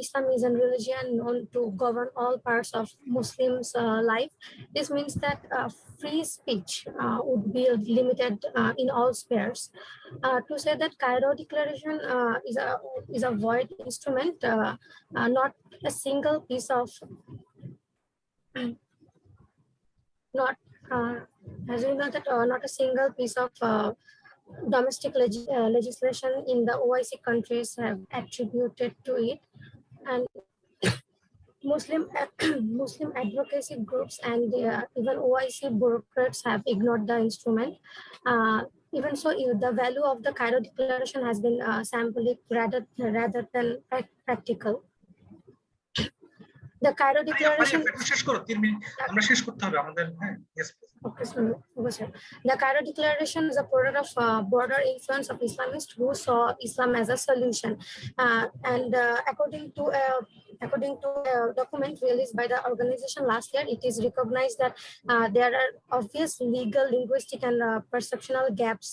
Islam is a religion known to govern all parts of Muslims' life. This means that free speech would be limited in all spheres. To say that Cairo Declaration is a void instrument, not a single piece of as we know that not a single piece of domestic legislation in the OIC countries have attributed to it, and Muslim advocacy groups and even OIC bureaucrats have ignored the instrument. Even so, the value of the Cairo Declaration has been symbolic rather than practical. The Cairo Declaration. Okay, sir. The Cairo Declaration is a product of broader influence of Islamists who saw Islam as a solution, and according to a document released by the organization last year, it is recognized that there are obvious legal, linguistic, and perceptual gaps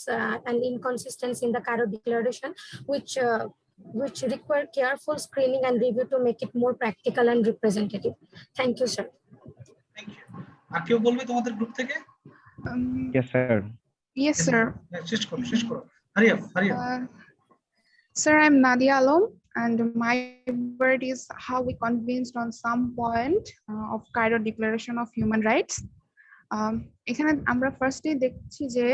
and inconsistencies in the Cairo Declaration, which require careful screening and review to make it more practical and representative. Thank you, sir. Thank you. আর কেউ বলবে তোমাদের group থেকে? Yes, sir. Yes, sir. শেষ করো. Hurry up. Sir, I'm Nadia Alom, and my word is how we convinced on some point of Cairo Declaration of Human Rights. এখানে আমরা ফার্স্টে দেখছি যে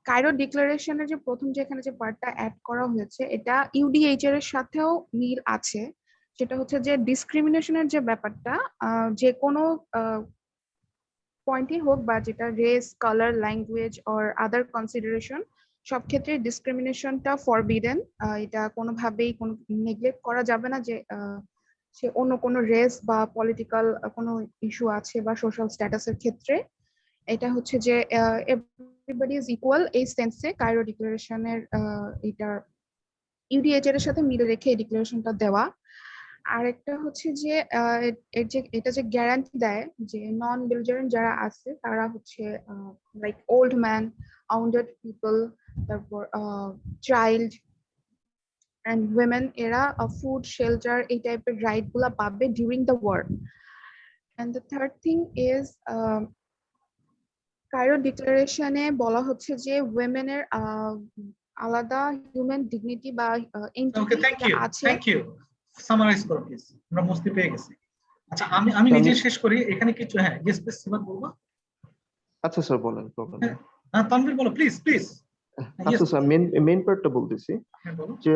কায়রো ডিক্লারেশনের যে প্রথম যেখানে যে পার্টটা অ্যাড করা হয়েছে এটা ইউডিএইচআর এর সাথেও মিল আছে, সেটা হচ্ছে যে ডিসক্রিমিনেশনের যে ব্যাপারটা যে কোনো পয়েন্টই হোক বা যেটা race, colour, language or other consideration, সব ক্ষেত্রে ডিসক্রিমিনেশনটা ফরবিডেন। এটা কোনোভাবেই কোনো নেগলেক্ট করা যাবে না যে সে অন্য কোনো রেস বা পলিটিক্যাল কোনো ইস্যু আছে বা সোশ্যাল স্ট্যাটাসের ক্ষেত্রে। এটা হচ্ছে যে এভরিবডি ইজ ইকুয়াল এই সেন্সে কায়রো ডিক্লারেশনের এটা ইউডিএইচআর এর সাথে মিলে রেখে এই ডিক্লারেশনটা দেওয়া। আর একটা হচ্ছে যে এটা যে গ্যারান্টি দেয় যে নন বেলজিয়ান যারা আছে তারা হচ্ছে like old man, wounded people, তারপর চাইল্ড অ্যান্ড উইমেন, এরা ফুড, শেল্টার এই টাইপের রাইট গুলা পাবে during the war. And the third thing is Cairo ডিক্লারেশনে বলা হচ্ছে যে উইমেনের আলাদা হিউম্যান ডিগনিটি বা এন্টিটি আছে। Thank you. সামারাইজ করো প্লিজ, আমরা বুঝতে পেরে গেছি। আচ্ছা আমি নিজে শেষ করি এখানে কিছু। হ্যাঁ ইয়েস প্লিজ সিফাত বলবো। আচ্ছা স্যার বলেন, প্রবলেম নেই। হ্যাঁ তানভীর বলো প্লিজ প্লিজ। আচ্ছা স্যার মেইন পার্টটা বলতেছি যে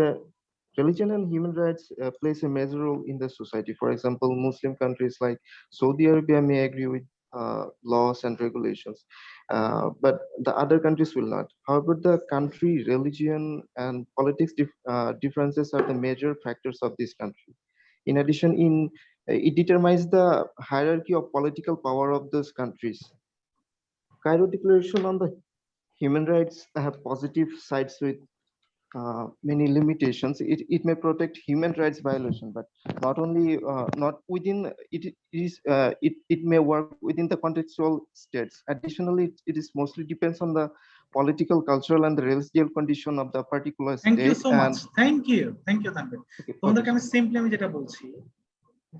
religion and human rights plays a major role in the society. For example, Muslim countries like Saudi Arabia may agree with laws and regulations, but the other countries will not. However, the country, religion, and politics differences are the major factors of this country. In addition, it determines the hierarchy of political power of those countries. Cairo Declaration on the Human Rights have positive sides with many limitations. It may protect human rights violation, but not within it may work within the contextual states. Additionally, it is mostly depends on the political, cultural, and the religious condition of the particular state. Thank you so much. Thank you Tanvir. তোমাদেরকে আমি simply আমি যেটা বলছি,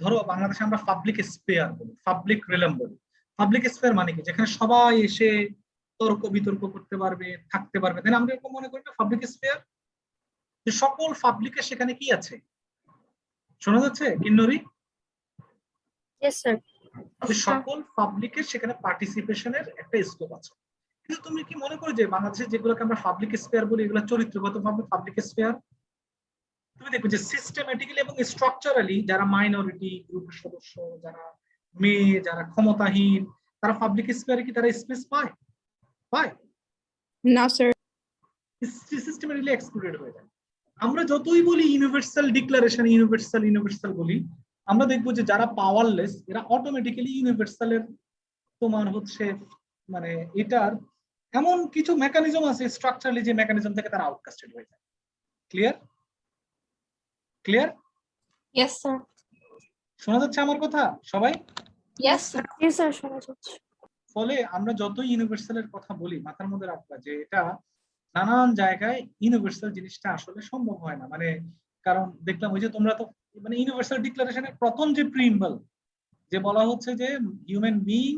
ধরো বাংলাদেশে আমরা public spare বলি, public realm বলি। পাবলিক স্পেয়ার মানে কি? যেখানে সবাই এসে তর্ক বিতর্ক করতে পারবে, থাকতে পারবে। তাই আমরা এরকম মনে করি না পাবলিক স্পেয়ার? যে সকল পাবলিকের সেখানে কি আছে? শোনা যাচ্ছে কিন্নরি? Yes sir. সকল পাবলিকের সেখানে পার্টিসিপেশনের একটা স্কোপ আছে। কিন্তু তুমি কি মনে করো যে বাংলাদেশে যেগুলোকে আমরা পাবলিক স্পেয়ার বলি এগুলো চরিত্রগতভাবে পাবলিক স্পেয়ার? তুমি দেখবে যে সিস্টেমেটিক্যালি এবং স্ট্রাকচারালি যারা মাইনরিটি গ্রুপের সদস্য, যারা মেয়ে, যারা ক্ষমতাহীন, তারা পাবলিক স্পেয়ারে কি তারা স্পেস পায়? না স্যার, সিস্টেমেটিক্যালি এক্সক্লুডেড হয়ে যায়। আমরা যতই বলি ইউনিভার্সাল ডিক্লারেশন ইউনিভার্সাল বলি, আমরা দেখবো যে যারা পাওয়ারলেস এরা অটোমেটিক্যালি ইউনিভার্সালের তোমার হচ্ছে মানে এটার এমন কিছু মেকানিজম আছে স্ট্রাকচারালি যে মেকানিজম থেকে তারা আউটকাস্টেড হয়ে যায়। ক্লিয়ার? Yes sir. শোনা যাচ্ছে আমার কথা সবাই? Yes sir. Yes sir, শোনা যাচ্ছে। ফলে আমরা যতই ইউনিভার্সালের কথা বলি মাথার মধ্যে রাখবা যে এটা নানান জায়গায় ইউনিভার্সাল জিনিসটা আসলে সম্ভব হয় না। মানে কারণ দেখলাম ওই যে তোমরা তো মানে ইউনিভার্সাল ডিক্লারেশনের প্রথম যে প্রিম্বল যে বলা হচ্ছে যে human being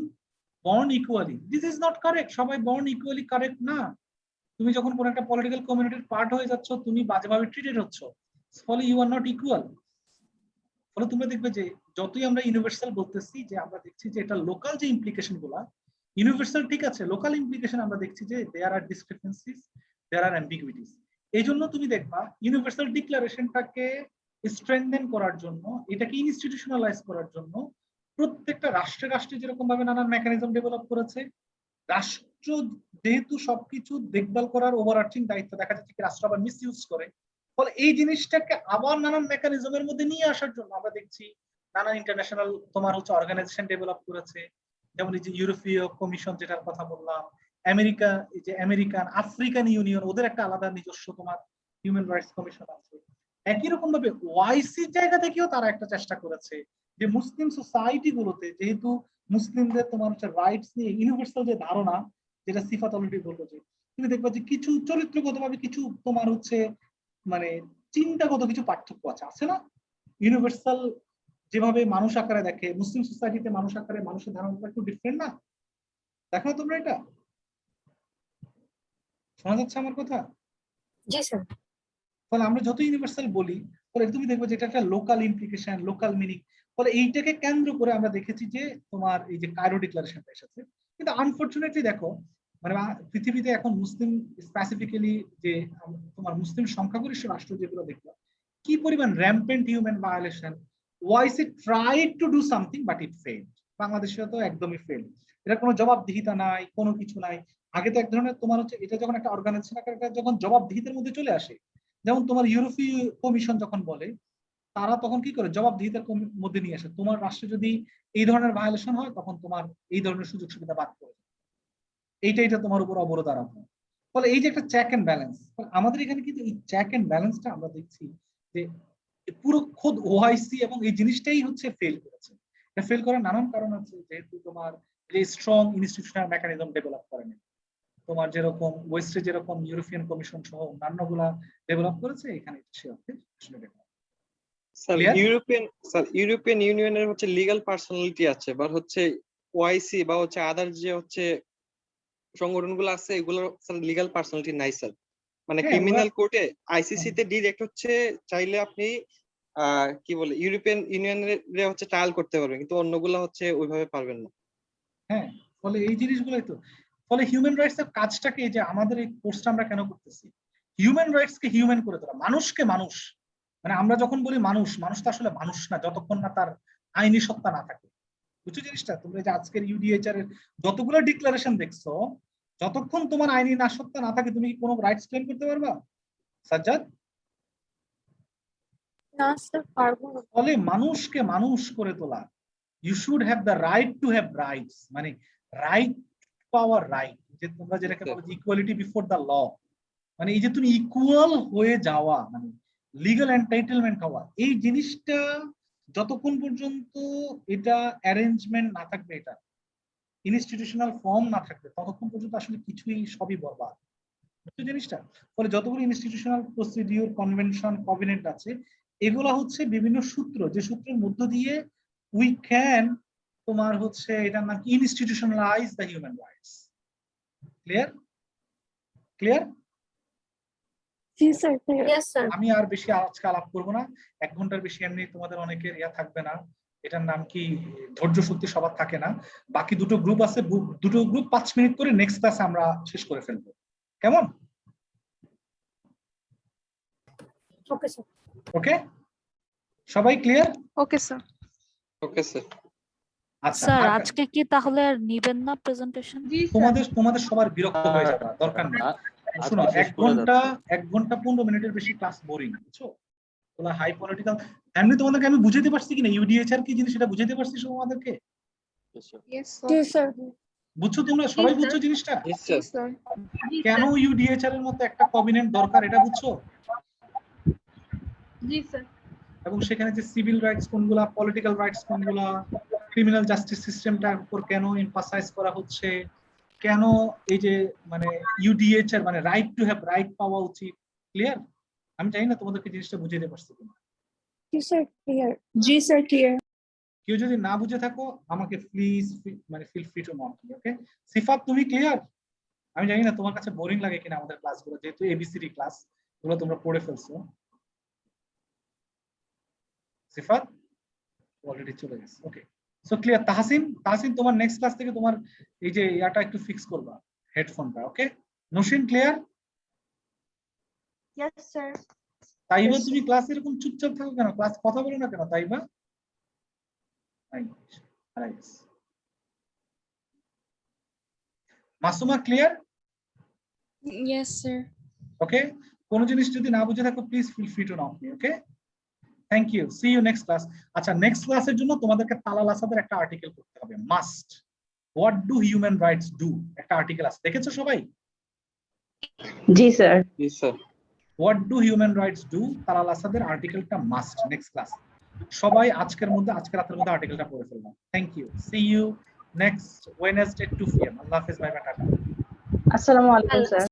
born equally, this is not correct. সবাই বর্ন ইকুয়ালি কারেক্ট না। তুমি যখন কোন একটা পলিটিক্যাল কমিউনিটির পার্ট হয়ে যাচ্ছ তুমি বাজেভাবে ট্রিটেড হচ্ছ, ফলে ইউ আর নট ইকুয়াল। ফলে তোমরা দেখবে যে যতই আমরা ইউনিভার্সাল বলতেছি যে আমরা দেখছি যে এটা লোকাল যে ইমপ্লিকেশন গুলা ইউনিভার্সাল ঠিক আছে, লোকাল ইমপ্লিকেশন আমরা দেখছি যে দেয়ার আর ডিসক্রিপেন্সিস, দেয়ার আর অ্যাম্বিগুইটিস। এই জন্য তুমি দেখবা ইউনিভার্সাল ডিক্লারেশনটাকে স্ট্রেংথেন করার জন্য, এটাকে ইনস্টিটিউশনালাইজ করার জন্য প্রত্যেকটা রাষ্ট্রে যেরকম ভাবে নানান মেকানিজম ডেভেলপ করেছে, রাষ্ট্র যেহেতু সবকিছু দেখভাল করার ওভারআর্চিং দায়িত্ব, দেখা যাচ্ছে কি রাষ্ট্র আবার মিসইউজ করে, ফলে এই জিনিসটাকে আবার নানান মেকানিজমের মধ্যে নিয়ে আসার জন্য আমরা দেখছি নানান ইন্টারন্যাশনাল তোমার হচ্ছে অর্গানাইজেশন ডেভেলপ করেছে। যেমন এই যে ইউরোপীয় কমিশন যেটার কথা বললাম, আমেরিকা, এই যে আমেরিকান আফ্রিকান ইউনিয়ন, ওদের একটা আলাদা নিজস্ব তোমার হিউম্যান রাইটস কমিশন আছে। একই রকম ভাবে ওআইসির জায়গা থেকেও তারা একটা চেষ্টা করেছে যে মুসলিম সোসাইটি গুলোতে যেহেতু মুসলিমদের তোমার হচ্ছে রাইটস নিয়ে ইউনিভার্সাল যে ধারণা, যেটা সিফাত অলরেডি বললো, যে তুমি দেখবা যে কিছু চরিত্রগতভাবে কিছু তোমার হচ্ছে মানে চিন্তাগত কিছু পার্থক্য আছে না? ইউনিভার্সাল যেভাবে মানুষ আকারে দেখে, মুসলিম সোসাইটিতে মানুষ আকারে মানুষের ধারণাটা একটু ডিফারেন্ট না? দেখো না তোমরা এটা? শোনা যাচ্ছে আমার কথা? জি স্যার। ফলে আমরা যত ইউনিভার্সাল বলি ফলে তুমি দেখবে যে এটা একটা লোকাল ইমপ্লিকেশন, লোকাল মিনিং। ফলে এইটাকে কেন্দ্র করে আমরা দেখেছি যে তোমার এই যে কায়রো ডিক্লারেশনটা এসেছে। কিন্তু আনফরচুনেটলি দেখো মানে পৃথিবীতে এখন মুসলিম স্পেসিফিক্যালি যে তোমার মুসলিম সংখ্যাগরিষ্ঠ রাষ্ট্র যেগুলো দেখলাম কি পরিমাণ rampant human violation, OIC tried to do something but it failed. বাংলাদেশে তো একদমই ফেল। এটা কোনো জবাবদিহিতা নাই, কোনো কিছু নাই। আগে তো এক ধরনের তোমার হচ্ছে এটা যখন একটা অর্গানাইজেশন যখন জবাবদিহিতার মধ্যে চলে আসে, যেমন তোমার ইউরোপীয় কমিশন যখন বলে, তারা তখন কি করে জবাবদিহিতার মধ্যে নিয়ে আসে। তোমার রাষ্ট্রে যদি এই ধরনের ভায়োলেশন হয় তখন তোমার এই ধরনের সুযোগ সুবিধা বাদ করে, এইটা তোমার উপর অবরোধ আরোপ হয়। ফলে এই যে একটা চেক এন্ড ব্যালেন্স, আমাদের এখানে কিন্তু এই চেক এন্ড ব্যালেন্সটা আমরা দেখছি যে পুরো খোদ ওআইসি এবং এই জিনিসটাই হচ্ছে ফেল করেছে। এটা ফেল করার নানান কারণ আছে, যেহেতু তোমার এই স্ট্রং ইনস্টিটিউশনাল মেকানিজম ডেভেলপ করেনি। তোমার যেরকম ওয়েস্টে যেরকম ইউরোপিয়ান কমিশন সহ অন্যান্য গুলা ডেভেলপ করেছে, এখানে ইউরোপিয়ান ইউনিয়নের হচ্ছে লিগ্যাল পার্সোনালিটি আছে, বা হচ্ছে ওআইসি বা হচ্ছে আদার যে হচ্ছে সংগঠনগুলো আছে এগুলোর লিগ্যাল পার্সোনালিটি নাই স্যার। মানে ক্রিমিনাল কোর্টে আইসিসি তে ডিরেক্ট হচ্ছে চাইলে আপনি কি বলে ইউরোপিয়ান ইউনিয়নের হচ্ছে ট্রায়াল করতে পারবেন, কিন্তু অন্যগুলা হচ্ছে ওইভাবে পারবেন না। হ্যাঁ, ফলে এই জিনিসগুলোই তো, ফলে হিউম্যান রাইটস এর কাজটাকে, যে আমাদের এই কোর্সটা আমরা কেন করতেছি, হিউম্যান রাইটস কে হিউম্যান করে তোলা, মানুষকে মানুষ। মানে আমরা যখন বলি মানুষ, মানুষ তো আসলে মানুষ না যতক্ষণ না তার আইনি সত্তা না থাকে। বুঝছো জিনিসটা? তোমরা যে আজকের ইউডিএইচআর এর যতগুলো ডিক্লারেশন দেখছো, যতক্ষণ তোমার আইনি নাশকতা না থাকে তুমি কি কোনো রাইটস ক্লেম করতে পারবা? সাজ্জাদ? না স্যার, পারবো না। ফলে মানুষকে মানুষ করে তোলা, you should have the right to have rights, মানে রাইট পাওয়ার রাইট, যে তোমরা যেটাকে বলো ইকুয়ালিটি বিফোর দ্য ল, মানে এই যে তুমি ইকুয়াল হয়ে যাওয়া, মানে লিগ্যাল এন্টাইটেলমেন্ট হওয়া, এই জিনিসটা যতক্ষণ পর্যন্ত এটা অ্যারেঞ্জমেন্ট না থাকবে, এটা ইনস্টিটিউশনাল ফর্ম না থাকবে, ততক্ষণ পর্যন্ত আসলে কিছুই সবই বরবাদ। বুঝছো জিনিসটা? ফলে যতগুলো ইনস্টিটিউশনাল প্রসিডিউর, কনভেনশন, কভিনেন্ট আছে, এগুলা হচ্ছে বিভিন্ন সূত্র, যে সূত্রের মধ্য দিয়ে উই ক্যান তোমার হচ্ছে এটার নাম institutionalise the human rights. Clear? Clear? আমি আর বেশি আজকে আলাপ করবো না, 1 ঘন্টার বেশি এমনি তোমাদের অনেকের ইয়া থাকবে না, এটার নাম কি ধৈর্য শক্তি সবার থাকে না। বাকি দুটো গ্রুপ আছে, দুটো গ্রুপ 5 মিনিট করে নেক্সট ক্লাসে আমরা শেষ করে ফেলবো, কেমন? ওকে স্যার। ওকে, সবাই clear? Okay sir. Okay sir. আচ্ছা স্যার আজকে কি তাহলে আর নিবেন না প্রেজেন্টেশন? তোমাদের সবার বিরক্ত হয়ে যাবে, দরকার নেই। শোনো, 1 ঘন্টা 15 মিনিটের বেশি ক্লাস বোরিং, বুঝছো? ওলা হাই পলিটিক্যাল, এমনি তোমাদেরকে আমি বুঝাতে পারছি কিনা ইউডিএইচআর কি জিনিস, সেটা বুঝাতে পারছি তোমাদেরকে? বুঝছো তোমরা সবাই? বুঝছো জিনিসটা? কেন ইউডিএইচআর এর মতো একটা কভিনেন্ট দরকার, এটা বুঝছো? জি স্যার। এবং সেখানে যে সিভিল রাইটস কোনগুলা, পলিটিক্যাল রাইটস কোনগুলা, ক্রিমিনাল জাস্টিস সিস্টেমটার উপর কেন এমফাসাইজ করা হচ্ছে, কেন এই যে মানে ইউডিএইচআর মানে রাইট টু হ্যাভ রাইট পাওয়া উচিত। ক্লিয়ার? আমি জানি না তোমাদেরকে জিনিসটা বুঝাতে পারছি কিনা। জি স্যার ক্লিয়ার। জি স্যার ক্লিয়ার। কেউ যদি না বুঝে থাকো আমাকে প্লিজ মানে ফিল ফ্রি টু নট। ওকে সিফাত, তুমি ক্লিয়ার? আমি জানি না তোমার কাছে বোরিং লাগে কিনা আমাদের ক্লাসগুলো, যেহেতু এবিসিডি ক্লাস গুলো তোমরা পড়ে ফেলছো। সিফাত অলরেডি চলে গেছে। ওকে, সো ক্লিয়ার। তাহসিন তোমার নেক্সট ক্লাস থেকে তোমার এই যে ইয়াটা একটু ফিক্স করবা, হেডফোনটা। Okay Nasin clear? Yes sir. Taiba তুমি ক্লাসে এরকম চুপচাপ থাকো কেন? ক্লাস কথা বলো না কেন Taiba? Masuma clear? Yes sir. Okay, কোন জিনিস যদি না বুঝে থাকো please feel free to knock me. Okay, thank you, see you next class. আচ্ছা, নেক্সট ক্লাসের জন্য তোমাদেরকে তালাল আসাদের একটা আর্টিকেল করতে হবে, must. What do human rights do, একটা আর্টিকেল আছে, দেখেছো সবাই? জি স্যার। জি sir. What do human rights do, Talal আসাদের আর্টিকেলটা মাস্ট নেক্সট ক্লাস। সবাই আজকে রাতের মধ্যে আর্টিকেলটা পড়ে ফেললাম। Thank you, see you next Wednesday 2 PM। আল্লাহ হাফেজ, বাই বাই, টাটা। আসসালামু আলাইকুম স্যার।